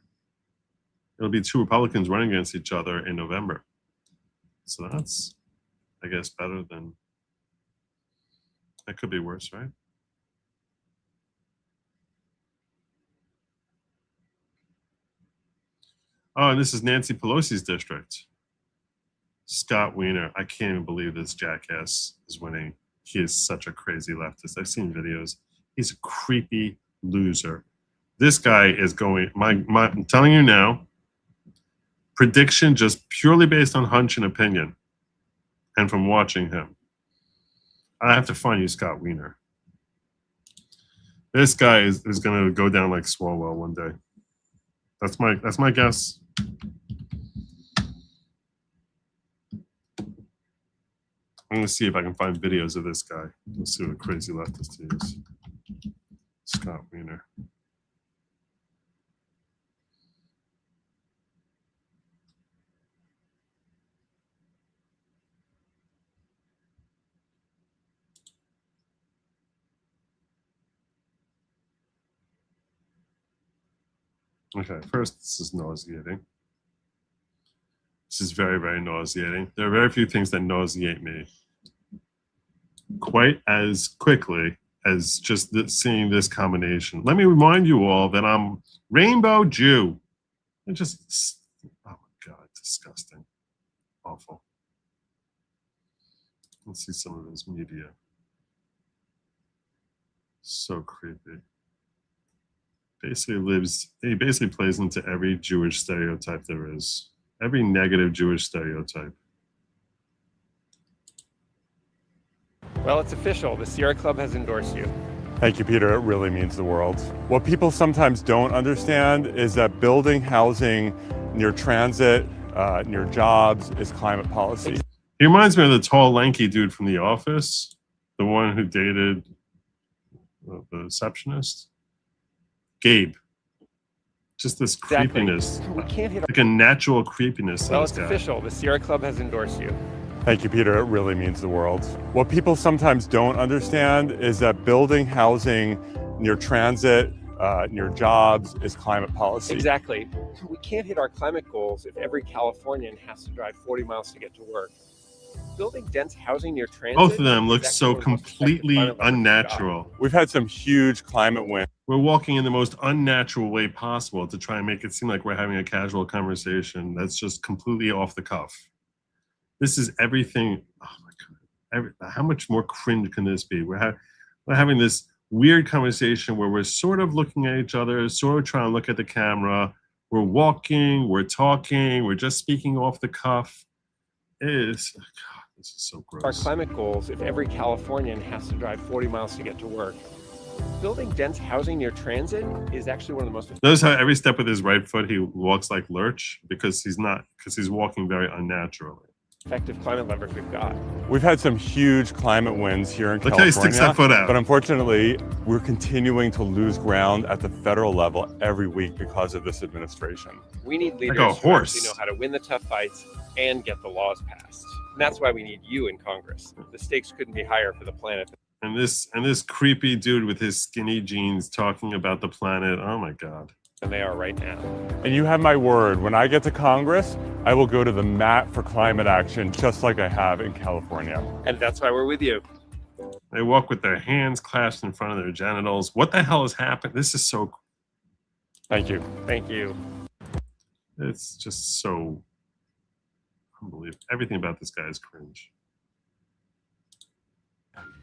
it'll be two Republicans running against each other in November. So that's, I guess, better than, that could be worse, right? Oh, and this is Nancy Pelosi's district. Scott Wiener. I can't even believe this jackass is winning. He is such a crazy leftist. I've seen videos. He's a creepy loser. This guy is going, I'm telling you now, prediction just purely based on hunch and opinion and from watching him. I have to find you Scott Wiener. This guy is going to go down like Swalwell one day. That's my guess. I'm going to see if I can find videos of this guy. Let's see what a crazy leftist he is. Scott Wiener. Okay, first, this is nauseating. This is very, very nauseating. There are very few things that nauseate me quite as quickly as just seeing this combination. Let me remind you all that I'm Rainbow Jew. And just, oh my God, disgusting. Awful. Let's see some of his media. So creepy. He basically plays into every Jewish stereotype there is. Every negative Jewish stereotype. Well, it's official. The Sierra Club has endorsed you. Thank you, Peter. It really means the world. What people sometimes don't understand is that building housing near transit, near jobs, is climate policy. He reminds me of the tall, lanky dude from The Office, the one who dated the receptionist. Gabe. Just this creepiness. We can't hit like a natural creepiness. Well, it's official. The Sierra Club has endorsed you. Thank you, Peter. It really means the world. What people sometimes don't understand is that building housing near transit, near jobs, is climate policy. Exactly. We can't hit our climate goals if every Californian has to drive 40 miles to get to work. Building dense housing near transit. Both of them look so completely unnatural. We've had some huge climate wins. We're walking in the most unnatural way possible to try and make it seem like we're having a casual conversation that's just completely off the cuff. This is everything. Oh my God. How much more cringe can this be? We're having this weird conversation where we're sort of looking at each other, sort of trying to look at the camera. We're walking, we're talking, we're just speaking off the cuff. It is, God, this is so gross. Our climate goals if every Californian has to drive 40 miles to get to work. Building dense housing near transit is actually one of the most. Notice how every step with his right foot he walks like Lurch because he's walking very unnaturally. effective climate leverage we've got. We've had some huge climate wins here in Look how he California, sticks that foot out. but unfortunately, we're continuing to lose ground at the federal level every week because of this administration. We need leaders Like a who horse. actually know how to win the tough fights and get the laws passed. And that's why we need you in Congress. The stakes couldn't be higher for the planet. And this creepy dude with his skinny jeans talking about the planet. Oh my God. Than they are right now. And you have my word, when I get to Congress, I will go to the mat for climate action, just like I have in California. And that's why we're with you. They walk with their hands clasped in front of their genitals. What the hell has happened? This is so. Thank you. Thank you. It's just so unbelievable. Everything about this guy is cringe.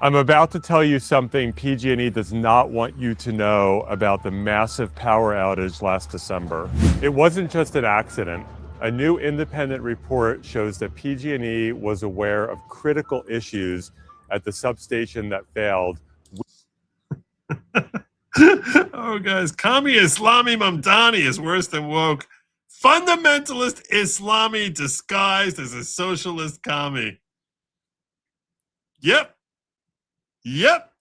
I'm about to tell you something PG&E does not want you to know about the massive power outage last December. It wasn't just an accident. A new independent report shows that PG&E was aware of critical issues at the substation that failed. Oh, guys, Kami Islami Mamdani is worse than woke. Fundamentalist Islami disguised as a socialist commie. Yep. Yep.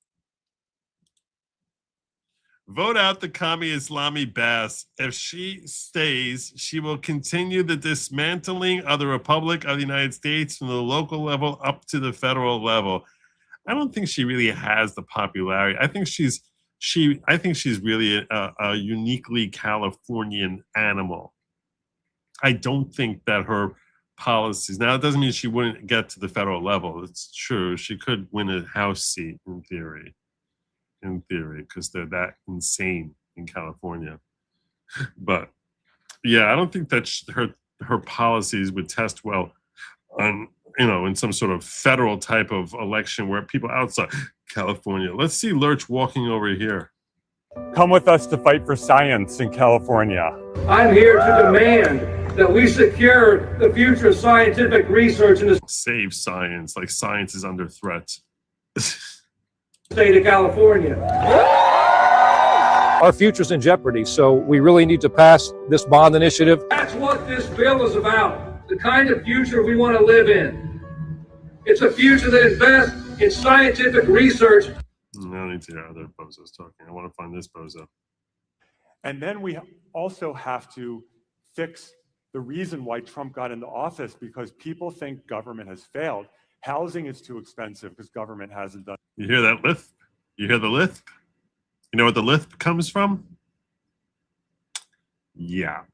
Vote out the Kami Islami Bass. If she stays, she will continue the dismantling of the Republic of the United States from the local level up to the federal level. I don't think she really has the popularity. I think she's really a uniquely Californian animal. I don't think that her policies. Now, it doesn't mean she wouldn't get to the federal level. It's true. She could win a House seat in theory, because they're that insane in California. But yeah, I don't think that her policies would test well on, in some sort of federal type of election where people outside California. Let's see Lurch walking over here. Come with us to fight for science in California. I'm here to demand that we secure the future of scientific research in the Save science, like science is under threat. state of California. Our future's in jeopardy, so we really need to pass this bond initiative. That's what this bill is about, the kind of future we want to live in. It's a future that invests in scientific research. I don't need to hear other bozos talking. I want to find this bozo. And then we also have to fix the reason why Trump got into office, because people think government has failed. Housing is too expensive because government hasn't done. You hear that lisp? You hear the lisp? You know what the lisp comes from? Yeah.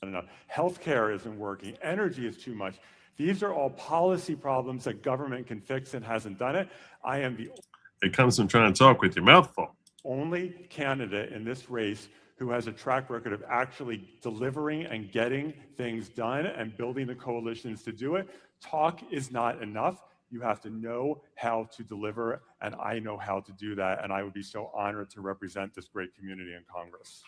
Enough. Healthcare isn't working. Energy is too much. These are all policy problems that government can fix and hasn't done it. I am the It comes from trying to talk with your mouth full. only candidate in this race who has a track record of actually delivering and getting things done and building the coalitions to do it. Talk is not enough. You have to know how to deliver, and I know how to do that, and I would be so honored to represent this great community in Congress.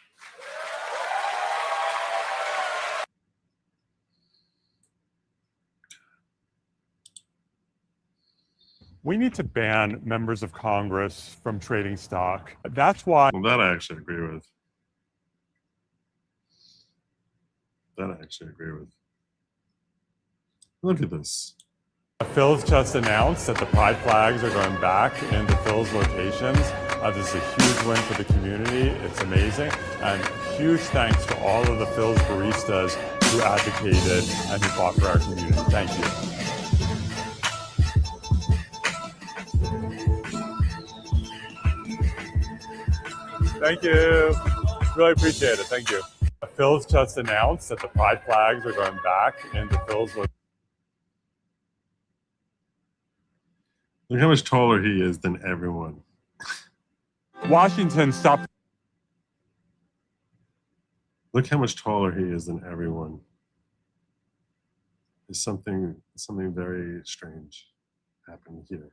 We need to ban members of Congress from trading stock. That's why. Well, that I actually agree with. That I actually agree with. Look at this. Phil's just announced that the pride flags are going back into Phil's locations. This is a huge win for the community. It's amazing. And huge thanks to all of the Phil's baristas who advocated and who fought for our community. Thank you. Thank you. Really appreciate it. Thank you. Phil's just announced that the pride flags are going back into Phil's location. Look how much taller he is than everyone. Washington stopped. Look how much taller he is than everyone. There's something very strange happening here.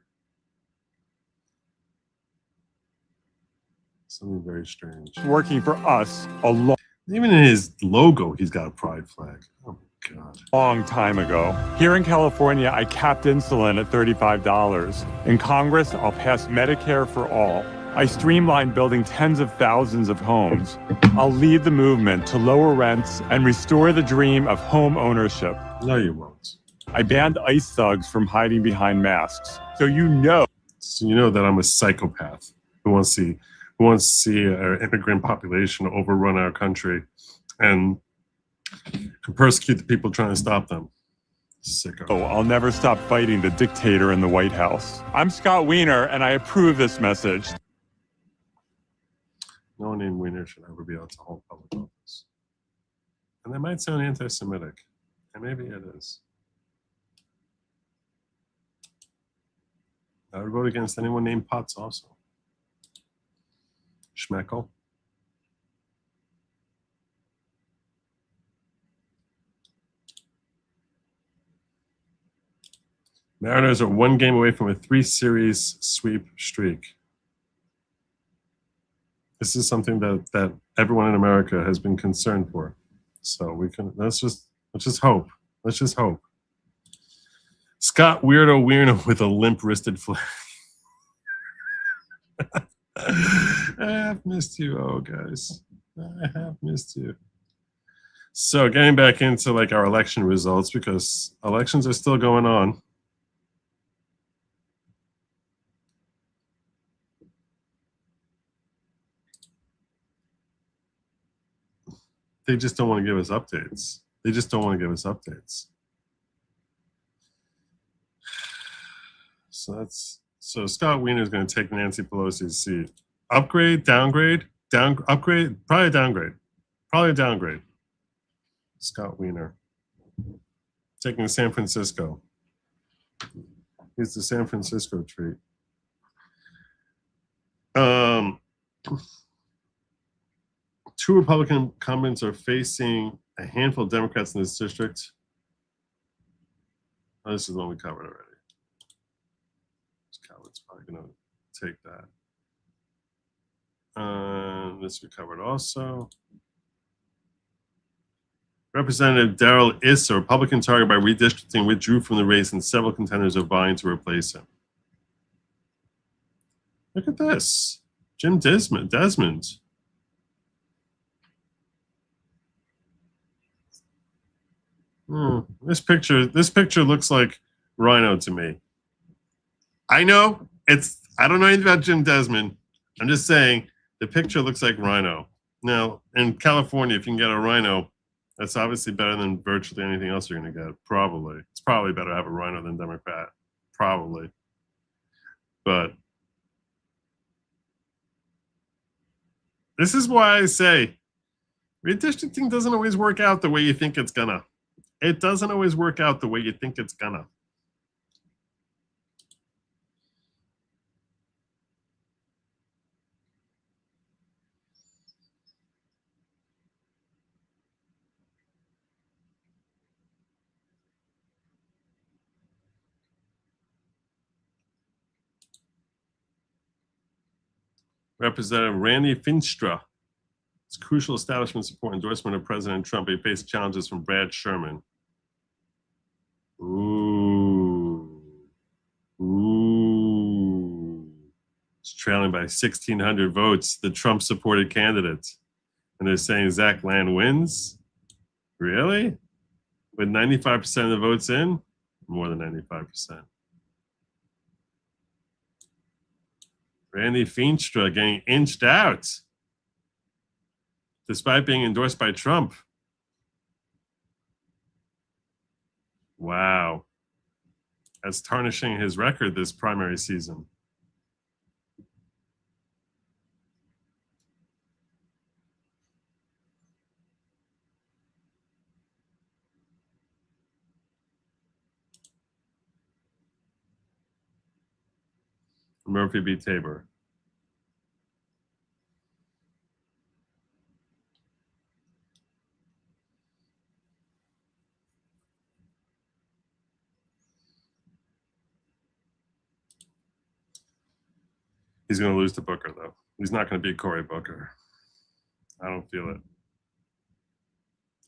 Something very strange. Working for us a Even in his logo, he's got a pride flag. Oh my God. long time ago. Here in California, I capped insulin at $35. In Congress, I'll pass Medicare for all. I streamlined building tens of thousands of homes. I'll lead the movement to lower rents and restore the dream of home ownership. No, you won't. I banned ICE thugs from hiding behind masks. So you know that I'm a psychopath who wants to see our immigrant population overrun our country and persecute the people trying to stop them. Sicko. Oh, I'll never stop fighting the dictator in the White House. I'm Scott Wiener, and I approve this message. No one named Wiener should ever be able to hold public office. And that might sound anti-Semitic, and maybe it is. I would vote against anyone named Potts also. Schmeckel. Mariners are one game away from a 3-series sweep streak. This is something that everyone in America has been concerned for. So we can let's just hope. Let's just hope. Scott Weirdo with a limp-wristed flag. I have missed you, guys. I have missed you. So getting back into like our election results, because elections are still going on. They just don't want to give us updates. They just don't want to give us updates. So Scott Wiener is going to take Nancy Pelosi's seat. Upgrade, downgrade, upgrade, probably downgrade. Probably downgrade. Scott Wiener. Taking San Francisco. He's the San Francisco treat. Two Republican incumbents are facing a handful of Democrats in this district. Oh, this is the one we covered already. Coward's probably going to take that. This we covered also. Representative Darrell Issa, a Republican target by redistricting, withdrew from the race, and several contenders are vying to replace him. Look at this. Jim Desmond. This picture looks like Rhino to me. I know I don't know anything about Jim Desmond. I'm just saying the picture looks like Rhino. Now, in California, if you can get a Rhino, that's obviously better than virtually anything else you're going to get. Probably. It's probably better to have a Rhino than Democrat. Probably. But this is why I say redistricting doesn't always work out the way you think it's gonna. It doesn't always work out the way you think it's gonna. Representative Randy Finstra. It's crucial establishment support endorsement of President Trump. He faced challenges from Brad Sherman. Ooh. It's trailing by 1,600 votes, the Trump-supported candidate. And they're saying Zach Land wins? Really? With 95% of the votes in? More than 95%. Randy Finstra getting inched out despite being endorsed by Trump. Wow. That's tarnishing his record this primary season. Murphy v. Tabor. He's going to lose to Booker, though. He's not going to beat Cory Booker. I don't feel it.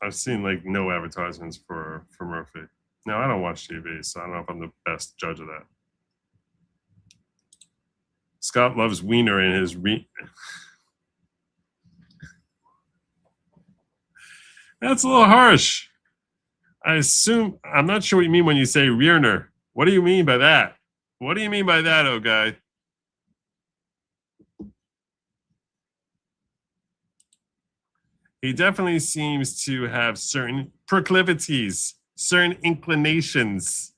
I've seen like no advertisements for Murphy. Now, I don't watch TV, so I don't know if I'm the best judge of that. Scott loves wiener in his That's a little harsh. I'm not sure what you mean when you say Wiener. What do you mean by that? What do you mean by that, oh guy? He definitely seems to have certain proclivities, certain inclinations.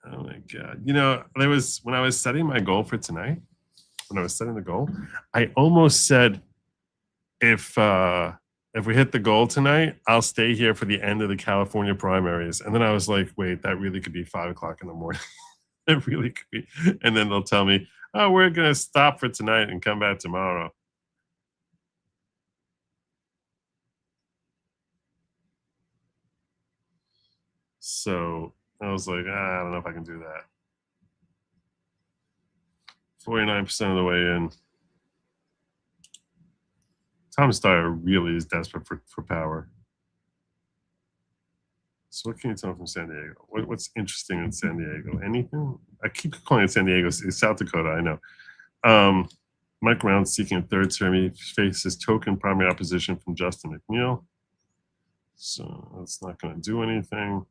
Oh my God. You know, when I was setting my goal for tonight, when I was setting the goal, I almost said, if we hit the goal tonight, I'll stay here for the end of the California primaries. And then I was like, wait, that really could be 5 o'clock in the morning. It really could be. And then they'll tell me, oh, we're going to stop for tonight and come back tomorrow. So I was like, I don't know if I can do that. 49% of the way in. Tom Steyer really is desperate for power. So what can you tell me from San Diego? What's interesting in San Diego? Anything? I keep calling it San Diego. It's South Dakota, I know. Mike Brown seeking a third term. He faces token primary opposition from Justin McNeil. So that's not going to do anything.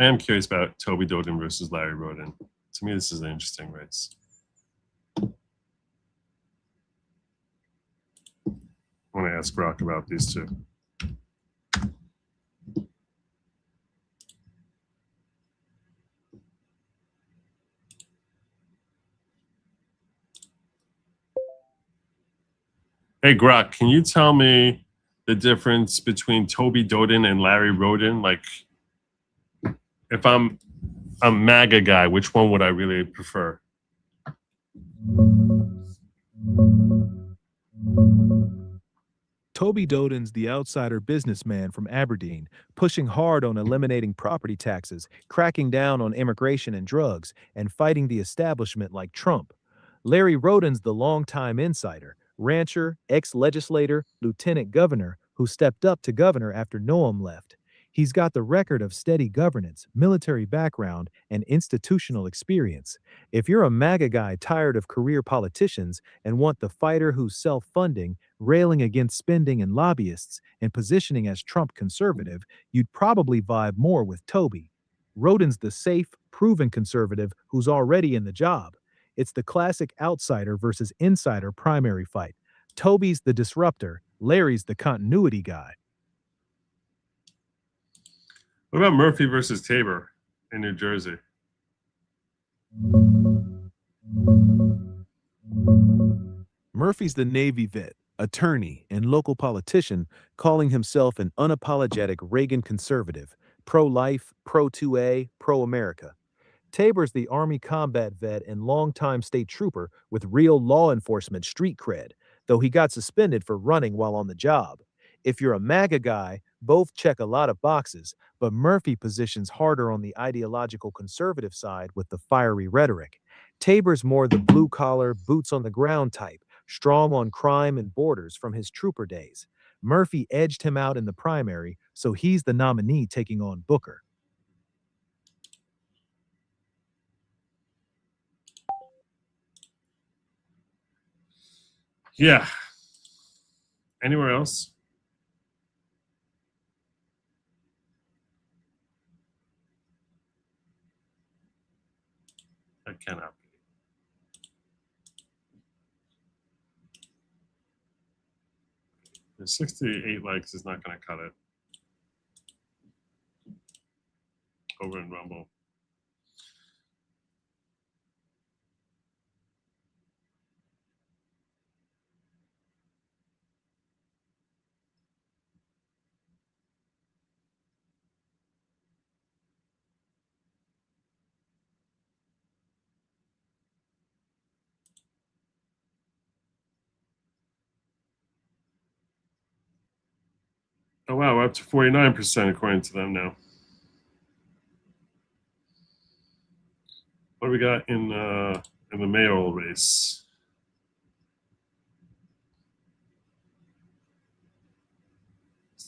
I am curious about Toby Doden versus Larry Roden. To me, this is an interesting race. I want to ask Brock about these two. Hey, Grok, can you tell me the difference between Toby Doden and Larry Roden? Like, if I'm a MAGA guy, which one would I really prefer? Toby Doden's the outsider businessman from Aberdeen, pushing hard on eliminating property taxes, cracking down on immigration and drugs, and fighting the establishment like Trump. Larry Roden's the longtime insider, rancher, ex-legislator, lieutenant governor who stepped up to governor after Noam left. He's got the record of steady governance, military background, and institutional experience. If you're a MAGA guy tired of career politicians and want the fighter who's self-funding, railing against spending and lobbyists, and positioning as Trump conservative, you'd probably vibe more with Toby. Roden's the safe, proven conservative who's already in the job. It's the classic outsider versus insider primary fight. Toby's the disruptor, Larry's the continuity guy. What about Murphy versus Tabor in New Jersey? Murphy's the Navy vet, attorney, and local politician, calling himself an unapologetic Reagan conservative, pro-life, pro-2A, pro-America. Tabor's the Army combat vet and longtime state trooper with real law enforcement street cred, though he got suspended for running while on the job. If you're a MAGA guy, both check a lot of boxes, but Murphy positions harder on the ideological conservative side with the fiery rhetoric. Tabor's more the blue-collar, boots-on-the-ground type, strong on crime and borders from his trooper days. Murphy edged him out in the primary, so he's the nominee taking on Booker. Yeah. Anywhere else? That cannot be. The 68 likes is not going to cut it. Over in Rumble. Oh wow, we're up to 49% according to them now. What do we got in the mayoral race?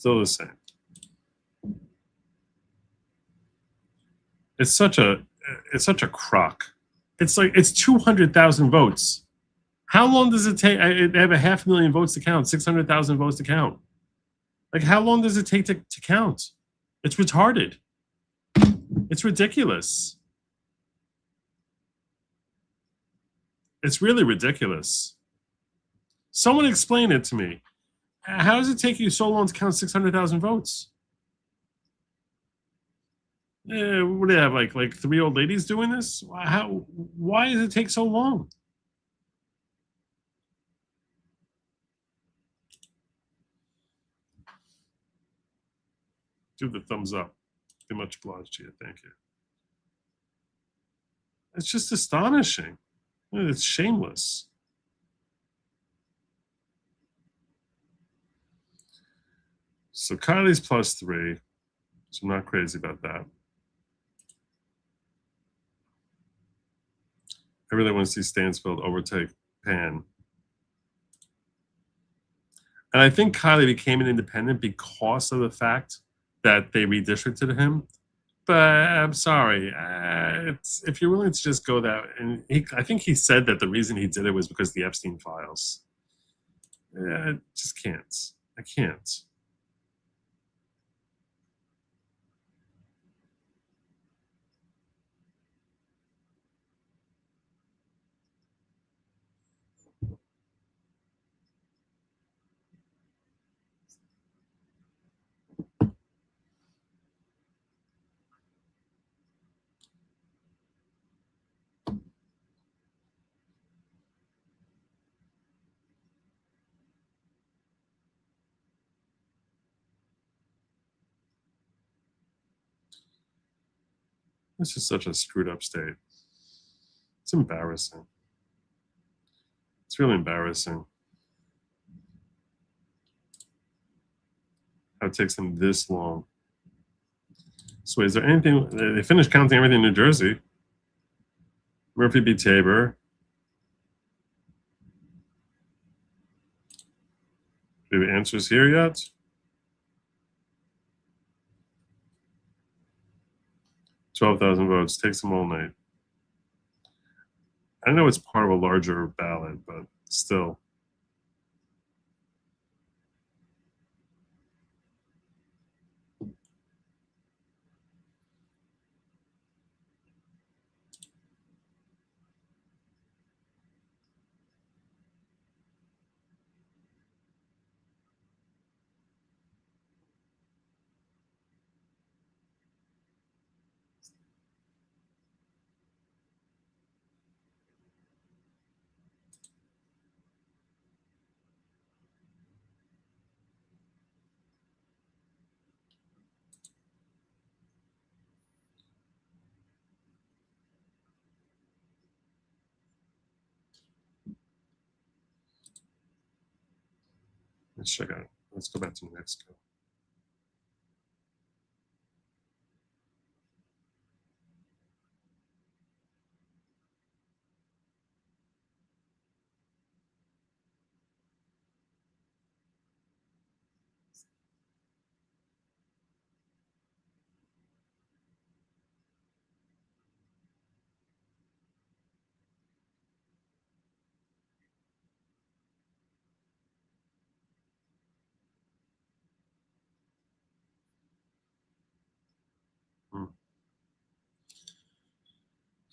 Still the same. It's such a crock. It's like it's 200,000 votes. How long does it take? They have 500,000 votes to count, 600,000 votes to count. Like, how long does it take to count? It's retarded. It's ridiculous. It's really ridiculous. Someone explain it to me. How does it take you so long to count 600,000 votes? What do they have, like 3 old ladies doing this? Why does it take so long? Do the thumbs up. Be much obliged to you. Thank you. It's just astonishing. It's shameless. So Kylie's +3. So I'm not crazy about that. I really want to see Stansfield overtake Pan. And I think Kylie became an independent because of the fact that they redistricted him. But I'm sorry, if you're willing to just go that, and I think he said that the reason he did it was because of the Epstein files. I just can't. I can't. This is such a screwed up state. It's embarrassing. It's really embarrassing. How it takes them this long. So is there anything, they finished counting everything in New Jersey. Murphy v. Tabor. Do we have answers here yet? $12,000 votes. Takes them all night. I know it's part of a larger ballot, but still. Let's check out. Let's go back to New Mexico.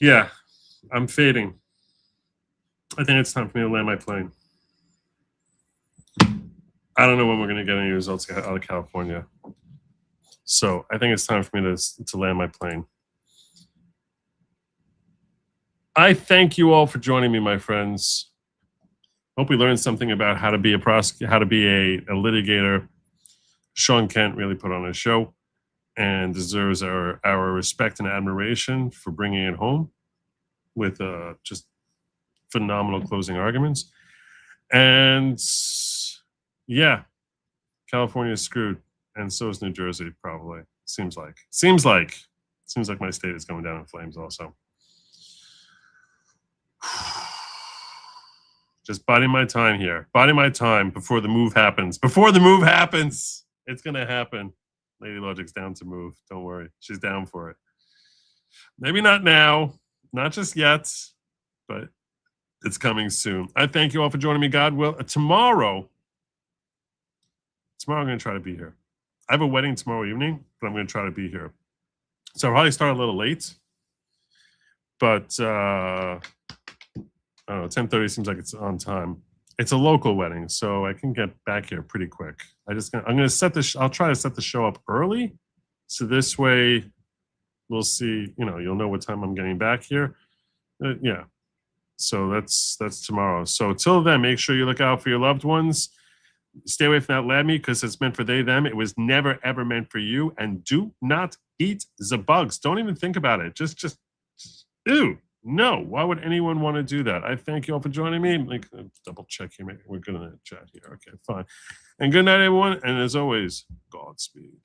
Yeah, I'm fading. I think it's time for me to land my plane. I don't know when we're going to get any results out of California. So I think it's time for me to land my plane. I thank you all for joining me, my friends. Hope we learned something about how to be a litigator. Sean Kent really put on a show and deserves our respect and admiration for bringing it home with just phenomenal closing arguments. And yeah, California is screwed, and so is New Jersey, probably. Seems like my state is going down in flames also. Just biding my time here. Biding my time before the move happens. Before the move happens. It's gonna happen. Lady Logic's down to move. Don't worry. She's down for it. Maybe not now, not just yet, but it's coming soon. I thank you all for joining me. God will. Tomorrow I'm going to try to be here. I have a wedding tomorrow evening, but I'm going to try to be here. So I'll probably start a little late, but I don't know, 10:30 seems like it's on time. It's a local wedding, so I can get back here pretty quick. I'm going to set the. I'll try to set the show up early, so this way we'll see. You'll know what time I'm getting back here. Yeah. So that's tomorrow. So till then, make sure you look out for your loved ones. Stay away from that lab meat because it's meant for they, them. It was never, ever meant for you. And do not eat the bugs. Don't even think about it. Just ew. No. Why would anyone want to do that? I thank you all for joining me. Double check here. We're good in the chat here. Okay, fine. And good night, everyone. And as always, Godspeed.